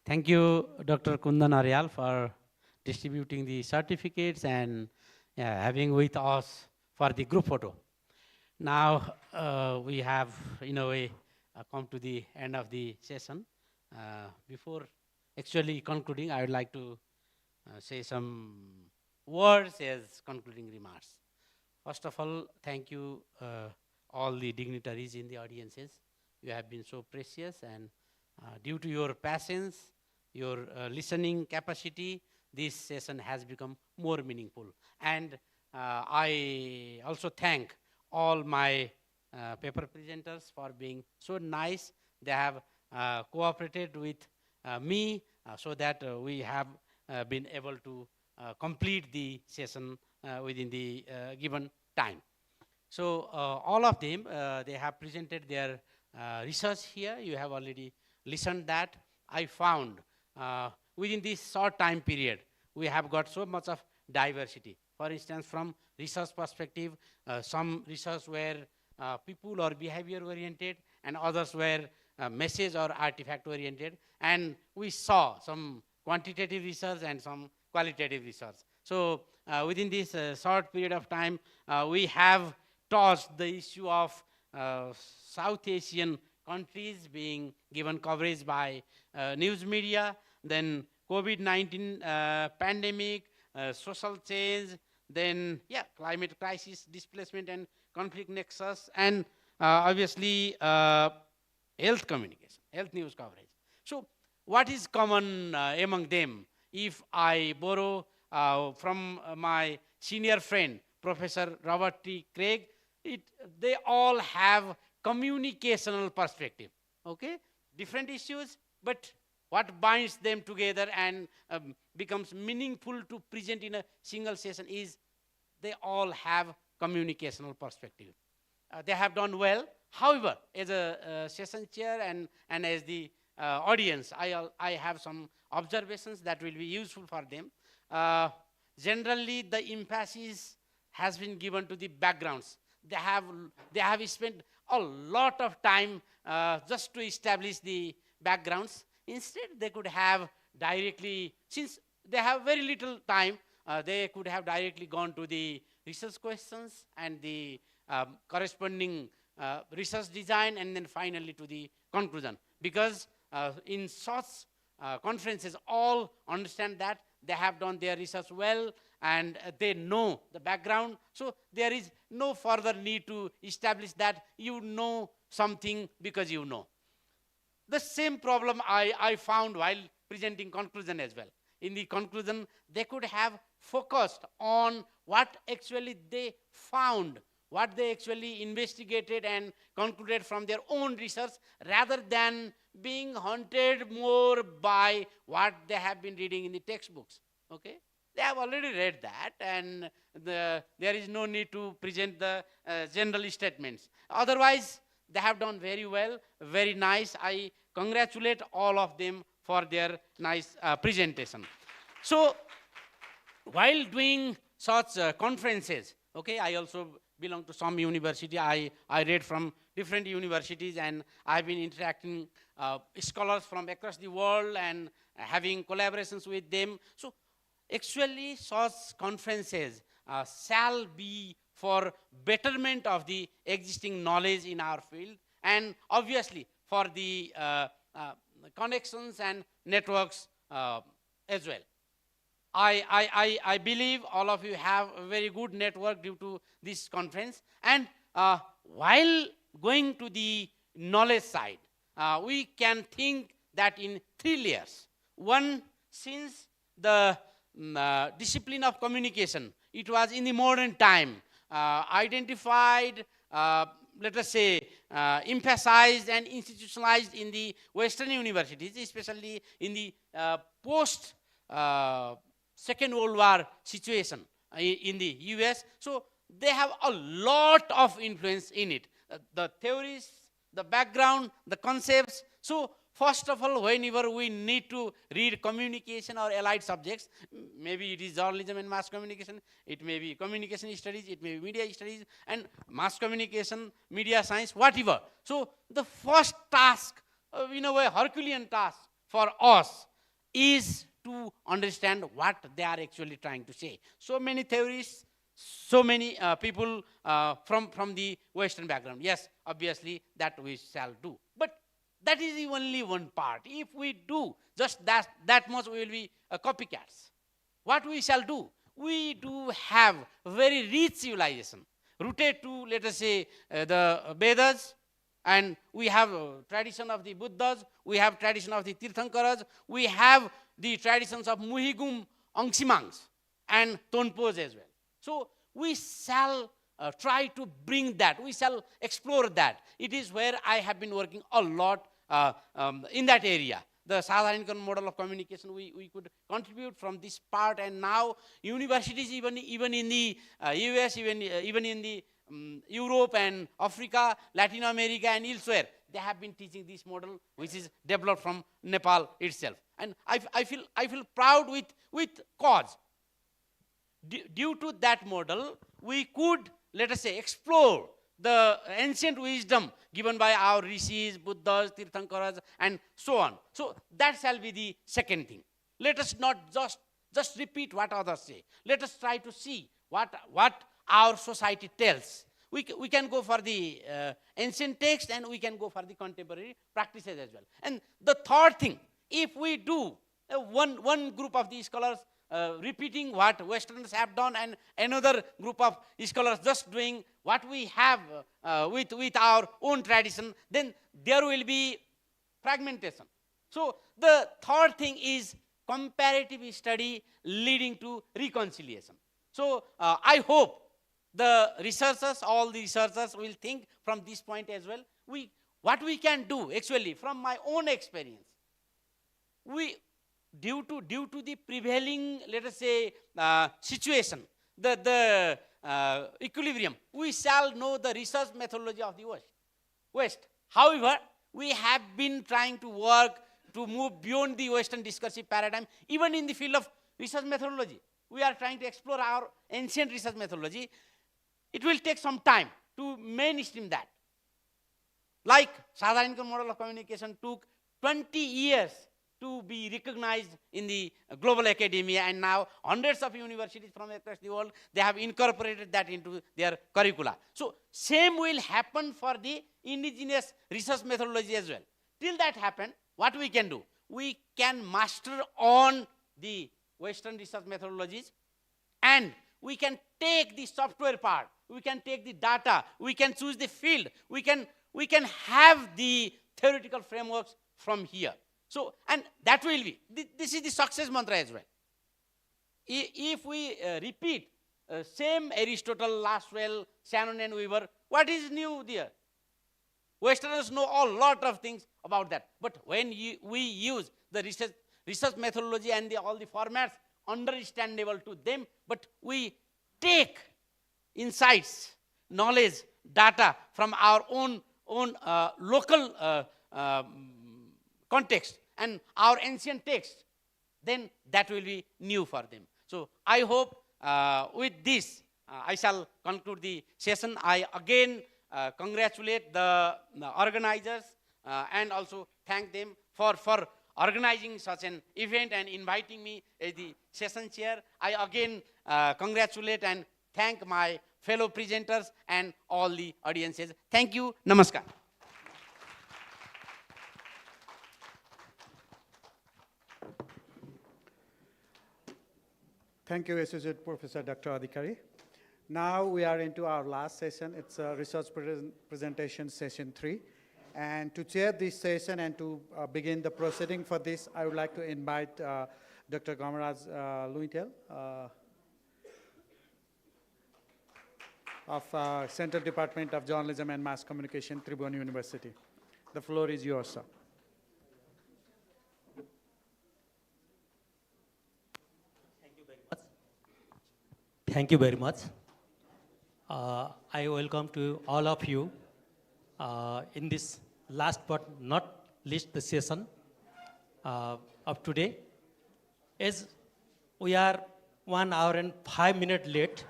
Thank you, Dr. Kundan Aryal, for distributing the certificates and having with us for the group photo. Now we have, in a way, come to the end of the session. Before actually concluding, I would like to say some words as concluding remarks. First of all, thank you all the dignitaries in the audiences. You have been so precious, and due to your patience, your listening capacity, this session has become more meaningful. And I also thank all my paper presenters for being so nice. They have cooperated with me so that we have been able to complete the session within the given time. So all of them, they have presented their research here. You have already listened that. I found within this short time period, we have got so much of diversity. For instance, from research perspective, some research were people or behavior oriented, and others were message or artifact oriented. And we saw some quantitative research and some qualitative research. So within this short period of time, we have touched the issue of South Asian countries being given coverage by news media, then COVID-19 pandemic, social change, then climate crisis, displacement and conflict nexus, and obviously health communication, health news coverage. So what is common among them if I borrow from my senior friend, Professor Robert T. Craig, they all have communicational perspective, okay? Different issues, but what binds them together and becomes meaningful to present in a single session is they all have communicational perspective. They have done well. However, as a session chair and as the audience, I have some observations that will be useful for them. Generally, the emphasis has been given to the backgrounds. They have spent a lot of time just to establish the backgrounds. Instead, they could have directly, since they have very little time, they could have directly gone to the research questions and the corresponding research design, and then finally to the conclusion. Because in such conferences, all understand that they have done their research well and they know the background. So there is no further need to establish that you know something because you know. The same problem I found while presenting conclusion as well. In the conclusion, they could have focused on what actually they found, what they actually investigated and concluded from their own research, rather than being haunted more by what they have been reading in the textbooks, okay? They have already read that, and there is no need to present the general statements. Otherwise, they have done very well, very nice. I congratulate all of them for their nice presentation. So, while doing such conferences, okay, I also belong to some university. I read from different universities, and I've been interacting scholars from across the world and having collaborations with them. So actually such conferences shall be for betterment of the existing knowledge in our field, and obviously for the connections and networks as well. I believe all of you have a very good network due to this conference. And while going to the knowledge side, we can think that in 3 layers. One, since the discipline of communication, it was in the modern time identified, let us say, emphasized and institutionalized in the Western universities, especially in the post Second World War situation in the US. So they have a lot of influence in it. The theories, the background, the concepts. So first of all, whenever we need to read communication or allied subjects, maybe it is journalism and mass communication, it may be communication studies, it may be media studies, and mass communication, media science, whatever. So the first task, in a way, Herculean task for us is to understand what they are actually trying to say. So many theories, so many people from the Western background. Yes, obviously that we shall do. But that is only one part. If we do just that much, we will be copycats. What we shall do? We do have very rich civilization, rooted to, let us say, the Vedas, and we have tradition of the Buddhas, we have tradition of the Tirthankaras, we have the traditions of Muhigum, Angsimangs, and Tonpos as well. So we shall try to bring that, we shall explore that. It is where I have been working a lot in that area. The Sadharanikon model of communication, we could contribute from this part, and now universities even in the US, even in the Europe and Africa, Latin America and elsewhere, they have been teaching this model, which is developed from Nepal itself. And I feel proud with cause. Due to that model, we could, let us say, explore the ancient wisdom given by our rishis, Buddhas, Tirthankaras, and so on. So that shall be the second thing. Let us not just repeat what others say. Let us try to see what our society tells. We can go for the ancient text, and we can go for the contemporary practices as well. And the third thing, if we do one group of these scholars repeating what Westerners have done, and another group of scholars just doing what we have with our own tradition, then there will be fragmentation. So the third thing is comparative study leading to reconciliation. So I hope the researchers, all the researchers will think from this point as well. What we can do, actually, from my own experience, due to the prevailing, let us say, situation, the equilibrium, we shall know the research methodology of the West. However, we have been trying to work to move beyond the Western discursive paradigm, even in the field of research methodology. We are trying to explore our ancient research methodology. It will take some time to mainstream that. Like Sadharanikar model of communication took 20 years to be recognized in the global academia, and now hundreds of universities from across the world, they have incorporated that into their curricula. So same will happen for the indigenous research methodology as well. Till that happen, what we can do? We can master on the Western research methodologies, and we can take the software part, we can take the data, we can choose the field, we can have the theoretical frameworks from here. So, and that will be, this is the success mantra as well. If we repeat same Aristotle, Laswell, Shannon and Weaver, what is new there? Westerners know a lot of things about that. But when we use the research methodology and all the formats understandable to them, but we take insights, knowledge, data from our own local context and our ancient text, then that will be new for them. So I hope with this, I shall conclude the session. I again congratulate the organizers and also thank them for organizing such an event and inviting me as the session chair. I again congratulate and thank my fellow presenters and all the audiences. Thank you. Namaskar. Thank you, Associate Professor Dr. Adhikari. Now we are into our last session. It's a research presentation session 3. And to chair this session and to begin the proceeding for this, I would like to invite Dr. Gamaraj Luitel of Central Department of Journalism and Mass Communication, Tribhuvan University. The floor is yours, sir. Thank you very much. I welcome to all of you in this last but not least the session of today. As we are 1 hour and 5 minutes late,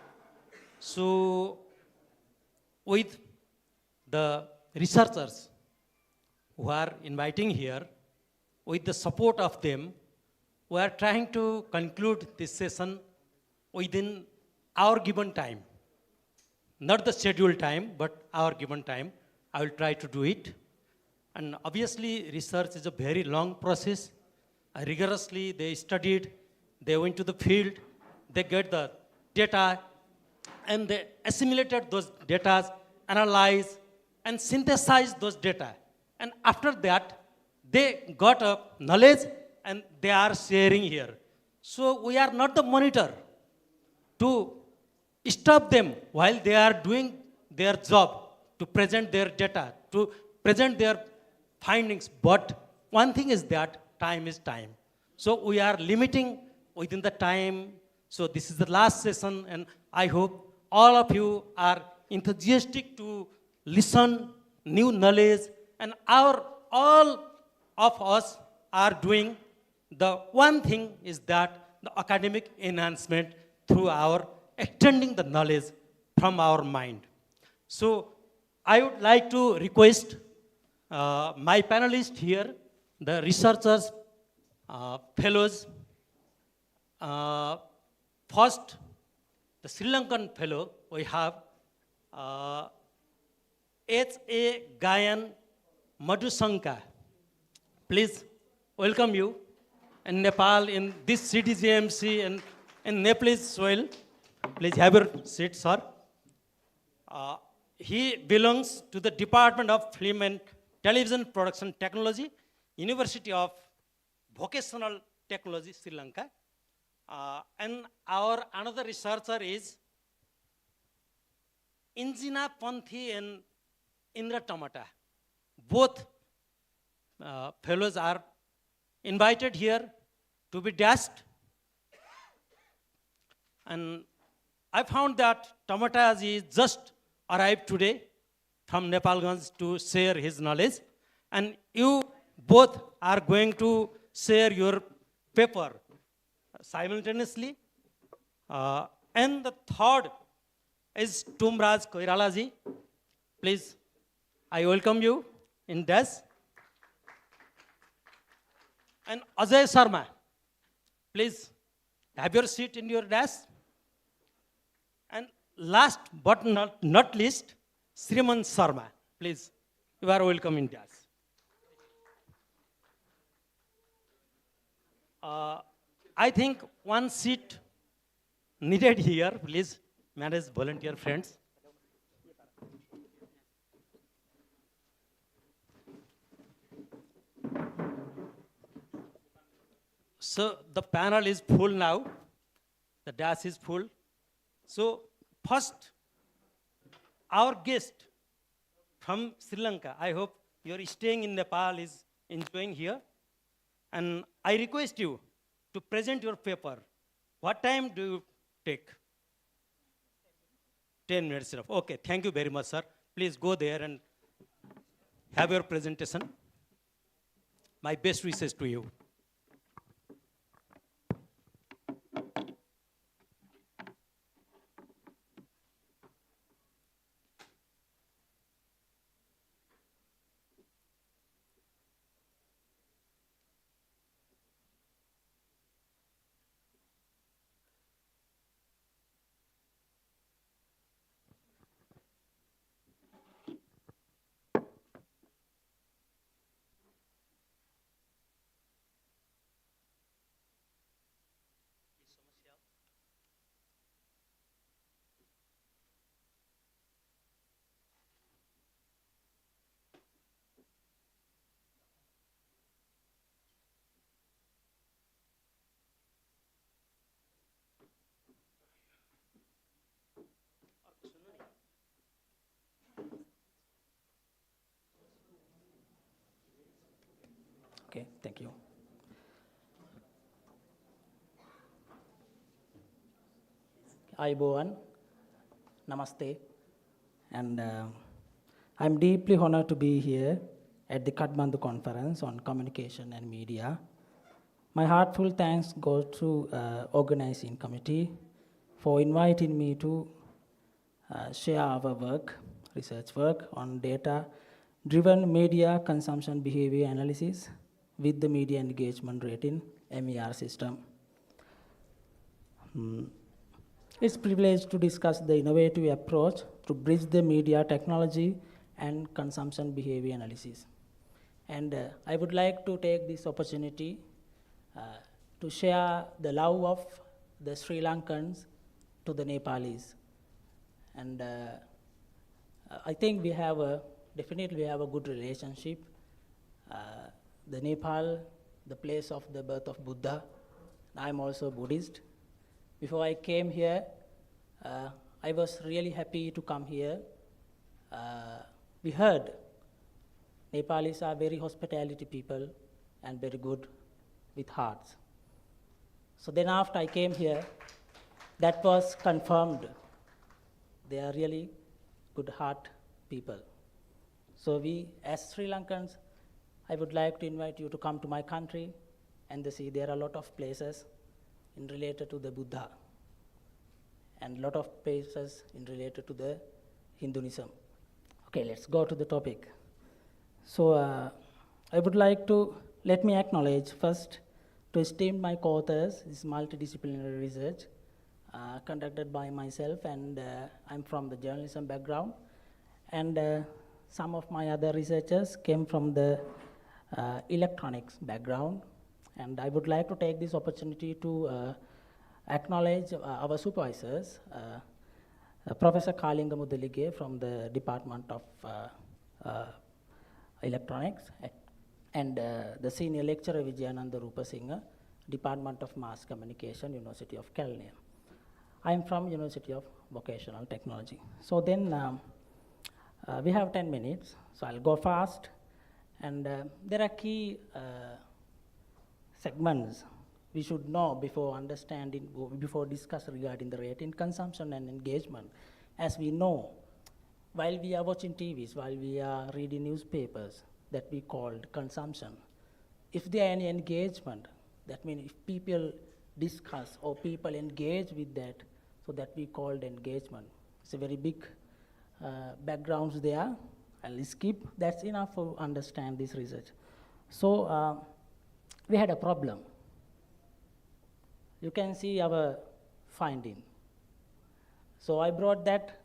so with the researchers who are inviting here, with the support of them, we are trying to conclude this session within our given time. Not the scheduled time, but our given time. I will try to do it. And obviously, research is a very long process. Rigorously, they studied, they went to the field, they get the data, and they assimilated those data, analyzed, and synthesized those data. And after that, they got a knowledge, and they are sharing here. So we are not the monitor to stop them while they are doing their job, to present their data, to present their findings. But one thing is that time is time. So we are limiting within the time. So this is the last session, and I hope all of you are enthusiastic to listen new knowledge, and all of us are doing the one thing is that the academic enhancement through our extending the knowledge from our mind. So I would like to request my panelists here, the researchers, fellows. First, the Sri Lankan fellow we have, H.A. Gayan Madhusanka. Please welcome you in Nepal, in this CDJMC and in Nepalese soil. Please have your seat, sir. He belongs to the Department of Film and Television Production Technology, University of Vocational Technology, Sri Lanka. And our another researcher is Injina Panthi and Indra Tamata. Both fellows are invited here to be dashed. And I found that Tamataji just arrived today from Nepalganj to share his knowledge. And you both are going to share your paper simultaneously. And the third is Tumraj Koiralaji. Please, I welcome you in dash. And Ajay Sharma, please have your seat in your desk. And last but not least, Sriman Sharma, please, you are welcome in desk. I think one seat needed here, please manage volunteer friends. So the panel is full now. The dash is full. So first, our guest from Sri Lanka, I hope you're staying in Nepal is enjoying here. And I request you to present your paper. What time do you take? 10 minutes enough. Okay, thank you very much, sir. Please go there and have your presentation. My best wishes to you. Okay, thank you. Ayubowan, namaste, and I'm deeply honored to be here at the Kathmandu Conference on Communication and Media. My heartfelt thanks go to organizing committee for inviting me to share our work, research work on data-driven media consumption behavior analysis with the media engagement rating MER system. It's a privilege to discuss the innovative approach to bridge the media technology and consumption behavior analysis. And I would like to take this opportunity to share the love of the Sri Lankans to the Nepalis. And I think we have definitely have a good relationship. The Nepal, the place of the birth of Buddha. I'm also Buddhist. Before I came here, I was really happy to come here. We heard Nepalis are very hospitality people and very good with hearts. So then after I came here, that was confirmed. They are really good heart people. So we, as Sri Lankans, I would like to invite you to come to my country and see there are a lot of places in related to the Buddha and a lot of places in related to the Hinduism. Okay, let's go to the topic. So I would like to, let me acknowledge first to esteem my co-authors, this multidisciplinary research conducted by myself, and I'm from the journalism background, and some of my other researchers came from the electronics background. And I would like to take this opportunity to acknowledge our supervisors, Professor Kalinga Mudalige from the Department of Electronics, and the senior lecturer Vijayananda Rupasinghe Department of Mass Communication, University of Kelnian. I am from University of Vocational Technology. So then we have 10 minutes, so I'll go fast. And there are key segments we should know before understanding, before discuss regarding the rate in consumption and engagement. As we know, while we are watching TVs, while we are reading newspapers, that we called consumption. If there are any engagement, that means if people discuss or people engage with that, so that we called engagement. It's a very big backgrounds there. I'll skip. That's enough to understand this research. So we had a problem. You can see our finding. So I brought that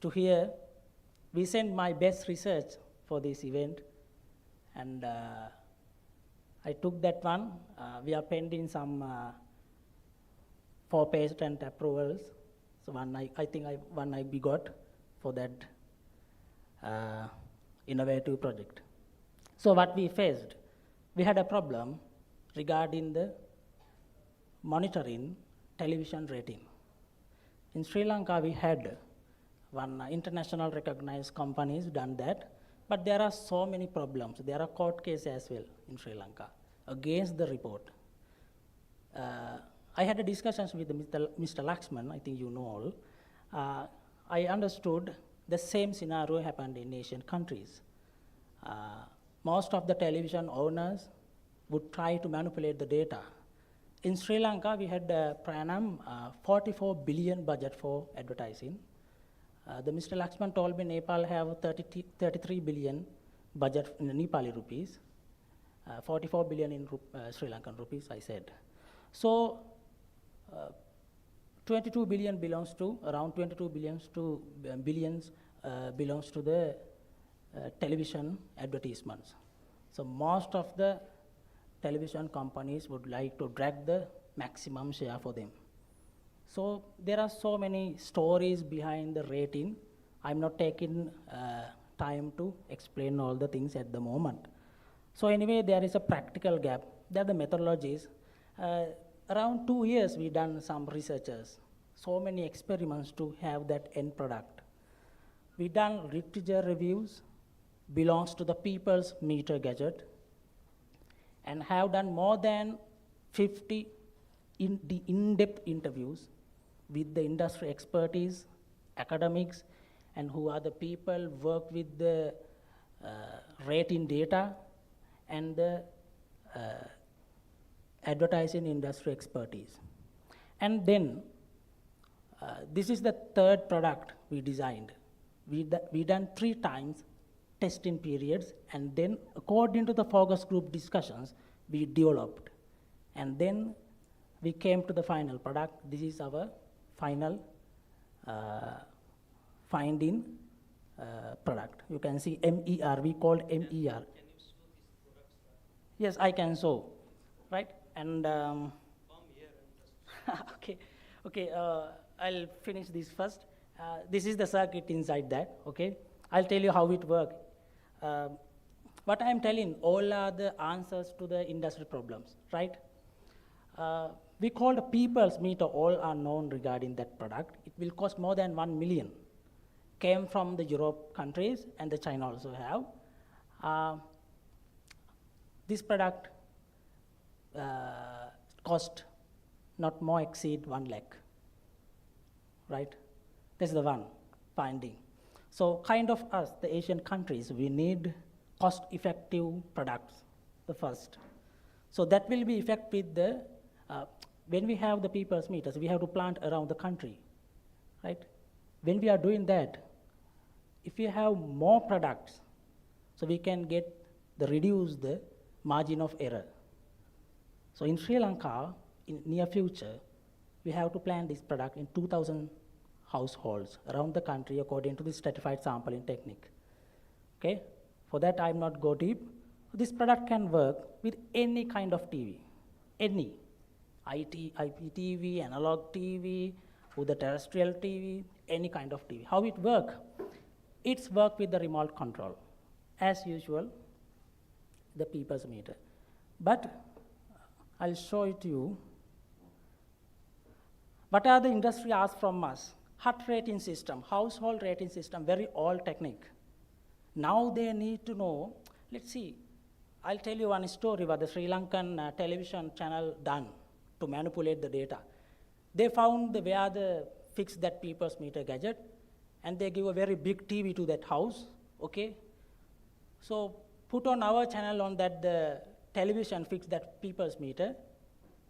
to here. We sent my best research for this event, and I took that one. We are pending some 4 patent approvals. So one we got for that innovative project. So what we faced, we had a problem regarding the monitoring television rating. In Sri Lanka, we had one international recognized companies done that, but there are so many problems. There are court cases as well in Sri Lanka against the report. I had a discussions with Mr. Lakshman, I think you know all. I understood the same scenario happened in Asian countries. Most of the television owners would try to manipulate the data. In Sri Lanka, we had Pranam 44 billion budget for advertising. The Mr. Lakshman told me Nepal have 33 billion budget in Nepali rupees, 44 billion in Sri Lankan rupees, I said. So 22 billion belongs to, around 22 billions to billions belongs to the television advertisements. So most of the television companies would like to drag the maximum share for them. So there are so many stories behind the rating. I'm not taking time to explain all the things at the moment. So anyway, there is a practical gap. There are the methodologies. Around 2 years, we done some researches, so many experiments to have that end product. We done literature reviews, belongs to the People's Meter Gadget, and have done more than 50 in-depth interviews with the industry expertise, academics, and who are the people work with the rating data and the advertising industry expertise. And then, this is the third product we designed. We done 3 times testing periods, and then according to the focus group discussions, we developed. And then we came to the final product. This is our final finding product. You can see MER, we called MER. Can you show these products? Yes, I can show, right? And come here and just okay, I'll finish this first. This is the circuit inside that, okay? I'll tell you how it works. What I'm telling, all are the answers to the industry problems, right? We called a People's Meter, all are known regarding that product. It will cost more than 1 million. Came from the Europe countries, and the China also have. This product cost not more exceed 1 lakh, right? That's the one finding. So kind of us, the Asian countries, we need cost-effective products, the first. So that will be effective with the, when we have the People's Meters, we have to plant around the country, right? When we are doing that, if we have more products, so we can reduce the margin of error. So in Sri Lanka, in near future, we have to plant this product in 2,000 households around the country according to the stratified sampling technique. Okay? For that, I will not go deep. This product can work with any kind of TV, any. IPTV, analog TV, with the terrestrial TV, any kind of TV. How it works? It's work with the remote control. As usual, the People's Meter. But I'll show it to you. What are the industry asks from us? Heart rating system, household rating system, very old technique. Now they need to know, let's see, I'll tell you one story what the Sri Lankan television channel done to manipulate the data. They found where the fix that people's meter gadget, and they give a very big TV to that house, okay? So put on our channel on that the television fix that people's meter.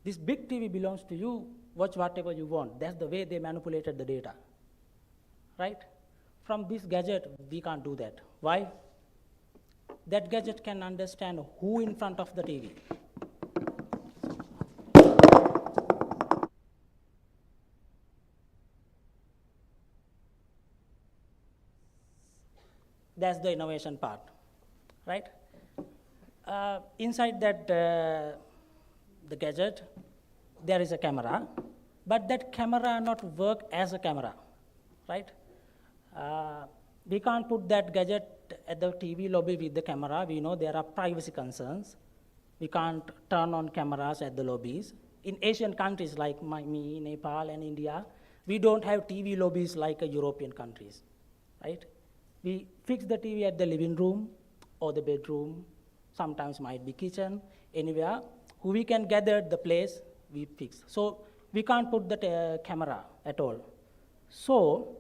This big TV belongs to you, watch whatever you want. That's the way they manipulated the data, right? From this gadget, we can't do that. Why? That gadget can understand who in front of the TV. That's the innovation part, right? Inside that, the gadget, there is a camera, but that camera not work as a camera, right? We can't put that gadget at the TV lobby with the camera. We know there are privacy concerns. We can't turn on cameras at the lobbies. In Asian countries like me, Nepal, and India, we don't have TV lobbies like European countries, right? We fix the TV at the living room or the bedroom, sometimes might be kitchen, anywhere. Who we can gather the place, we fix. So we can't put the camera at all. So,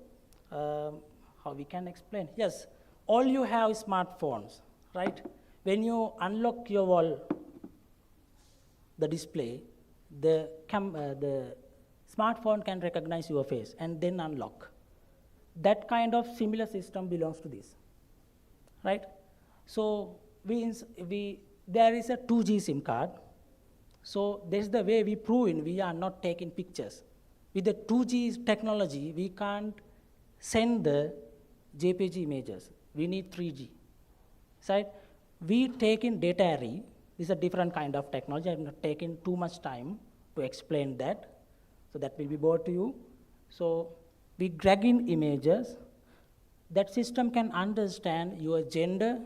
how we can explain? Yes, all you have is smartphones, right? When you unlock your wall, the display, the smartphone can recognize your face and then unlock. That kind of similar system belongs to this, right? So there is a 2G SIM card. So that's the way we prove we are not taking pictures. With the 2G technology, we can't send the JPG images. We need 3G, right? We take in data array. This is a different kind of technology. I'm not taking too much time to explain that. So that will be bored to you. So we drag in images. That system can understand your gender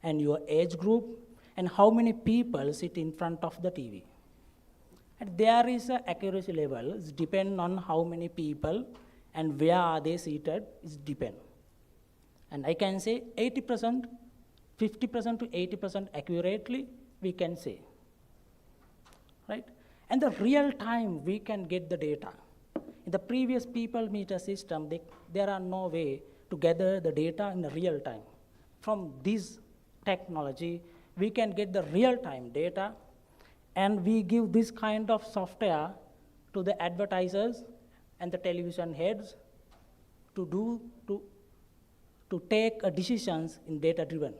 and your age group and how many people sit in front of the TV. And there is an accuracy level. It depends on how many people and where are they seated. It depends. And I can say 80%, 50% to 80% accurately, we can say, right? And the real time, we can get the data. In the previous people meter system, there are no way to gather the data in the real time. From this technology, we can get the real-time data, and we give this kind of software to the advertisers and the television heads to take decisions in data-driven.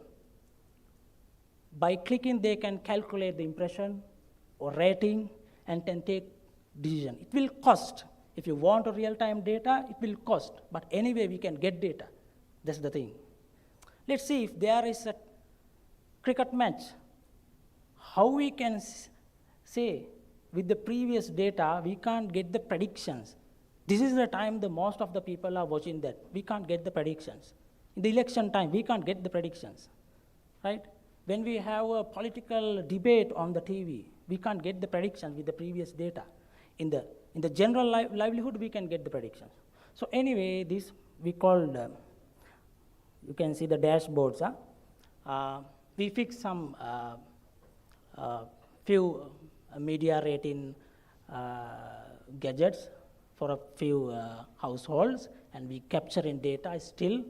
By clicking, they can calculate the impression or rating and then take decision. It will cost. If you want a real-time data, it will cost. But anyway, we can get data. That's the thing. Let's see if there is a cricket match. How we can say with the previous data, we can't get the predictions. This is the time the most of the people are watching that. We can't get the predictions. In the election time, we can't get the predictions, right? When we have a political debate on the TV, we can't get the predictions with the previous data. In the general livelihood, we can get the predictions. So anyway, this we called, you can see the dashboards. We fix some few media rating gadgets for a few households, and we capture in data still,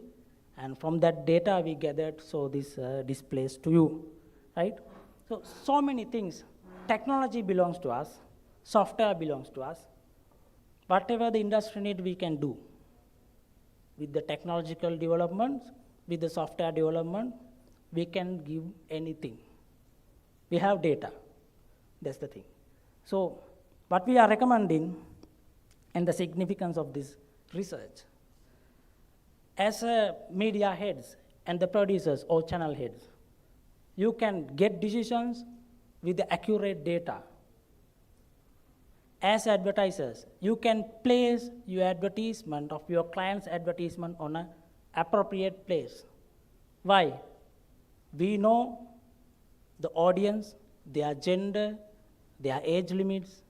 and from that data we gathered, so this displays to you, right? So many things. Technology belongs to us, software belongs to us. Whatever the industry need, we can do. With the technological development, with the software development, we can give anything. We have data. That's the thing. So what we are recommending and the significance of this research, as media heads and the producers or channel heads, you can get decisions with the accurate data. As advertisers, you can place your advertisement of your client's advertisement on an appropriate place. Why? We know the audience, their gender, their age limits,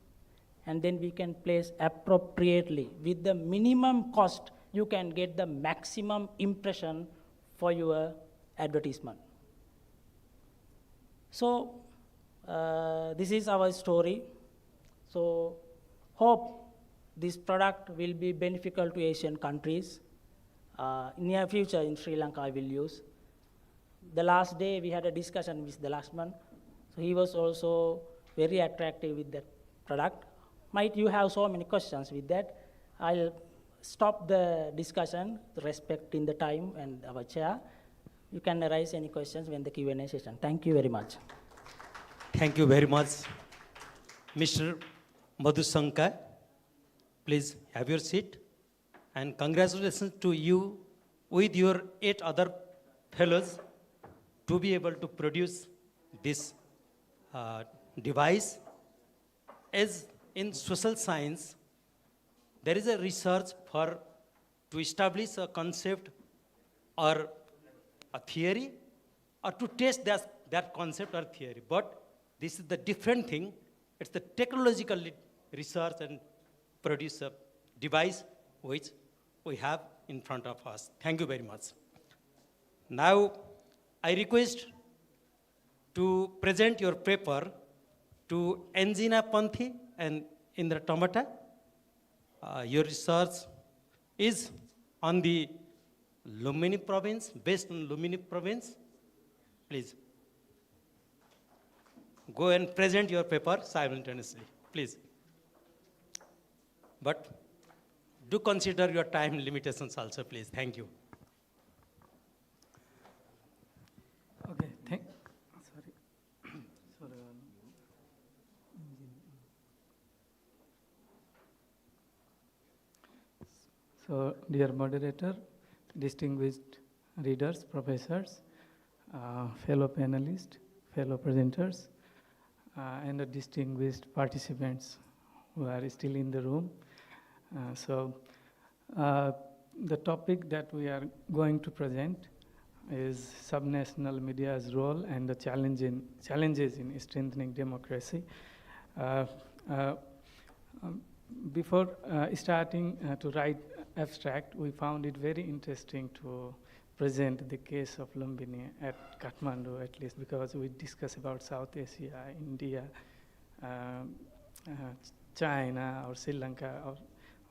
and then we can place appropriately. With the minimum cost, you can get the maximum impression for your advertisement. So this is our story. So hope this product will be beneficial to Asian countries. In near future in Sri Lanka I will use. The last day we had a discussion with the last man. So he was also very attractive with that product. Might you have so many questions with that? I'll stop the discussion, respecting the time and our chair. You can raise any questions when the Q&A session. Thank you very much. Thank you very much. Mr. Madhusankar, please have your seat. And congratulations to you with your 8 other fellows to be able to produce this device. As in social science, there is a research to establish a concept or a theory, or to test that concept or theory. But this is the different thing. It's the technological research and produce a device which we have in front of us. Thank you very much. Now, I request to present your paper to Anjina Panthi and Indra Tomata. Your research is on the Lumini province, based on Lumini province. Please go and present your paper simultaneously, please. But do consider your time limitations also, please. Thank you. Okay, So, dear moderator, distinguished readers, professors, fellow panelists, fellow presenters, and the distinguished participants who are still in the room. The topic that we are going to present is subnational media's role and the challenges in strengthening democracy. Before starting to write abstract, we found it very interesting to present the case of Lumbini at Kathmandu, at least, because we discuss about South Asia, India, China, or Sri Lanka, or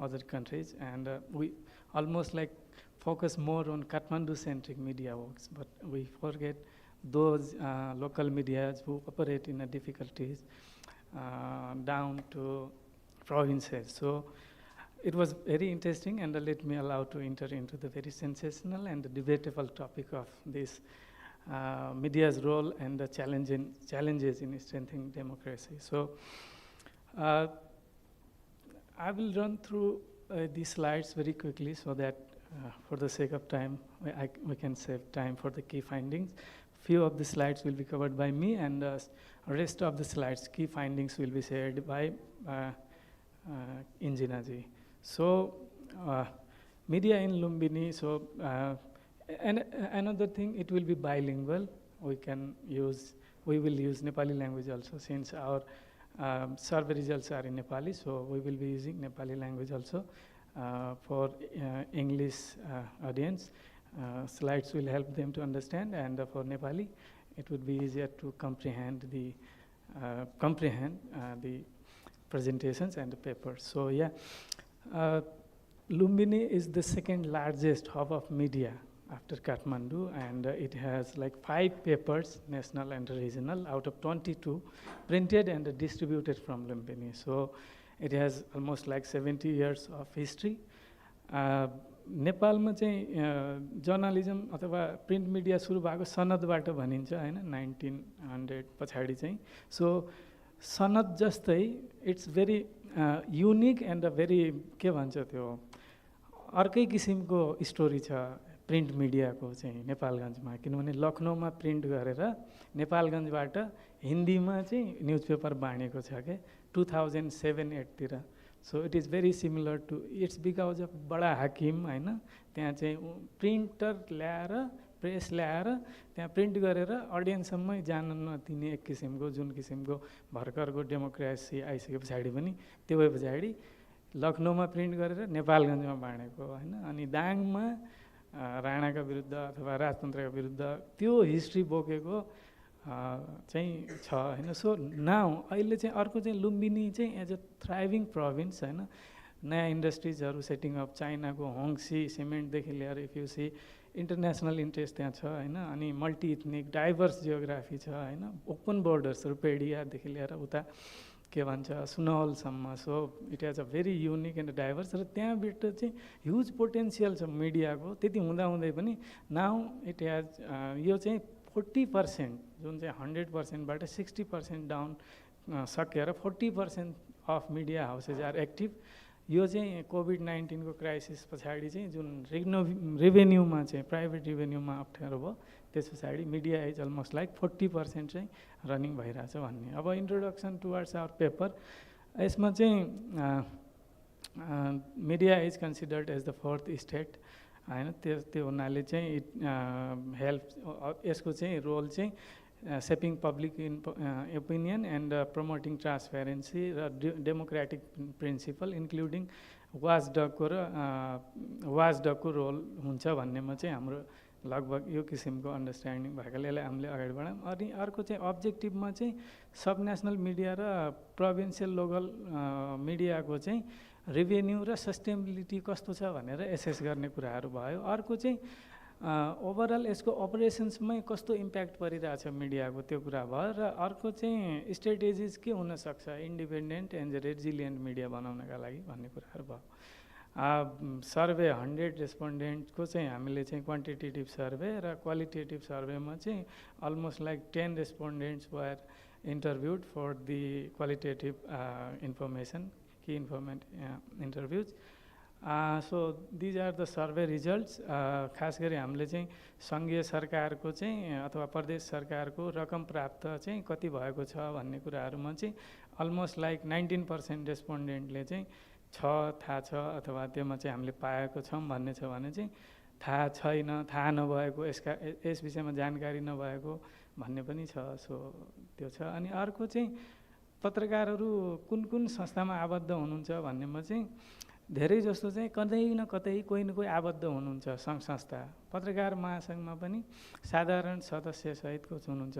other countries, and we almost like focus more on Kathmandu-centric media works, but we forget those local medias who operate in difficulties down to provinces. So it was very interesting, and let me allow to enter into the very sensational and debatable topic of this media's role and the challenges in strengthening democracy. So I will run through these slides very quickly so that for the sake of time, we can save time for the key findings. Few of the slides will be covered by me, and the rest of the slides, key findings, will be shared by Injinaji. So, media in Lumbini, so, and another thing, it will be bilingual. We will use Nepali language also, since our survey results are in Nepali, so we will be using Nepali language also for English audience. Slides will help them to understand, and for Nepali, it would be easier to comprehend the presentations and the papers. So yeah, Lumbini is the second largest hub of media after Kathmandu, and it has like 5 papers, national and regional, out of 22 printed and distributed from Lumbini. So it has almost like 70 years of history. नेपालमा चाहिँ journalism अथवा print media सुरु भएको सनदबाट भनिन्छ हैन 1900 पछाडि चाहिँ. सो सनद जस्तै it's very unique and very के भन्छ त्यो अर्कै किसिमको स्टोरी छ प्रिन्ट मिडियाको चाहिँ नेपालगञ्जमा, किनभने लखनऊमा प्रिन्ट गरेर नेपालगञ्जबाट हिन्दीमा चाहिँ न्युजपेपर बाँडेको छ के 2007-08 तिर. So it is very similar to its because of बडा हाकिम हैन, त्यहाँ चाहिँ प्रिन्टर ल्याएर प्रेस ल्याएर त्यहाँ प्रिन्ट गरेर अडियन्ससम्मै जान नदिने एक किसिमको जुन किसिमको भर्खरको डेमोक्रेसी आइसके पछाडि पनि त्यो भए पछाडि लखनऊमा प्रिन्ट गरेर नेपालगञ्जमा बाँडेको होइन। अनि दाङमा राणाका विरुद्ध अथवा राजतन्त्रका विरुद्ध त्यो हिस्ट्री बोकेको चाहिँ छ होइन। सो नाउ अहिले चाहिँ अर्को चाहिँ लुम्बिनी चाहिँ एज अ थ्राइभिङ प्रोभिन्स होइन, नयाँ इन्डस्ट्रिजहरू सेटिङ अप, चाइनाको होङसी सिमेन्टदेखि लिएर if you see international interest त्यहाँ छ होइन। अनि मल्टी इथनिक डाइभर्स जियोग्राफी छ होइन, ओपन बोर्डर्सहरू पेडियादेखि लिएर उता के भन्छ सुनवलसम्म। So it has a very unique and diverse र त्यहाँबाट चाहिँ ह्युज पोटेन्सियल छ मिडियाको। त्यति हुँदाहुँदै पनि नाउ इट हेज यो चाहिँ 40% जुन चाहिँ 100%बाट 60% डाउन सकेर 40% of media houses are active. यो चाहिँ कोभिड-19 को क्राइसिस पछाडि चाहिँ जुन रेभेन्यूमा चाहिँ प्राइभेट रेभेन्यूमा अप्ठ्यारो भयो त्यस पछाडि मिडिया इज अलमोस्ट लाइक 40% चाहिँ रनिङ भइरहेछ भन्ने। अब इन्ट्रोडक्सन टुवर्ड्स आवर पेपर, यसमा चाहिँ media is considered as the fourth state होइन। त्यो हुनाले चाहिँ इट हेल्प, यसको चाहिँ रोल चाहिँ shaping public opinion and promoting transparency र डेमोक्रेटिक प्रिन्सिपल इन्क्लुडिङ वाचडगको रोल हुन्छ भन्नेमा चाहिँ हाम्रो लगभग यो किसिमको अन्डरस्ट्यान्डिङ भएकाले यसलाई हामीले अगाडि बढायौँ। अनि अर्को चाहिँ अब्जेक्टिभमा चाहिँ सब नेसनल मिडिया र प्रोभिन्सियल लोकल मिडियाको चाहिँ रेभेन्यू र सस्टेनेबिलिटी कस्तो छ भनेर एसेस गर्ने कुराहरू भयो। अर्को चाहिँ ओभरअल यसको अपरेसन्समै कस्तो इम्प्याक्ट परिरहेछ मिडियाको त्यो कुरा भयो। र अर्को चाहिँ स्ट्रेटेजिज के हुनसक्छ इन्डिपेन्डेन्ट एन्ड रेजिलियन्ट मिडिया बनाउनका लागि भन्ने कुराहरू भयो। सर्वे 100 रेस्पोन्डेन्टको चाहिँ हामीले चाहिँ क्वान्टिटेटिभ सर्वे र क्वालिटेटिभ सर्वेमा चाहिँ almost like 10 respondents were interviewed for the qualitative information key interviews. So these are the survey results. खास गरी हामीले चाहिँ सङ्घीय सरकारको चाहिँ अथवा प्रदेश सरकारको रकम प्राप्त चाहिँ कति भएको छ भन्ने कुराहरूमा चाहिँ अलमोस्ट लाइक 19% रेस्पोन्डेन्टले चाहिँ थाहा छ अथवा त्योमा चाहिँ हामीले पाएको छौँ भन्ने छ भने चाहिँ थाहा छैन, थाहा नभएको, यस विषयमा जानकारी नभएको भन्ने पनि छ। सो त्यो छ। अनि अर्को चाहिँ पत्रकारहरू कुन कुन संस्थामा आबद्ध हुनुहुन्छ भन्नेमा चाहिँ धेरै जस्तो चाहिँ कतै न कतै कोही न कोही आबद्ध हुनुहुन्छ सङ्घ संस्था। पत्रकार महासङ्घमा पनि साधारण सदस्य सहितको हुनुहुन्छ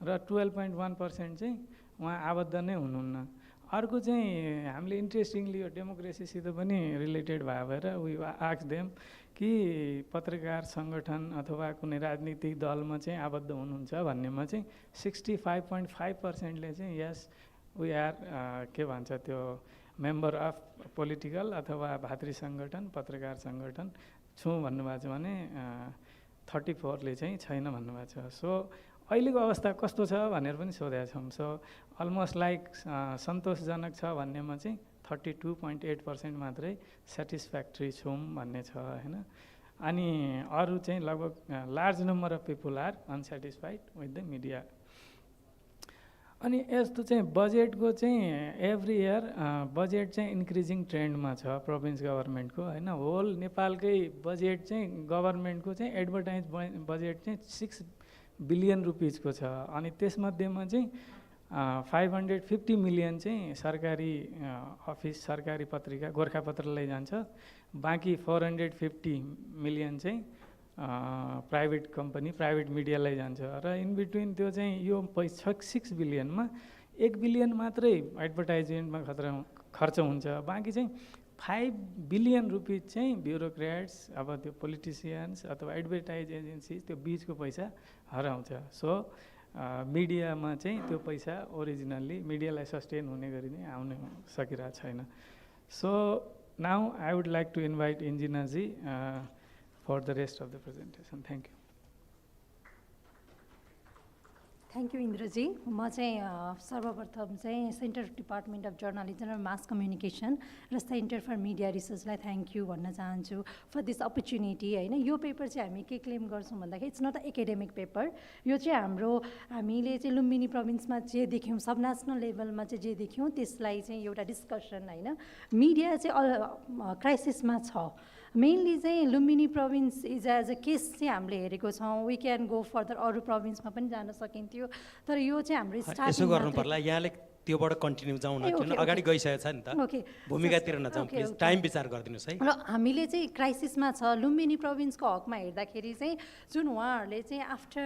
र 12.1% चाहिँ उहाँ आबद्ध नै हुनुहुन्न। अर्को चाहिँ हामीले इन्ट्रेस्टिङली यो डेमोक्रेसीसित पनि रिलेटेड भएर वी आस्क देम कि पत्रकार सङ्गठन अथवा कुनै राजनीतिक दलमा चाहिँ आबद्ध हुनुहुन्छ भन्नेमा चाहिँ 65.5%ले चाहिँ यस वी आर के भन्छ त्यो मेम्बर अफ पोलिटिकल अथवा भातृ सङ्गठन पत्रकार सङ्गठन छु भन्नुभएको छ भने 34ले चाहिँ छैन भन्नुभएको छ। सो अहिलेको अवस्था कस्तो छ भनेर पनि सोधेका छौँ। सो अलमोस्ट लाइक सन्तोषजनक छ भन्नेमा चाहिँ 32.8% मात्रै सेटिस्फ्याक्ट्री छौँ भन्ने छ होइन। अनि अरू चाहिँ लगभग large number of people are unsatisfied with the media. अनि यस्तो चाहिँ बजेटको चाहिँ एभ्री इयर बजेट चाहिँ इन्क्रिजिङ ट्रेन्डमा छ प्रोभिन्स गभर्मेन्टको होइन। होल नेपालकै बजेट चाहिँ गभर्मेन्टको चाहिँ एडभर्टाइज बजेट चाहिँ 6 बिलियन रुपिजको छ। अनि त्यसमध्येमा चाहिँ 550 मिलियन चाहिँ सरकारी अफिस सरकारी पत्रिका गोर्खापत्रलाई जान्छ, बाँकी 450 मिलियन चाहिँ प्राइभेट कम्पनी प्राइभेट मिडियालाई जान्छ। र इन बिट्विन त्यो चाहिँ यो 6 बिलियनमा 1 बिलियन मात्रै एडभर्टाइजमेन्टमा खर्च हुन्छ, बाँकी चाहिँ 5 बिलियन रुपिज चाहिँ ब्युरोक्रेट्स अब त्यो पोलिटिसियन्स अथवा एडभर्टाइज एजेन्सिज त्यो बिचको पैसा हराउँछ। सो मिडियामा चाहिँ त्यो पैसा ओरिजिनल्ली मिडियालाई सस्टेन हुने गरी नै आउन सकिरहेको छैन। So now I would like to invite इन्जिनियरजी for the rest of the presentation. Thank you. Thank you इन्द्रजी। म चाहिँ सर्वप्रथम चाहिँ सेन्टर डिपार्टमेन्ट अफ जर्नलिजम र मास कम्युनिकेसन र सेन्टर फर मिडिया रिसर्चलाई थ्याङ्क यू भन्न चाहन्छु फर दिस अपर्च्युनिटी होइन। यो पेपर चाहिँ हामी के क्लेम गर्छौँ भन्दाखेरि it's not a academic paper. यो चाहिँ हाम्रो हामीले चाहिँ लुम्बिनी प्रोभिन्समा जे देख्यौँ सब नेसनल लेभलमा चाहिँ जे देख्यौँ त्यसलाई चाहिँ एउटा डिस्कसन होइन। मिडिया चाहिँ क्राइसिसमा छ मेनली चाहिँ Lumbini province is as a case चाहिँ हामीले हेरेको छौँ. वी क्यान गो फर्दर अरू प्रोभिन्समा पनि जान सकिन्थ्यो, तर यो चाहिँ हाम्रो यसो स्टार्टिङ गर्नु पर्ला यहाँले त्योबाट कन्टिन्यू जाउँ न, किन अगाडि गइसकेको छ नि त, भूमिकातिर नजाउँ प्लिज, टाइम विचार गरिदिनुहोस् है. र हामीले चाहिँ क्राइसिसमा छ लुम्बिनी प्रोभिन्सको हकमा हेर्दाखेरि चाहिँ जुन उहाँहरूले चाहिँ आफ्टर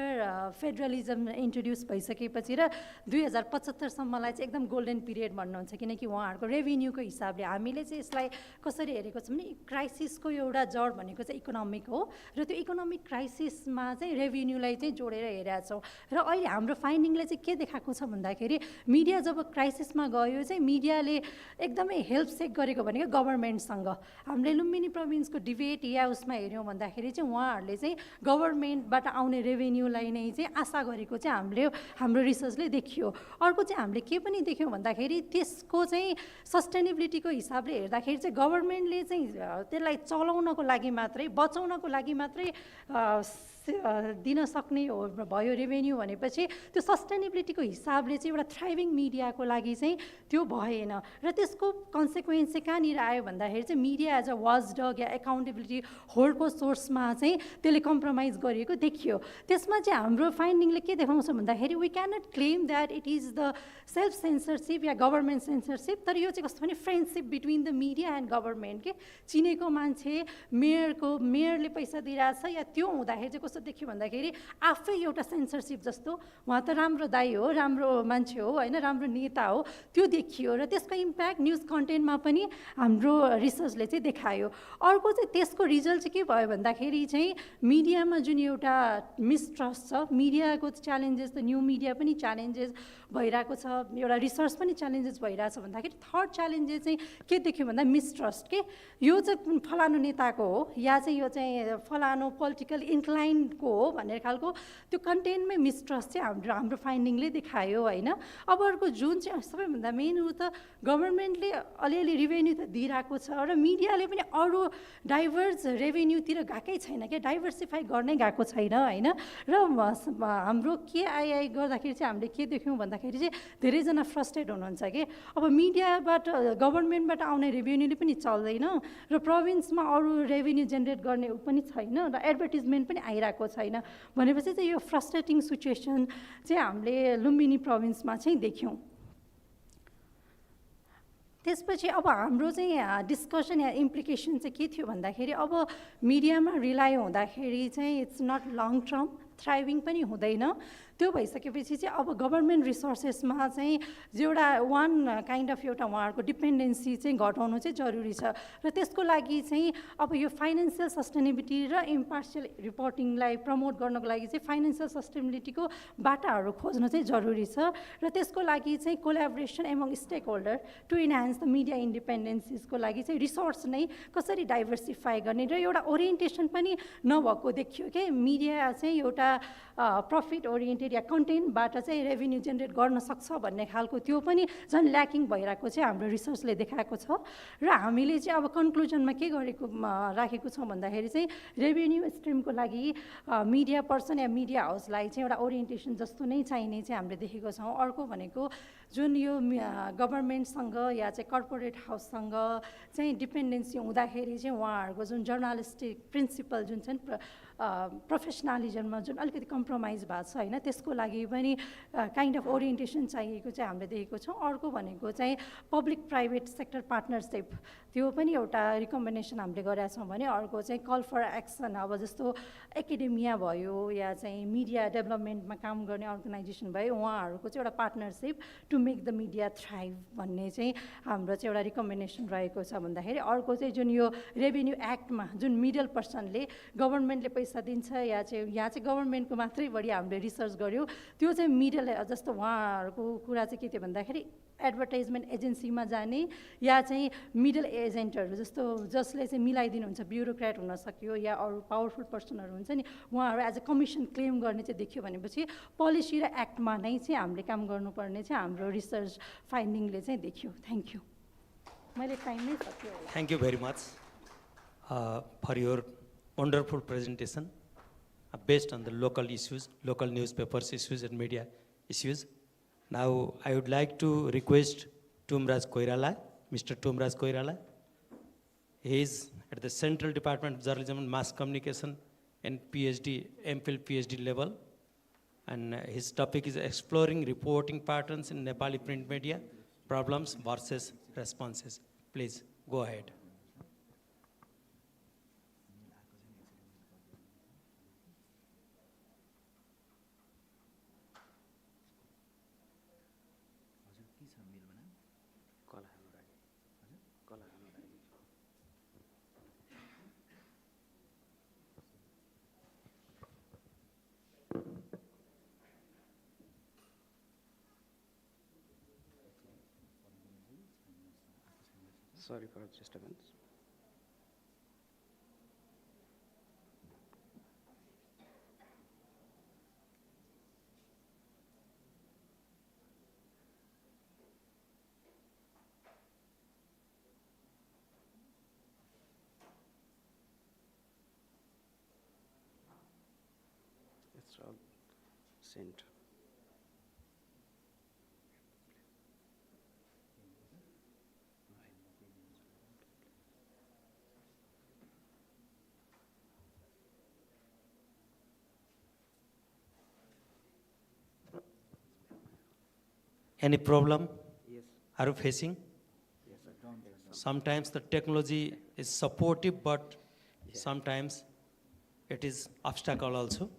फेडरलिजम इन्ट्रोड्युस भइसकेपछि र 2075सम्मलाई चाहिँ एकदम गोल्डन पिरियड भन्नुहुन्छ, किनकि उहाँहरूको रेभिन्यूको हिसाबले हामीले चाहिँ यसलाई कसरी हेरेको छौँ भने क्राइसिसको एउटा जड भनेको चाहिँ इकोनोमिक हो, र त्यो इकोनोमिक क्राइसिसमा चाहिँ रेभिन्यूलाई चाहिँ जोडेर हेरेका छौँ. र अहिले हाम्रो फाइन्डिङले चाहिँ के देखाएको छ भन्दाखेरि मिडिया जब क्राइसिसमा गयो चाहिँ मिडियाले एकदमै हेल्प सेक गरेको भनेको गभर्मेन्टसँग. हामीले लुम्बिनी प्रोभिन्सको डिबेट या उसमा हेऱ्यौँ भन्दाखेरि चाहिँ उहाँहरूले चाहिँ गभर्मेन्टबाट आउने रेभेन्यूलाई नै चाहिँ आशा गरेको चाहिँ हाम्रो रिसर्चले देखियो. अर्को चाहिँ हामीले के पनि देख्यौँ भन्दाखेरि त्यसको चाहिँ सस्टेनेबिलिटीको हिसाबले हेर्दाखेरि चाहिँ गभर्मेन्टले चाहिँ त्यसलाई चलाउनको लागि मात्रै, बचाउनको लागि मात्रै दिन सक्ने हो भयो रेभेन्यू भनेपछि त्यो सस्टेनेबिलिटीको हिसाबले चाहिँ एउटा थ्राइभिङ मिडियाको लागि चाहिँ त्यो भएन. र त्यसको कन्सिक्वेन्स चाहिँ कहाँनिर आयो भन्दाखेरि चाहिँ मिडिया एज अ वाचडग या एकाउन्टेबिलिटी होल्डको सोर्समा चाहिँ त्यसले कम्प्रोमाइज गरिएको देखियो. त्यसमा चाहिँ हाम्रो फाइन्डिङले के देखाउँछ भन्दाखेरि we can not claim that it is the self censorship या गभर्मेन्ट सेन्सरसिप, तर यो चाहिँ कस्तो भने friendship between the media and government के. चिनेको मान्छे मेयरले पैसा दिइरहेछ या त्यो हुँदाखेरि चाहिँ कस्तो देखियो भन्दाखेरि आफै एउटा सेन्सरसिप जस्तो, उहाँ त राम्रो दाइ हो, राम्रो मान्छे हो होइन, राम्रो नेता हो, त्यो देखियो. र त्यसको इम्प्याक्ट न्युज कन्टेन्टमा पनि हाम्रो रिसर्चले चाहिँ देखायो. अर्को चाहिँ त्यसको रिजल्ट चाहिँ के भयो भन्दाखेरि चाहिँ मिडियामा जुन एउटा मिसट्रस्ट छ, मिडियाको च्यालेन्जेस त न्यू मिडिया पनि च्यालेन्जेस भइरहेको छ, एउटा रिसर्च पनि च्यालेन्जेस भइरहेछ भन्दाखेरि थर्ड च्यालेन्जेस चाहिँ के देख्यो भन्दा मिसट्रस्ट के. यो चाहिँ फलानु नेताको हो या चाहिँ यो चाहिँ फलानु पोलिटिकल इन्क्लाइन्डको हो भन्ने खालको त्यो कन्टेन्टमै मिसट्रस्ट चाहिँ हाम्रो फाइन्डिङले देखायो होइन. अब अर्को जुन चाहिँ सबैभन्दा मेन हो त गभर्मेन्टले अलिअलि रेभेन्यू त दिइरहेको छ र मिडियाले पनि अरू डाइभर्स रेभेन्यूतिर गएकै छैन क्या, डाइभर्सिफाई गर्नै गएको छैन होइन. र हाम्रो केआइआई गर्दाखेरि चाहिँ हामीले के देख्यौँ भन्दाखेरि चाहिँ धेरैजना फ्रस्ट्रेट हुनुहुन्छ कि अब मिडियाबाट गभर्मेन्टबाट आउने रेभेन्यूले पनि चल्दैन र प्रोभिन्समा अरू रेभेन्यू जेनेरेट गर्ने पनि छैन र एडभर्टिजमेन्ट पनि आइरहेको छैन भनेपछि चाहिँ यो फ्रस्ट्रेटिङ सिचुएसन चाहिँ हामीले लुम्बिनी प्रोभिन्समा चाहिँ देख्यौँ. त्यसपछि अब हाम्रो चाहिँ डिस्कसन या इम्प्लिकेसन चाहिँ के थियो भन्दाखेरि अब मिडियामा रिलाइ हुँदाखेरि चाहिँ it's not long term, thriving पनि हुँदैन. त्यो भइसकेपछि चाहिँ अब गभर्मेन्ट रिसोर्सेसमा चाहिँ एउटा काइन्ड अफ एउटा उहाँहरूको डिपेन्डेन्सी चाहिँ घटाउनु चाहिँ जरुरी छ. र त्यसको लागि चाहिँ अब यो फाइनेन्सियल सस्टेनेबिलिटी र इम्पार्सियल रिपोर्टिङलाई प्रमोट गर्नको लागि चाहिँ फाइनेन्सियल सस्टेनेबिलिटीको बाटाहरू खोज्नु चाहिँ जरुरी छ. र त्यसको लागि चाहिँ collaboration among stakeholder to enhance the media इन्डिपेन्डेन्सिसको लागि चाहिँ रिसोर्स नै कसरी डाइभर्सिफाई गर्ने र एउटा ओरिएन्टेसन पनि नभएको देखियो कि मिडिया चाहिँ एउटा प्रफिट ओरिएन्टेड या कन्टेन्टबाट चाहिँ रेभेन्यू जेनेरेट गर्न सक्छ भन्ने खालको त्यो पनि झन् ल्याकिङ भइरहेको चाहिँ हाम्रो रिसर्चले देखाएको छ. र हामीले चाहिँ अब कन्क्लुजनमा के राखेको छौँ भन्दाखेरि चाहिँ रेभेन्यू स्ट्रिमको लागि मिडिया पर्सन या मिडिया हाउसलाई चाहिँ एउटा ओरिएन्टेसन जस्तो नै चाहिने चाहिँ हामीले देखेको छौँ. अर्को भनेको जुन यो गभर्मेन्टसँग या चाहिँ कर्पोरेट हाउससँग चाहिँ डिपेन्डेन्सी हुँदाखेरि चाहिँ उहाँहरूको जुन जर्नालिस्टिक प्रिन्सिपल जुन छ नि प्रोफेसनलिजममा जुन अलिकति कम्प्रोमाइज भएको छ होइन, त्यसको लागि पनि काइन्ड अफ ओरिएन्टेसन चाहिएको चाहिँ हामीले देखेको छौँ. अर्को भनेको चाहिँ पब्लिक प्राइभेट सेक्टर पार्टनरसिप, त्यो पनि एउटा रिकमेन्डेसन हामीले गरेका छौँ भने. अर्को चाहिँ कल फर एक्सन, अब जस्तो एकाडेमिया भयो या चाहिँ मिडिया डेभलपमेन्टमा काम गर्ने अर्गनाइजेसन भयो, उहाँहरूको चाहिँ एउटा partnership to make the media thrive भन्ने चाहिँ हाम्रो चाहिँ एउटा रिकमेन्डेसन रहेको छ भन्दाखेरि. अर्को चाहिँ जुन यो रेभेन्यू एक्टमा जुन मिडल पर्सनले गभर्मेन्टले पैसा दिन्छ या चाहिँ यहाँ चाहिँ गभर्मेन्टको मात्रै बढी हामीले रिसर्च गऱ्यौँ, त्यो चाहिँ मिडल जस्तो उहाँहरूको कुरा चाहिँ के थियो भन्दाखेरि एडभर्टाइजमेन्ट एजेन्सीमा जाने या चाहिँ मिडल एजेन्टहरू जस्तो जसले चाहिँ मिलाइदिनुहुन्छ, ब्युरोक्रेट हुन सक्यो या अरू पावरफुल पर्सनहरू हुन्छ नि, उहाँहरू एज अ कमिसन क्लेम गर्ने चाहिँ देखियो भनेपछि पोलिसी र एक्टमा नै चाहिँ हामीले काम गर्नुपर्ने चाहिँ हाम्रो रिसर्च फाइन्डिङले चाहिँ देखियो. Thank you. मैले टाइम नै सक्यो. Thank you very much for your wonderful presentation based on the local issues, local newspapers issues and media issues. Now I would like to request Tumraj Koirala, Mr. Tumraj Koirala. He is at the Central Department of Journalism and Mass Communication in PhD, MPhil PhD level. And his topic is exploring reporting patterns in Nepali print media, problems versus responses. Please go ahead. Sorry for disturbance. It's all sent. Any problem? Yes. Are you facing? Yes, sir. Sometimes the technology is supportive, but sometimes it is obstacle also.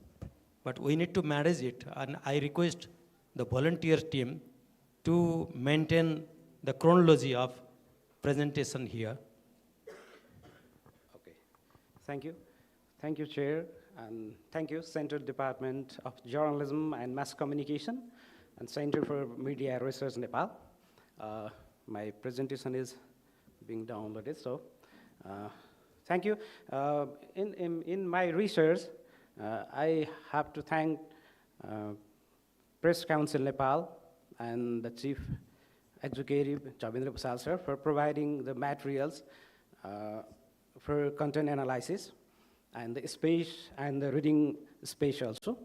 But we need to manage it, and I request the volunteer team to maintain the chronology of presentation here. Okay. Thank you. Thank you, Chair, and thank you, Central Department of Journalism and Mass Communication and Center for Media Research, Nepal. My presentation is being downloaded, so thank you. In my research, I have to thank Press Council Nepal and the Chief Executive, Chabindra Pasal sir, for providing the materials for content analysis and the space and the reading space also.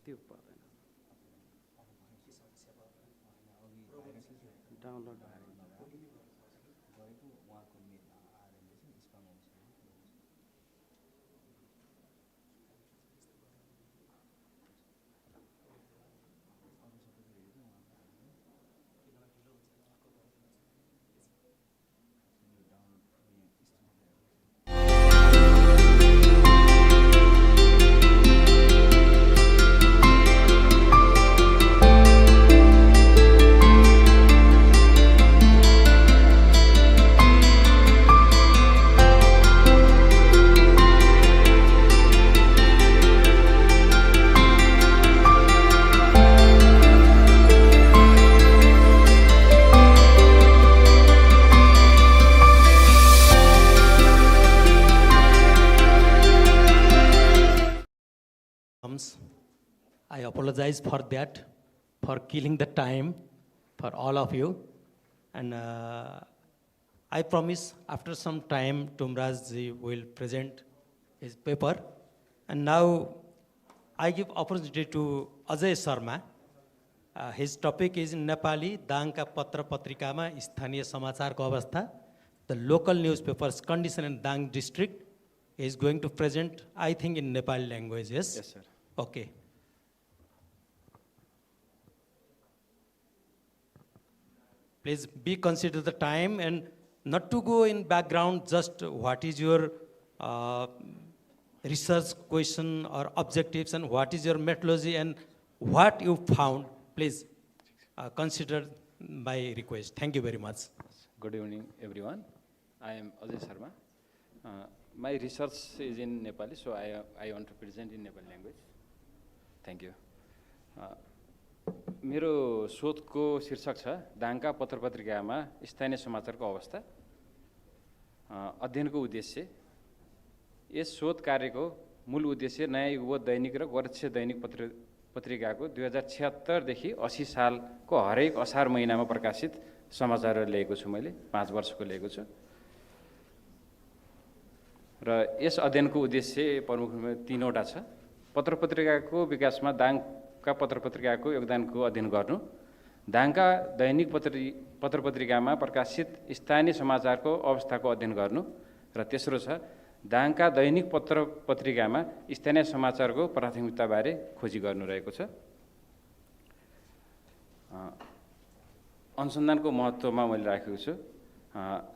त्यो पर्दैन download I apologize for that, for killing the time for all of you. And I promise after some time, Tumraj ji will present his paper. And now I give opportunity to Ajay Sharma. His topic is in Nepali, Dangka Patra Patrikama, Sthaniya Samachar Ko Avastha, the local newspapers condition in Dang district. He is going to present, I think, in Nepali language, yes? Yes, sir. Okay. Please be consider the time and not to go in background, just what is your research question or objectives and what is your methodology and what you found, please. consider my request. Thank you very much. Good evening, everyone. I am Ajay Sharma. My research is in Nepali, so I want to present in Nepali language. Thank you. मेरो शोधको शीर्षक छ दाङका पत्रपत्रिकामा स्थानीय समाचारको अवस्था। अध्ययनको उद्देश्य yes शोध कार्यको मूल उद्देश्य नयाँ युगबोध दैनिक र गोरक्ष दैनिक पत्रिकाको 2076 देखि 80 सालको हरेक असार महिनामा प्रकाशित समाचारहरू लिएको छु। मैले 5 वर्षको लिएको छु र यस अध्ययनको उद्देश्य प्रमुख रूपमा 3 वटा छ। पत्रपत्रिकाको विकासमा दाङका पत्रपत्रिकाको योगदानको अध्ययन गर्नु, दाङका दैनिक पत्रपत्रिकामा प्रकाशित स्थानीय समाचारको अवस्थाको अध्ययन गर्नु र तेस्रो छ दाङका दैनिक पत्रपत्रिकामा स्थानीय समाचारको प्राथमिकताबारे खोजी गर्नु रहेको छ। अनुसन्धानको महत्त्वमा मैले राखेको छु।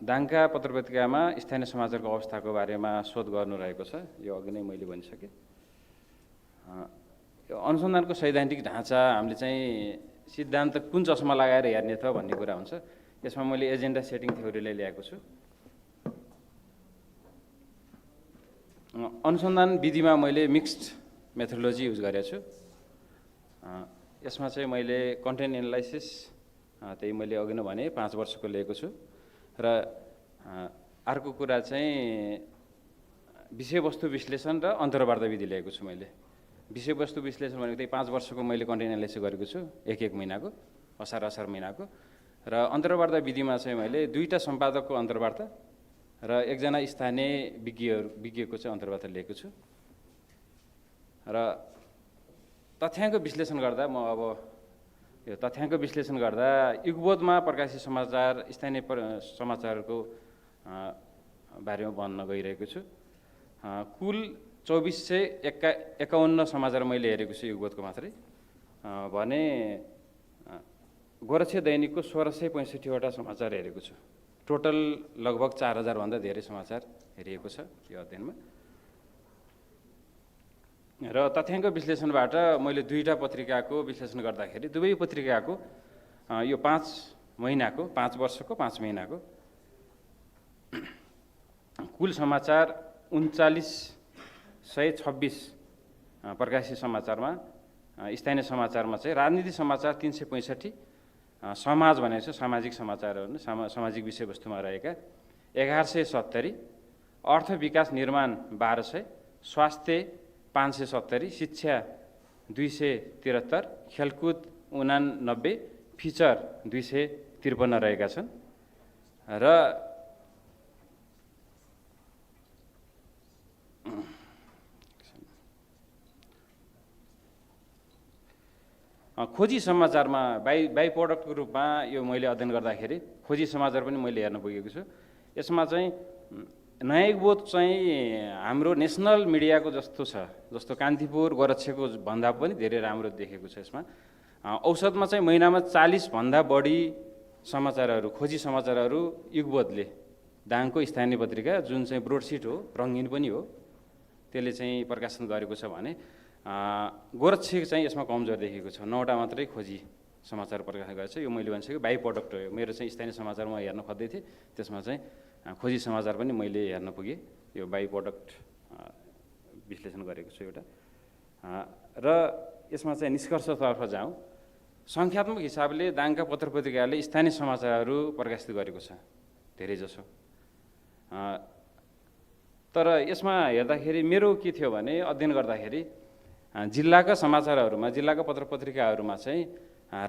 दाङका पत्रपत्रिकामा स्थानीय समाचारको अवस्थाको बारेमा शोध गर्नु रहेको छ। यो अघि नै मैले भनिसकेँ। यो अनुसन्धानको सैद्धान्तिक ढाँचा हामीले चाहिँ सिद्धान्त कुन चस्मा लगाएर हेर्ने त भन्ने कुरा हुन्छ। यसमा मैले एजेन्डा सेटिङ थ्योरीलाई ल्याएको छु। अनुसन्धान विधिमा मैले मिक्स्ड मेथोडोलोजी युज गरेको छु। यसमा चाहिँ मैले कन्टेन्ट एनालाइसिस त्यही मैले अघि नै भने 5 वर्षको लिएको छु र अर्को कुरा चाहिँ विषयवस्तु विश्लेषण र अन्तर्वार्ता विधि लिएको छु। मैले विषयवस्तु विश्लेषण भनेको त्यही 5 वर्षको मैले कन्टेन्ट एनालाइसिस गरेको छु, एक महिनाको असार महिनाको। र अन्तर्वार्ता विधिमा चाहिँ मैले 2टा सम्पादकको अन्तर्वार्ता र 1जना स्थानीय विज्ञको चाहिँ अन्तर्वार्ता लिएको छु। र तथ्याङ्क विश्लेषण गर्दा म अब यो तथ्याङ्क विश्लेषण गर्दा युगबोधमा प्रकाशित समाचार स्थानीय समाचारको बारेमा भन्न गइरहेको छु। कुल 2451 समाचार मैले हेरेको छु युगबोधको मात्रै भने गोरक्ष दैनिकको 1665 वटा समाचार हेरेको छु। टोटल लगभग 4000 भन्दा धेरै समाचार हेरिएको छ यो अध्ययनमा। र तथ्याङ्क विश्लेषणबाट मैले 2टा पत्रिकाको विश्लेषण गर्दाखेरि दुवै पत्रिकाको यो 5 महिनाको 5 वर्षको 5 महिनाको कुल समाचार 3926 प्रकाशित समाचारमा स्थानीय समाचारमा चाहिँ राजनीति समाचार 365, समाज भनेको चाहिँ सामाजिक समाचारहरू सामाजिक विषयवस्तुमा रहेका 1170, अर्थ विकास निर्माण 1200, स्वास्थ्य 570, शिक्षा 273, खेलकुद 89, फिचर 253 रहेका छन्। र खोजी समाचारमा बाई प्रोडक्टको रूपमा यो मैले अध्ययन गर्दाखेरि खोजी समाचार पनि मैले हेर्न पुगेको छु। यसमा चाहिँ नयाँ युगबोध चाहिँ हाम्रो नेसनल मिडियाको जस्तो छ, जस्तो कान्तिपुर गोरक्षको भन्दा पनि धेरै राम्रो देखेको छ। यसमा औसतमा चाहिँ महिनामा 40 भन्दा बढी समाचारहरू खोजी समाचारहरू युगबोधले दाङको स्थानीय पत्रिका जुन चाहिँ ब्रोडसिट हो, रङ्गीन पनि हो, त्यसले चाहिँ प्रकाशन गरेको छ भने गोरक्ष चाहिँ यसमा कमजोर देखेको छ। 9वटा मात्रै खोजी समाचार प्रकाशन गरेको छ। यो मैले भनिसकेँ बाई प्रोडक्ट हो। मेरो चाहिँ स्थानीय समाचार म हेर्न खोज्दै थिएँ, त्यसमा चाहिँ खोजी समाचार पनि मैले हेर्न पुगेँ। यो बाई प्रोडक्ट विश्लेषण गरेको छु एउटा। र यसमा चाहिँ निष्कर्षतर्फ जाउँ, सङ्ख्यात्मक हिसाबले दाङका पत्रपत्रिकाले स्थानीय समाचारहरू प्रकाशित गरेको छ धेरै जसो। तर यसमा हेर्दाखेरि मेरो के थियो भने अध्ययन गर्दाखेरि जिल्लाका समाचारहरूमा, जिल्लाका पत्रपत्रिकाहरूमा चाहिँ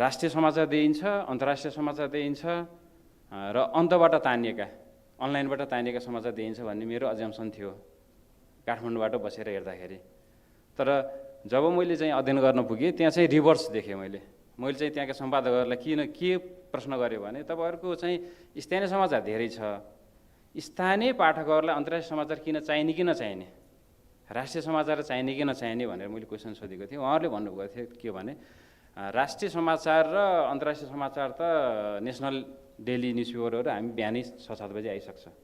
राष्ट्रिय समाचार दिइन्छ, अन्तर्राष्ट्रिय समाचार दिइन्छ र अन्तबाट तानिएका, अनलाइनबाट तानिएका समाचार दिइन्छ भन्ने मेरो अजम्सन थियो काठमाडौँबाट बसेर हेर्दाखेरि। तर जब मैले चाहिँ अध्ययन गर्न पुगेँ त्यहाँ चाहिँ रिभर्स देखेँ। मैले चाहिँ त्यहाँका सम्पादकहरूलाई के प्रश्न गरेँ भने तपाईँहरूको चाहिँ स्थानीय समाचार धेरै छ, स्थानीय पाठकहरूलाई अन्तर्राष्ट्रिय समाचार किन चाहिने कि नचाहिने, राष्ट्रिय समाचार चाहिने कि नचाहिने भनेर मैले क्वेसन सोधेको थिएँ। उहाँहरूले भन्नुभएको थियो के भने राष्ट्रिय समाचार र अन्तर्राष्ट्रिय समाचार त नेसनल डेली न्युज पेपरहरू हामी बिहानै 6-7 बजे आइसक्छ।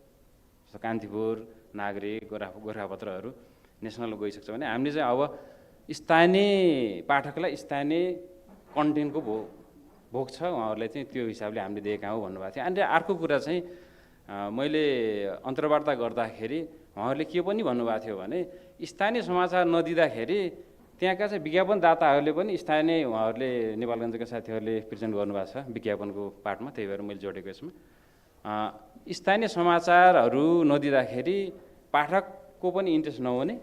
जस्तो कान्तिपुर, नागरिक, गोर्खापत्रहरू नेसनल गइसक्छ भने हामीले चाहिँ अब स्थानीय पाठकलाई स्थानीय कन्टेन्टको भोग छ उहाँहरूलाई चाहिँ त्यो हिसाबले हामीले दिएका हौँ भन्नुभएको थियो। अनि अर्को कुरा चाहिँ मैले अन्तर्वार्ता गर्दाखेरि उहाँहरूले के पनि भन्नुभएको थियो भने स्थानीय समाचार नदिँदाखेरि त्यहाँका चाहिँ विज्ञापनदाताहरूले पनि स्थानीय उहाँहरूले नेपालगञ्जका साथीहरूले प्रेजेन्ट गर्नुभएको छ विज्ञापनको पार्टमा, त्यही भएर मैले जोडेको यसमा स्थानीय समाचारहरू नदिँदाखेरि पाठकको पनि इन्ट्रेस्ट नहुने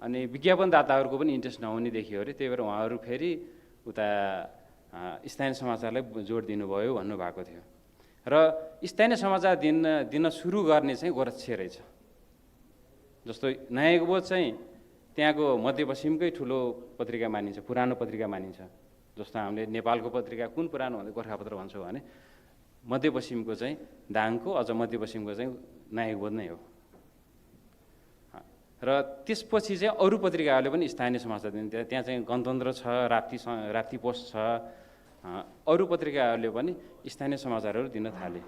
अनि विज्ञापनदाताहरूको पनि इन्ट्रेस्ट नहुने देखियो अरे, त्यही भएर उहाँहरू फेरि उता स्थानीय समाचारलाई जोड दिनुभयो भन्नुभएको थियो। र स्थानीय समाचार दिन सुरु गर्ने चाहिँ गोरक्षे रहेछ। जस्तो नयाँ युगबोध चाहिँ त्यहाँको मध्यपश्चिमकै ठुलो पत्रिका मानिन्छ, पुरानो पत्रिका मानिन्छ। जस्तो हामीले नेपालको पत्रिका कुन पुरानो भन्दा गोर्खापत्र भन्छौँ भने मध्यपश्चिमको चाहिँ दाङको, अझ मध्यपश्चिमको चाहिँ नयाँ युगबोध नै हो। र त्यसपछि चाहिँ अरू पत्रिकाहरूले पनि स्थानीय समाचार दिन्छ। त्यहाँ चाहिँ गणतन्त्र छ, राप्ती पोस्ट छ, अरू पत्रिकाहरूले पनि स्थानीय समाचारहरू दिन थाले।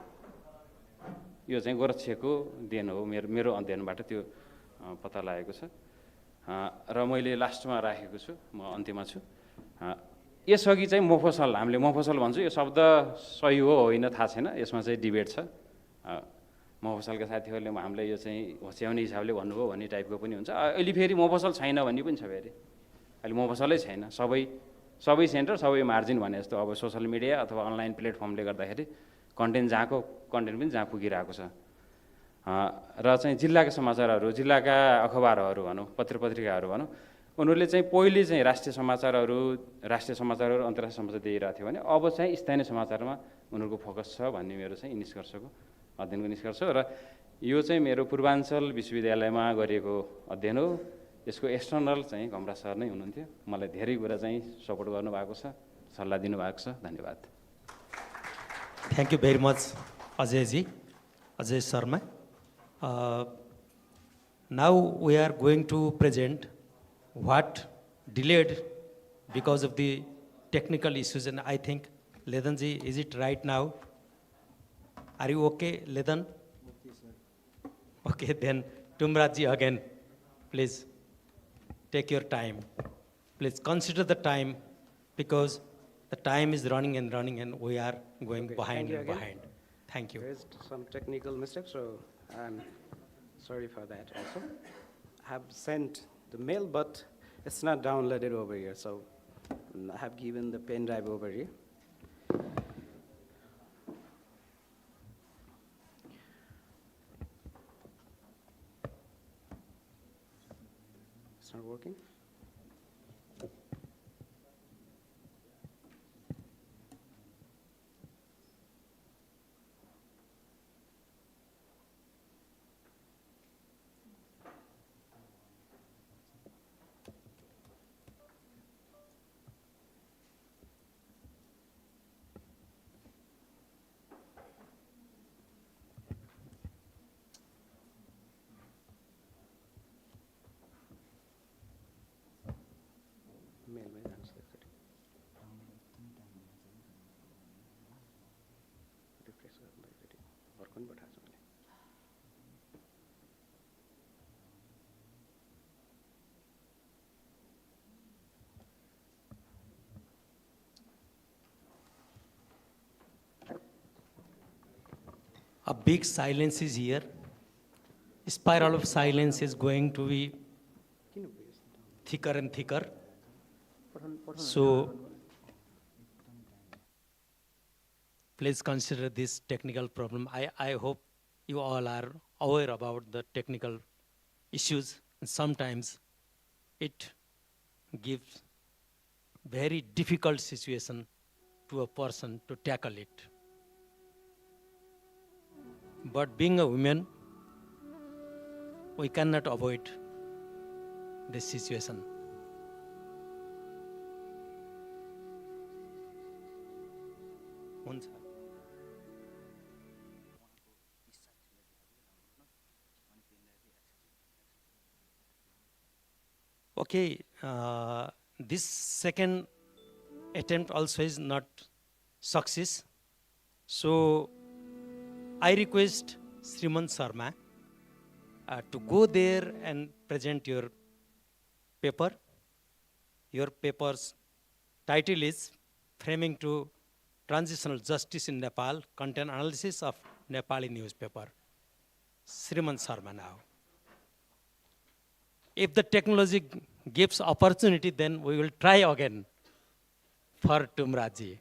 यो चाहिँ गोरक्षको देन हो, मेरो अध्ययनबाट त्यो पत्ता लागेको छ। र मैले लास्टमा राखेको छु, म अन्त्यमा छु। यसअघि चाहिँ मफसल, हामीले मफसल भन्छौँ, यो शब्द सही हो होइन थाहा छैन, यसमा चाहिँ डिबेट छ। मफसलका साथीहरूले हामीलाई यो चाहिँ होच्याउने हिसाबले भन्नुभयो भन्ने टाइपको पनि हुन्छ। अहिले फेरि मफसल छैन भन्ने पनि छ फेरि, अहिले मफसलै छैन, सबै सेन्टर सबै मार्जिन भने जस्तो। अब सोसल मिडिया अथवा अनलाइन प्लेटफर्मले गर्दाखेरि कन्टेन्ट जहाँको कन्टेन्ट पनि जहाँ पुगिरहेको छ। र चाहिँ जिल्लाका समाचारहरू, जिल्लाका अखबारहरू भनौँ, पत्रिकाहरू भनौँ, उनीहरूले चाहिँ पहिले चाहिँ राष्ट्रिय समाचारहरू अन्तर्राष्ट्रिय समाचार दिइरहेको थियो भने अब चाहिँ स्थानीय समाचारमा उनीहरूको फोकस छ भन्ने मेरो चाहिँ निष्कर्षको अध्ययनको निष्कर्ष हो। र यो चाहिँ मेरो पूर्वाञ्चल विश्वविद्यालयमा गरिएको अध्ययन हो। यसको एक्सटर्नल चाहिँ घमरा सर नै हुनुहुन्थ्यो, मलाई धेरै कुरा चाहिँ सपोर्ट गर्नुभएको छ, सल्लाह दिनुभएको छ। धन्यवाद। Thank you very much Ajayji, Ajay Sharma. Now we are going to present what delayed because of the technical issues, and I think Ledanji, is it right now? Are you okay, Ledan? Okay, sir. Okay, then Tumratji again, please take your time. Please consider the time because the time is running and we are going behind and behind. Thank you. There's some technical mistakes, so I'm sorry for that also. I have sent the mail, but it's not downloaded over here, so I have given the pen drive over here. It's not working? Mail में जान सकते हैं। Refresh करना है बेटी, और कौन बैठा है उसमें? A big silence is here. Spiral of silence is going to be thicker and thicker. So please consider this technical problem. I hope you all are aware about the technical issues, and sometimes it gives very difficult situation to a person to tackle it. But being a woman, we cannot avoid this situation. Okay, this second attempt also is not success. So I request Sriman Sharma to go there and present your paper. Your paper's title is Framing to Transitional Justice in Nepal, Content Analysis of Nepali Newspaper. Sriman Sharma now. If the technology gives opportunity, then we will try again for Tumraji.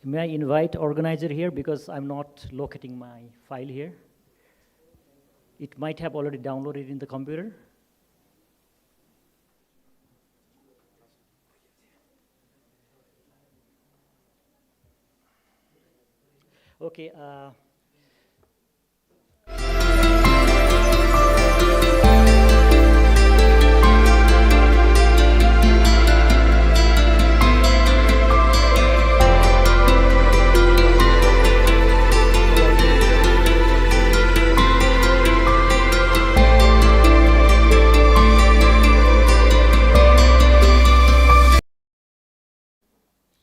May I invite organizer here because I'm not locating my file here. It might have already downloaded in the computer. Okay.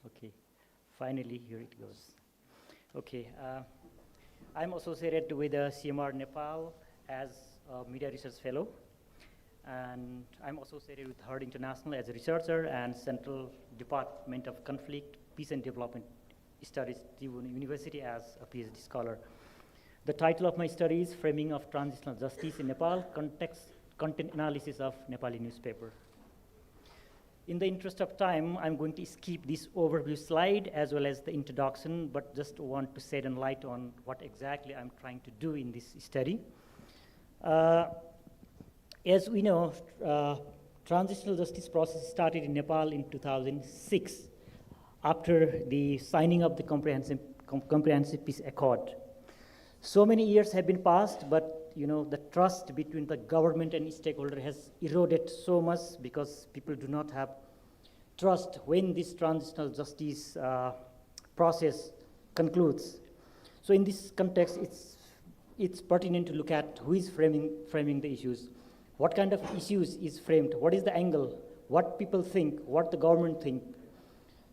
Okay, finally, here it goes. Okay, I'm associated with CMR Nepal as a media research fellow, and I'm associated with HERD International as a researcher and Central Department of Conflict, Peace and Development Studies, Tribhuvan University as a PhD scholar. The title of my study is Framing of Transitional Justice in Nepal, Content Analysis of Nepali Newspaper. In the interest of time, I'm going to skip this overview slide as well as the introduction, but just want to shed a light on what exactly I'm trying to do in this study. As we know, transitional justice process started in Nepal in 2006 after the signing of the Comprehensive Peace Accord. So many years have been passed, but the trust between the government and stakeholder has eroded so much because people do not have trust when this transitional justice process concludes. So in this context, it's pertinent to look at who is framing the issues, what kind of issues is framed, what is the angle, what people think, what the government think.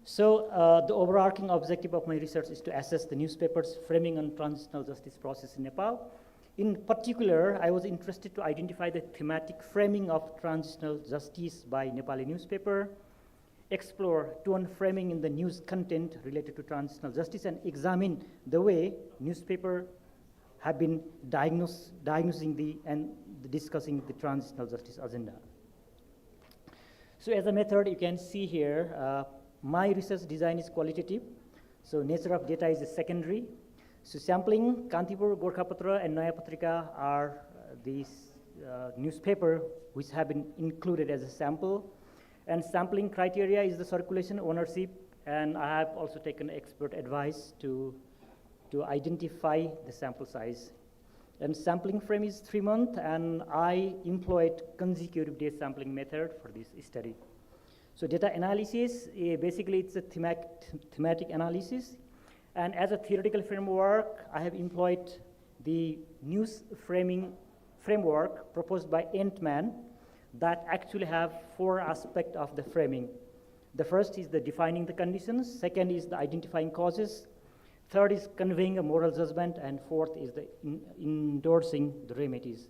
So the overarching objective of my research is to assess the newspaper's framing on transitional justice process in Nepal. In particular, I was interested to identify the thematic framing of transitional justice by Nepali newspaper, explore tone framing in the news content related to transitional justice, and examine the way newspaper have been diagnosing and discussing the transitional justice agenda. So as a method, you can see here, my research design is qualitative. So nature of data is secondary. So sampling, Kantipur, Gorkhapatra, and Naya Patrika are these newspaper which have been included as a sample. And sampling criteria is the circulation ownership, and I have also taken expert advice to identify the sample size. And sampling frame is 3 months, and I employed consecutive day sampling method for this study. So data analysis, basically it's a thematic analysis. And as a theoretical framework, I have employed the news framing framework proposed by Entman that actually have 4 aspects of the framing. The first is the defining the conditions, second is the identifying causes, third is conveying a moral judgment, and fourth is the endorsing the remedies.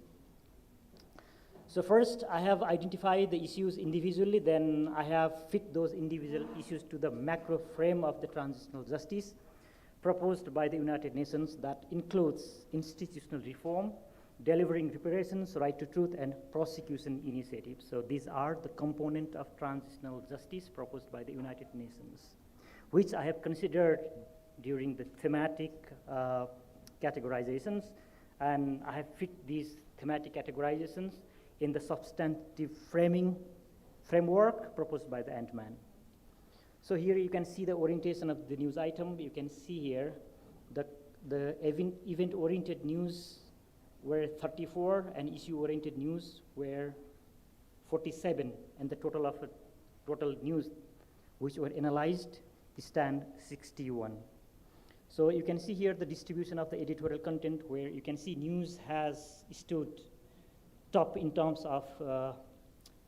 So first, I have identified the issues individually, then I have fit those individual issues to the macro frame of the transitional justice proposed by the United Nations that includes institutional reform, delivering reparations, right to truth, and prosecution initiatives. So these are the component of transitional justice proposed by the United Nations, which I have considered during the thematic categorizations, and I have fit these thematic categorizations in the substantive framework proposed by the Entman. So here you can see the orientation of the news item. You can see here the event-oriented news were 34 and issue-oriented news were 47, and the total news which were analyzed stand 61. So you can see here the distribution of the editorial content, where you can see news has stood top in terms of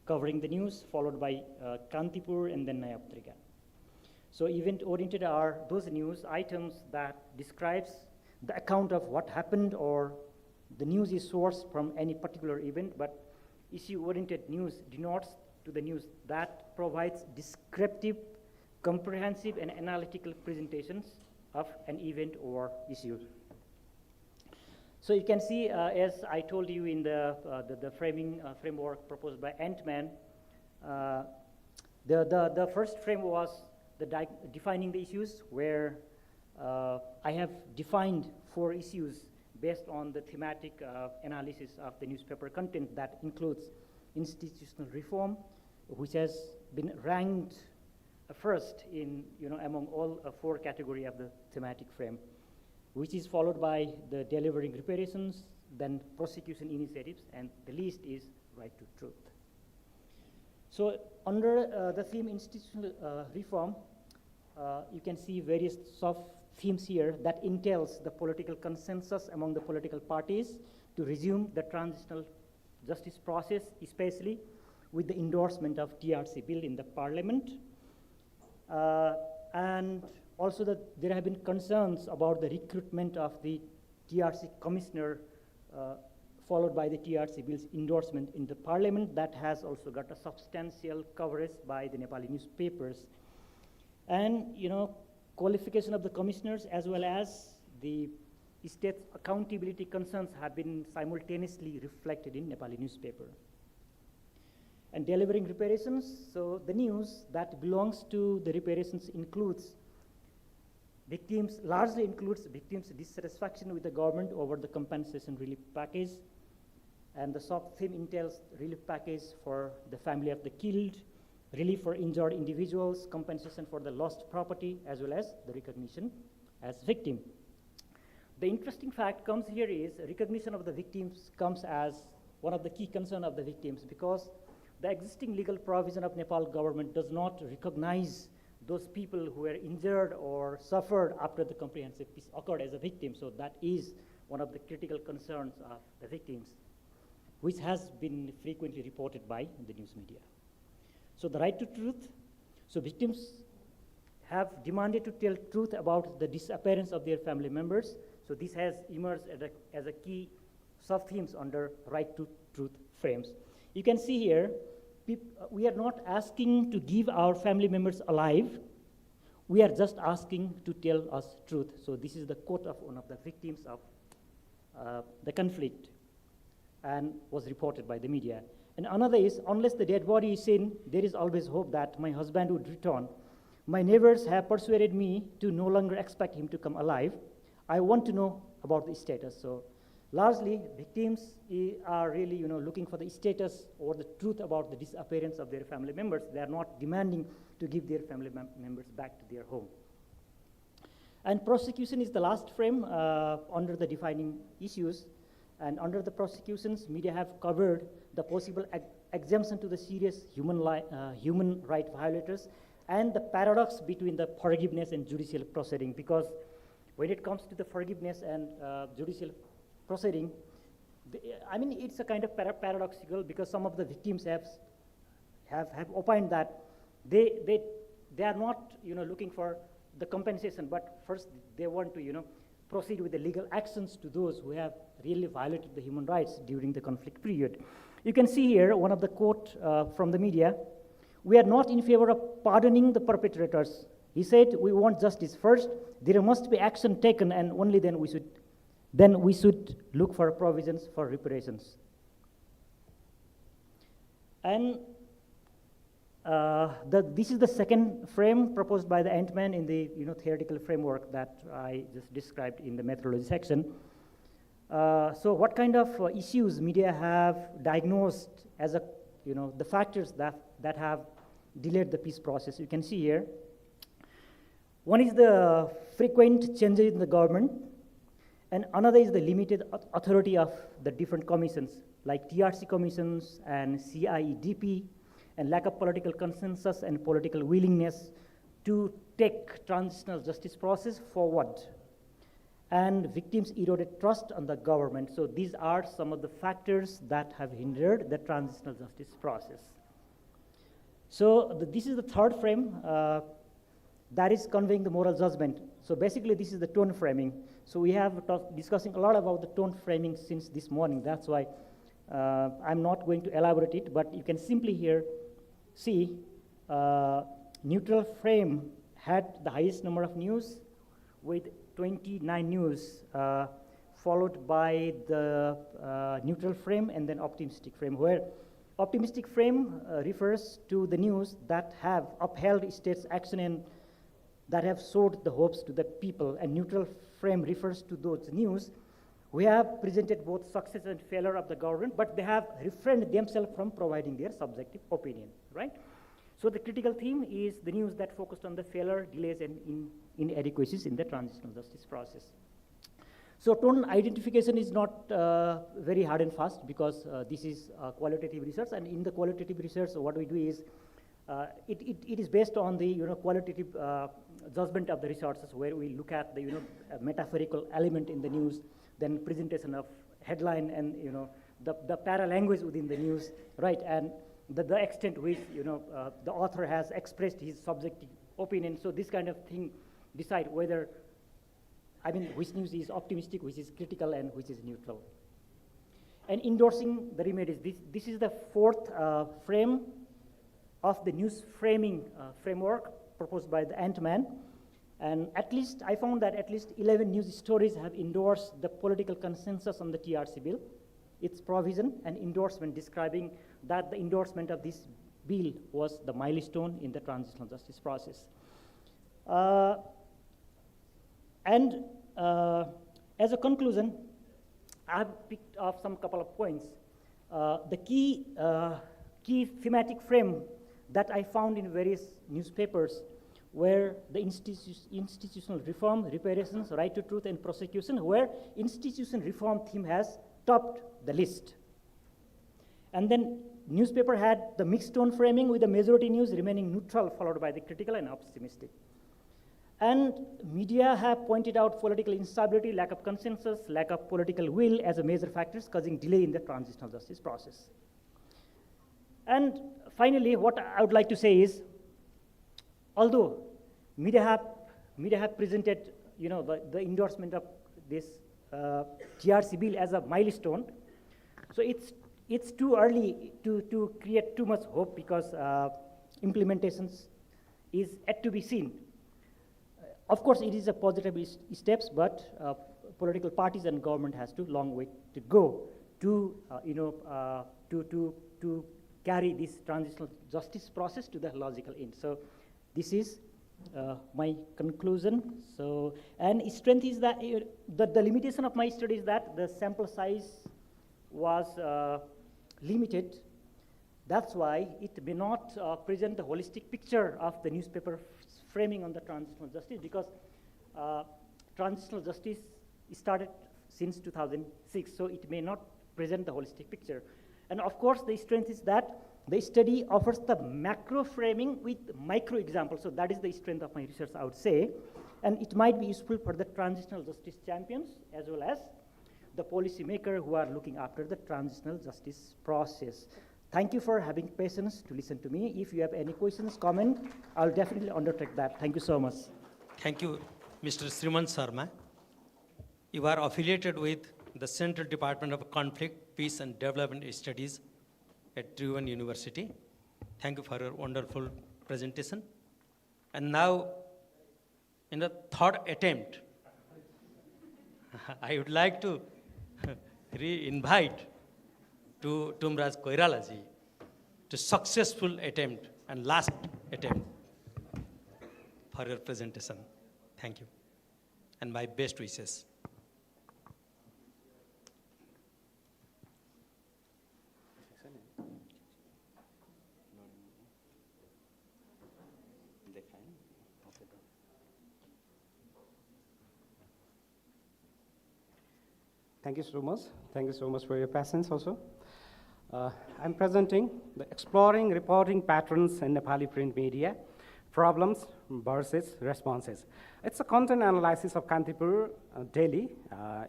covering the news, followed by Kantipur and then Naya Patrika. So event-oriented are those news items that describes the account of what happened, or the news is sourced from any particular event, but issue-oriented news denotes to the news that provides descriptive, comprehensive, and analytical presentations of an event or issue. So you can see, as I told you in the framework proposed by Ant-Man, the first frame was defining the issues, where I have defined 4 issues based on the thematic analysis of the newspaper content that includes institutional reform, which has been ranked first in, among all 4 categories of the thematic frame, which is followed by the delivering reparations, then prosecution initiatives, and the least is right to truth. So under the theme institutional reform, you can see various sub-themes here that entails the political consensus among the political parties to resume the transitional justice process, especially with the endorsement of TRC bill in the parliament. And also that there have been concerns about the recruitment of the TRC commissioner, followed by the TRC bill's endorsement in the parliament. That has also got a substantial coverage by the Nepali newspapers. And, qualification of the commissioners as well as the state's accountability concerns have been simultaneously reflected in Nepali newspaper. And delivering reparations, so the news that belongs to the reparations largely includes victims' dissatisfaction with the government over the compensation relief package, and the sub-theme entails relief package for the family of the killed, relief for injured individuals, compensation for the lost property, as well as the recognition as victim. The interesting fact comes here is recognition of the victims comes as one of the key concerns of the victims, because the existing legal provision of Nepal government does not recognize those people who were injured or suffered after the comprehensive peace occurred as a victim. So that is one of the critical concerns of the victims, which has been frequently reported by the news media. So the right to truth, so victims have demanded to tell truth about the disappearance of their family members. So this has emerged as a key sub-themes under right to truth frames. You can see here, we are not asking to give our family members alive. We are just asking to tell us truth. So this is the quote of one of the victims of the conflict, and was reported by the media. And another is, unless the dead body is seen, there is always hope that my husband would return. My neighbors have persuaded me to no longer expect him to come alive. I want to know about the status. So largely, victims are really looking for the status or the truth about the disappearance of their family members. They are not demanding to give their family members back to their home. And prosecution is the last frame under the defining issues. And under the prosecutions, media have covered the possible exemption to the serious human right violators, and the paradox between the forgiveness and judicial proceeding. Because when it comes to the forgiveness and judicial proceeding, it's a kind of paradoxical, because some of the victims have opined that they are not looking for the compensation, but first they want to proceed with the legal actions to those who have really violated the human rights during the conflict period. You can see here one of the quote from the media: "We are not in favor of pardoning the perpetrators." He said, "We want justice first. There must be action taken, and only then we should look for provisions for reparations." And this is the second frame proposed by the Ant-Man in the theoretical framework that I just described in the methodology section. So what kind of issues media have diagnosed as the factors that have delayed the peace process? You can see here. One is the frequent changes in the government, and another is the limited authority of the different commissions, like TRC commissions and CIEDP, and lack of political consensus and political willingness to take transitional justice process forward. and victims eroded trust on the government. So these are some of the factors that have hindered the transitional justice process. So this is the third frame that is conveying the moral judgment. So basically this is the tone framing. So we have discussing a lot about the tone framing since this morning. That's why I'm not going to elaborate it, but you can simply here see neutral frame had the highest number of news with 29 news, followed by the neutral frame and then optimistic frame, where optimistic frame refers to the news that have upheld state's action and that have sowed the hopes to the people, and neutral frame refers to those news we have presented both success and failure of the government, but they have refrained themselves from providing their subjective opinion, right? So the critical theme is the news that focused on the failure, delays, and inadequacies in the transitional justice process. So tone identification is not very hard and fast because this is qualitative research, and in the qualitative research, what we do is it is based on the qualitative judgment of the researchers, where we look at the metaphorical element in the news, then presentation of headline and the para-language within the news, right? And the extent which the author has expressed his subjective opinion. So this kind of thing decide whether, which news is optimistic, which is critical, and which is neutral. And endorsing the remedies. This is the fourth frame of the news framing framework proposed by the Ant-Man. And I found that at least 11 news stories have endorsed the political consensus on the TRC bill, its provision and endorsement, describing that the endorsement of this bill was the milestone in the transitional justice process. As a conclusion, I have picked up some couple of points. The key thematic frame that I found in various newspapers were the institutional reform, reparations, right to truth, and prosecution, where institution reform theme has topped the list. And then newspaper had the mixed tone framing with the majority news remaining neutral, followed by the critical and optimistic. And media have pointed out political instability, lack of consensus, lack of political will as a major factors causing delay in the transitional justice process. And finally, what I would like to say is, although media have presented the endorsement of this TRC bill as a milestone, so it's too early to create too much hope, because implementations is yet to be seen. Of course, it is a positive steps, but political parties and government has to long way to go to carry this transitional justice process to the logical end. So this is my conclusion. So, and strength is that the limitation of my study is that the sample size was limited. That's why it may not present the holistic picture of the newspaper framing on the transitional justice, because transitional justice started since 2006, so it may not present the holistic picture. And of course, the strength is that the study offers the macro framing with micro examples. So that is the strength of my research, I would say. And it might be useful for the transitional justice champions as well as the policymaker who are looking after the transitional justice process. Thank you for having patience to listen to me. If you have any questions, comment, I'll definitely undertake that. Thank you so much. Thank you, Mr. Sriman Sharma. You are affiliated with the Central Department of Conflict, Peace and Development Studies at Tribhuvan University. Thank you for your wonderful presentation. And now, in the third attempt, I would like to re-invite to Tumraj Koiralaji to successful attempt and last attempt for your presentation. Thank you, and my best wishes. Thank you so much. Thank you so much for your patience also. I'm presenting the Exploring Reporting Patterns in Nepali Print Media problems versus responses. It's a content analysis of Kantipur Daily.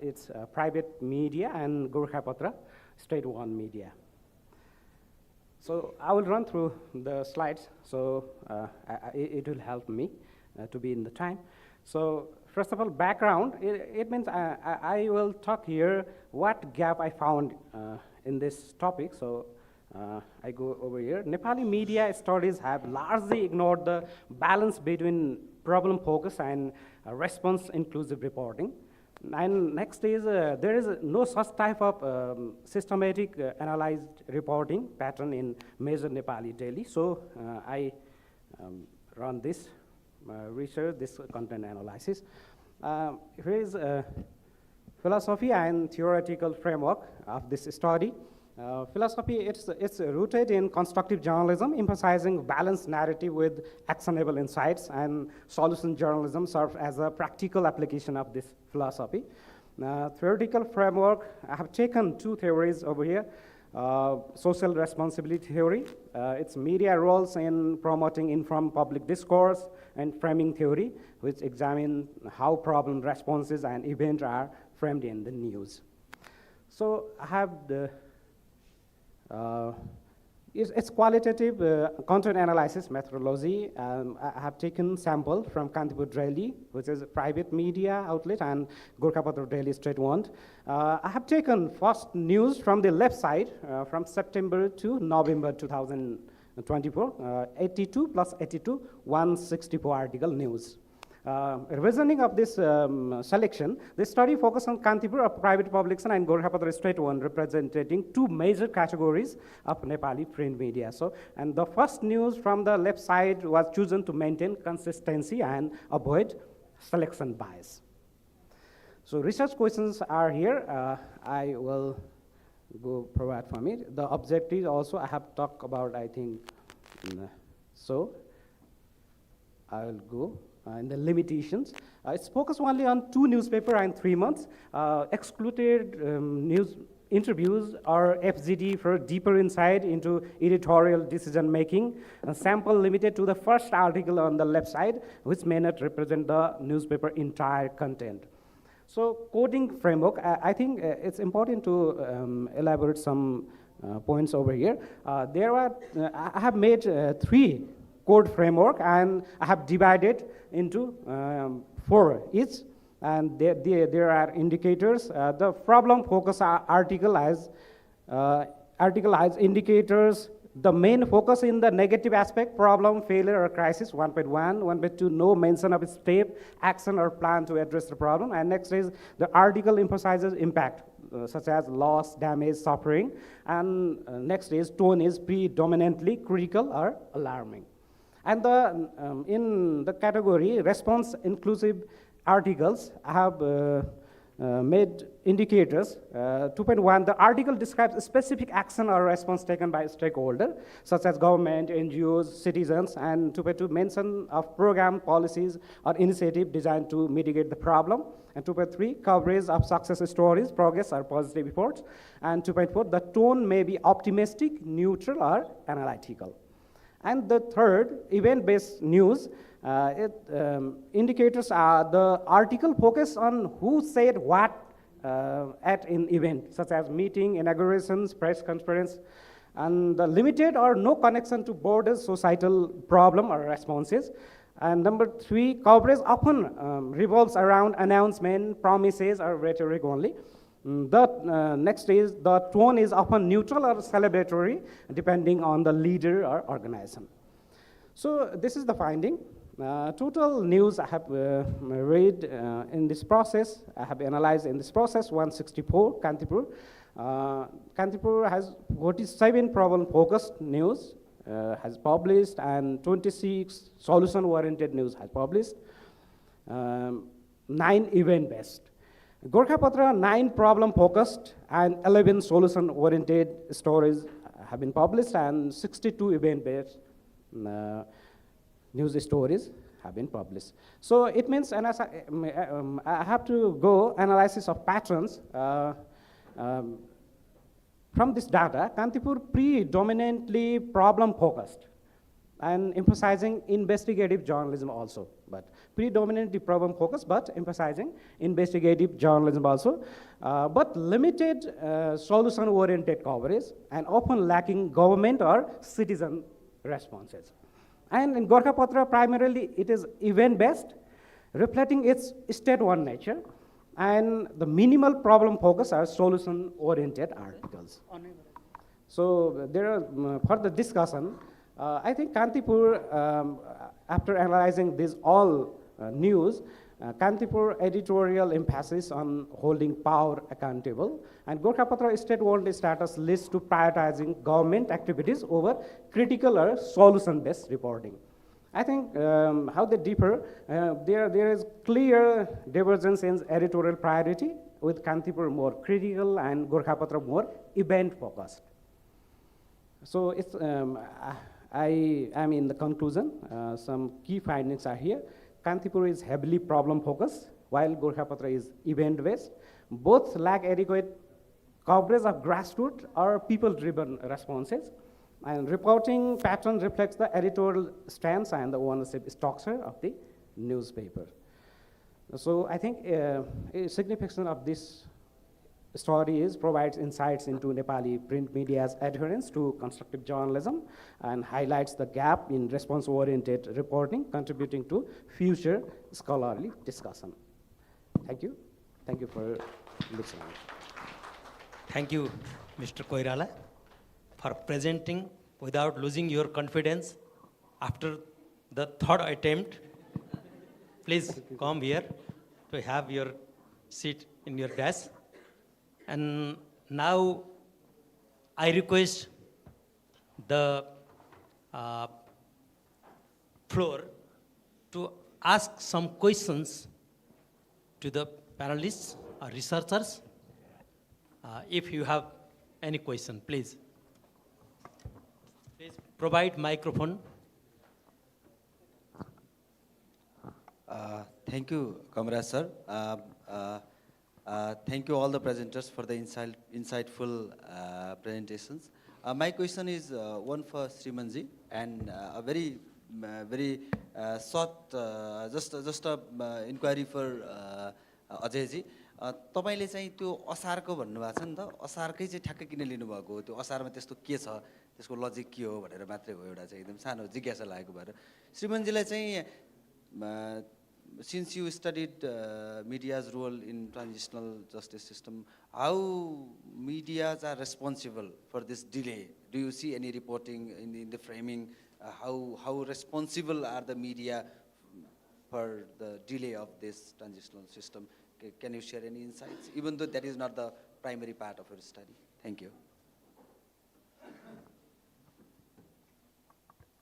It's private media and Gorkhapatra State One media. So I will run through the slides, so it will help me to be in the time. So first of all, background, it means I will talk here what gap I found in this topic. So I go over here. Nepali media studies have largely ignored the balance between problem focus and response inclusive reporting. And next is, there is no such type of systematic analyzed reporting pattern in major Nepali daily. So I run this research, this content analysis. Here is philosophy and theoretical framework of this study. Philosophy, it's rooted in constructive journalism, emphasizing balanced narrative with actionable insights, and solution journalism serves as a practical application of this philosophy. Theoretical framework, I have taken two theories over here. Social responsibility theory, it's media roles in promoting informed public discourse, and framing theory, which examine how problem responses and events are framed in the news. So I have the it's qualitative content analysis methodology. I have taken sample from Kantipur Daily, which is a private media outlet, and Gorkhapatra Daily State One. I have taken first news from the left side from September to November 2024, 82 plus 82, 164 article news. Reasoning of this selection, this study focused on Kantipur of private publication and Gorkhapatra State One, representing two major categories of Nepali print media. So, and the first news from the left side was chosen to maintain consistency and avoid selection bias. So research questions are here. I will go provide from it. The objectives also I have talked about, I think, so I will go. And the limitations. It's focused only on 2 newspapers and 3 months. Excluded news interviews or FGD for deeper insight into editorial decision making. A sample limited to the first article on the left side, which may not represent the newspaper entire content. So coding framework, I think it's important to elaborate some points over here. I have made 3 code framework, and I have divided into 4 each, and there are indicators. The problem focus article has indicators. The main focus in the negative aspect, problem, failure, or crisis, 1.1, 1.2, no mention of step, action, or plan to address the problem. And next is the article emphasizes impact, such as loss, damage, suffering. And next is tone is predominantly critical or alarming. And in the category response inclusive articles, I have made indicators. 2.1, the article describes a specific action or response taken by a stakeholder, such as government, NGOs, citizens, and 2.2, mention of program, policies, or initiative designed to mitigate the problem. And 2.3, coverage of success stories, progress, or positive efforts. And 2.4, the tone may be optimistic, neutral, or analytical. And the third, event-based news, indicators are the article focus on who said what at an event, such as meeting, inaugurations, press conference, and the limited or no connection to broader societal problem or responses. And number 3, coverage often revolves around announcement, promises, or rhetoric only. The next is the tone is often neutral or celebratory, depending on the leader or organization. So this is the finding. Total news I have read in this process, I have analyzed in this process, 164, Kantipur. Kantipur has 47 problem-focused news has published, and 26 solution-oriented news has published, 9 event-based. Gorkhapatra, 9 problem-focused and 11 solution-oriented stories have been published, and 62 event-based news stories have been published. So it means, and as I have to go analysis of patterns. From this data, Kantipur predominantly problem-focused. and emphasizing investigative journalism also, but predominantly problem focused, but emphasizing investigative journalism also, but limited solution-oriented coverage and often lacking government or citizen responses. And in Gorkhapatra, primarily it is event-based, reflecting its state-one nature, and the minimal problem focus are solution-oriented articles. So there are further discussion. I think Kantipur, after analyzing this all news, Kantipur editorial emphasis on holding power accountable, and Gorkhapatra state-owned status leads to prioritizing government activities over critical or solution-based reporting. I think how they differ, there is clear divergence in editorial priority, with Kantipur more critical and Gorkhapatra more event-focused. So it's, I am in the conclusion. Some key findings are here. Kantipur is heavily problem-focused, while Gorkhapatra is event-based. Both lack adequate coverage of grassroots or people-driven responses. And reporting pattern reflects the editorial stance and the ownership structure of the newspaper. So I think a significance of this story is provides insights into Nepali print media's adherence to constructive journalism and highlights the gap in response-oriented reporting, contributing to future scholarly discussion. Thank you. Thank you for listening. Thank you, Mr. Koirala, for presenting without losing your confidence after the third attempt. Please come here to have your seat in your desk. And now I request the floor to ask some questions to the panelists or researchers. If you have any question, please. Please provide microphone. Thank you, Comrade sir. Thank you all the presenters for the insightful presentations. My question is one for Srimanji and a very short, just a inquiry for Ajayji. तपाईले चाहिँ त्यो असारको भन्नुभएको छ नि त असारकै चाहिँ ठ्याक्कै किन लिनुभएको हो त्यो असारमा त्यस्तो के छ त्यसको लजिक के हो भनेर मात्रै हो एउटा चाहिँ एकदम सानो जिज्ञासा लागेको भएर श्रीमनजीलाई चाहिँ since you studied media's role in transitional justice system, how medias are responsible for this delay? Do you see any reporting in the framing? How responsible are the media for the delay of this transitional system? Can you share any insights, even though that is not the primary part of your study? Thank you.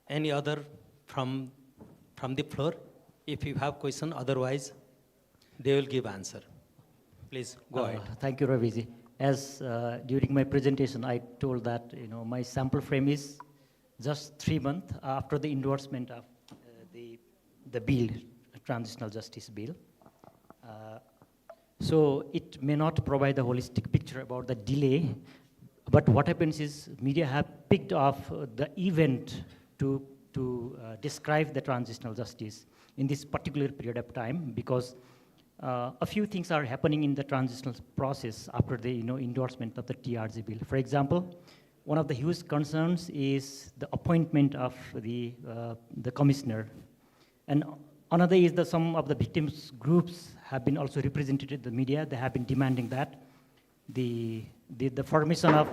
Any other from the floor? If you have question, otherwise they will give answer. Please go ahead. Thank you, Raviji. As during my presentation, I told that my sample frame is just 3 months after the endorsement of the bill, transitional justice bill. So it may not provide a holistic picture about the delay, but what happens is media have picked off the event to describe the transitional justice in this particular period of time, because a few things are happening in the transitional process after the endorsement of the TRG bill. For example, one of the huge concerns is the appointment of the commissioner, and another is that some of the victims groups have been also represented in the media. They have been demanding that the formation of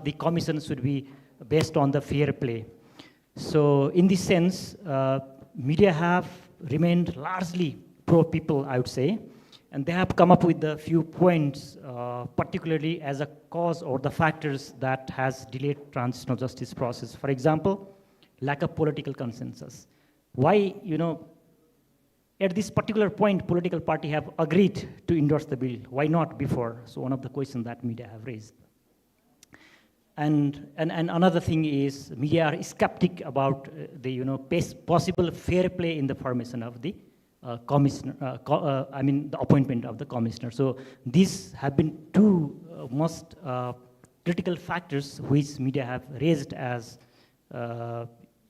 the commission should be based on the fair play. So in this sense, media have remained largely pro-people, I would say, and they have come up with a few points, particularly as a cause or the factors that has delayed transitional justice process. For example, lack of political consensus. Why, at this particular point, political party have agreed to endorse the bill? Why not before? So one of the questions that media have raised. And another thing is media are skeptic about the possible fair play in the formation of the commissioner. The appointment of the commissioner. So these have been two most critical factors which media have raised as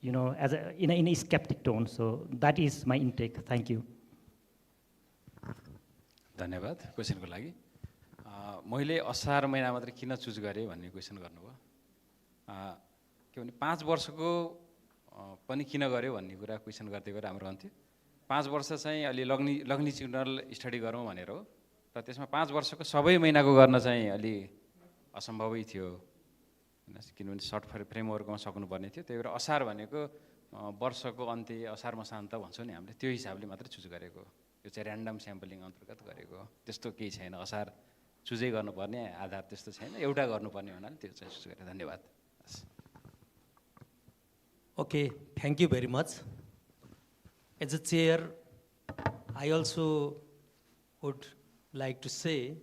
as in a skeptic tone. So that is my intake. Thank you. धन्यवाद क्वेसनको लागि। मैले असार महिना मात्रै किन choose गरेँ भन्ने question गर्नुभयो। के भने 5 वर्षको पनि किन गर्यो भन्ने कुरा क्वेसन गर्दै गएर राम्रो हुन्थ्यो। 5 वर्ष चाहिँ अलि लग्निच्युडनल स्टडी गरौँ भनेर हो, र त्यसमा 5 वर्षको सबै महिनाको गर्न चाहिँ अलि असम्भवै थियो, किनभने सर्ट फ्रेमवर्कमा सक्नुपर्ने थियो। त्यही भएर असार भनेको वर्षको अन्त्य, असार मसान्त भन्छौँ नि हामीले, त्यो हिसाबले मात्रै चुज गरेको। यो चाहिँ ऱ्यान्डम स्याम्पलिङ अन्तर्गत गरेको, त्यस्तो केही छैन। असार चुजै गर्नुपर्ने आधार त्यस्तो छैन, एउटा गर्नुपर्ने हुनाले त्यो चाहिँ चुज गरेँ। धन्यवाद। Okay, thank you very much. As a chair, I also would like to say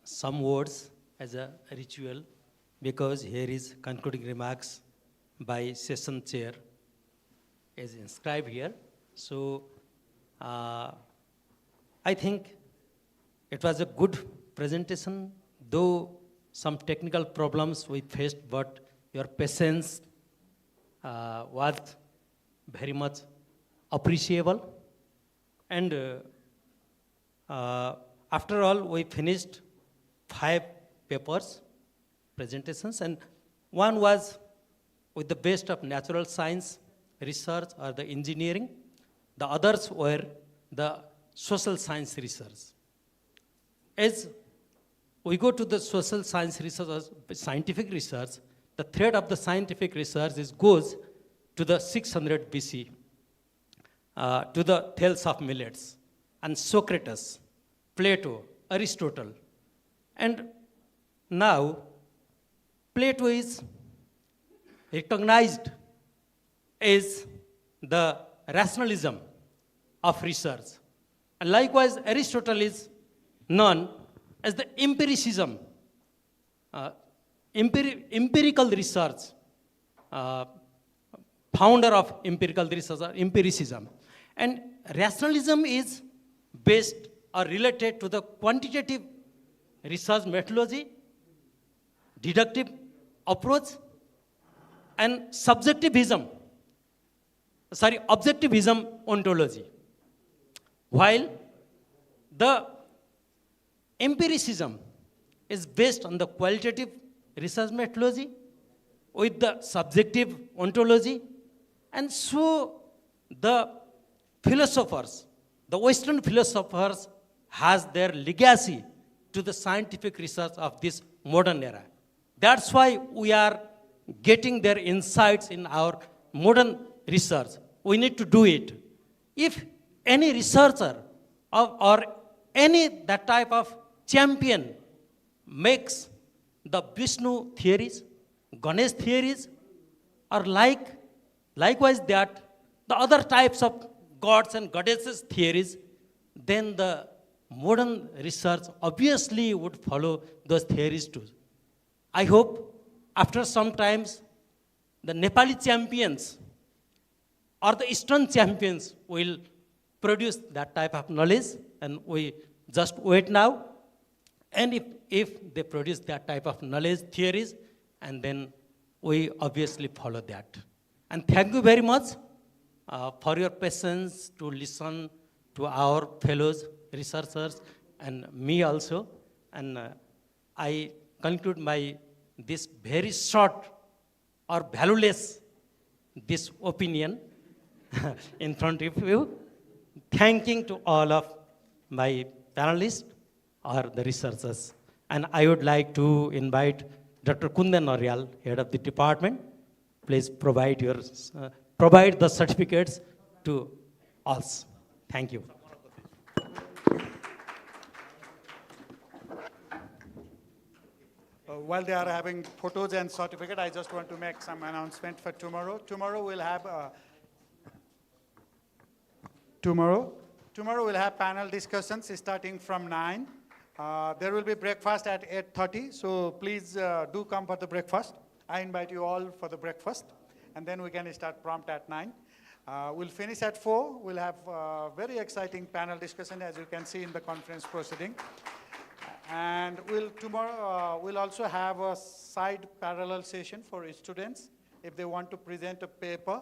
some words as a ritual, because here is concluding remarks by session chair as inscribed here. So I think it was a good presentation, though some technical problems we faced, but your patience was very much appreciable. And after all, we finished 5 papers, presentations, and one was with the best of natural science research or the engineering. The others were the social science research. As we go to the social science research or scientific research, the thread of the scientific research goes to the 600 BC, to the Thales of Millets, and Socrates, Plato, Aristotle. And now, Plato is recognized as the rationalism of research. And likewise, Aristotle is known as the empiricism, empirical research, founder of empirical research or empiricism. And rationalism is based or related to the quantitative research methodology, deductive approach, and objectivism ontology. While the empiricism is based on the qualitative research methodology with the subjective ontology. And so the philosophers, the Western philosophers, has their legacy to the scientific research of this modern era. That's why we are getting their insights in our modern research. We need to do it. If any researcher or any that type of champion makes the Vishnu theories, Ganesh theories, or likewise that the other types of gods and goddesses theories, then the modern research obviously would follow those theories too. I hope after some times the Nepali champions or the Eastern champions will produce that type of knowledge, and we just wait now. And if they produce that type of knowledge, theories, and then we obviously follow that. And thank you very much for your patience to listen to our fellows, researchers, and me also. And I conclude this very short or valueless this opinion in front of you, thanking to all of my panelists or the researchers. And I would like to invite Dr. Kundan Naryal, head of the department. Please provide the certificates to us. Thank you. While they are having photos and certificate, I just want to make some announcement for tomorrow. Tomorrow we'll have panel discussions starting from 9. There will be breakfast at 8:30, so please do come for the breakfast. I invite you all for the breakfast, and then we can start prompt at 9. We'll finish at 4. We'll have very exciting panel discussion, as you can see in the conference proceeding. And tomorrow we'll also have a side parallel session for students if they want to present a paper.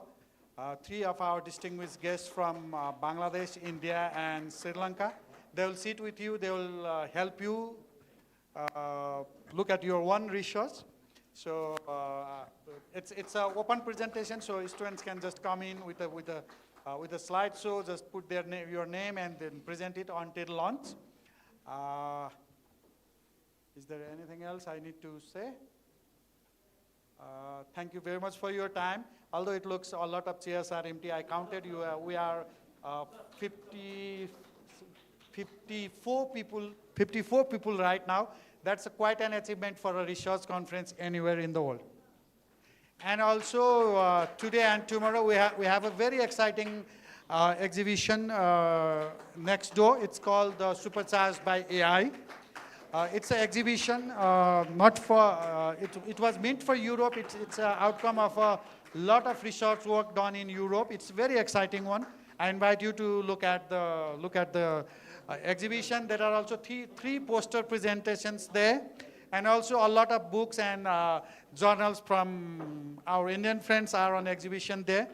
Three of our distinguished guests from Bangladesh, India, and Sri Lanka. They will sit with you. They will help you look at your own research. So it's an open presentation, so students can just come in with a slideshow, just put your name and then present it until launch. Is there anything else I need to say? Thank you very much for your time. Although it looks a lot of chairs are empty, I counted you. We are 54 people right now. That's quite an achievement for a research conference anywhere in the world. And also today and tomorrow we have a very exciting exhibition next door. It's called Supercharged by AI. It's an exhibition not for, it was meant for Europe. It's an outcome of a lot of research work done in Europe. It's a very exciting one. I invite you to look at the exhibition. There are also three poster presentations there, and also a lot of books and journals from our Indian friends are on exhibition there.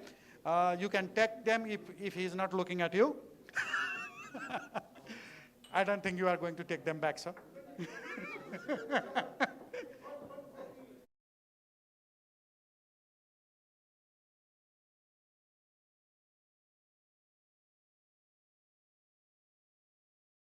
You can take them if he's not looking at you. I don't think you are going to take them back, sir.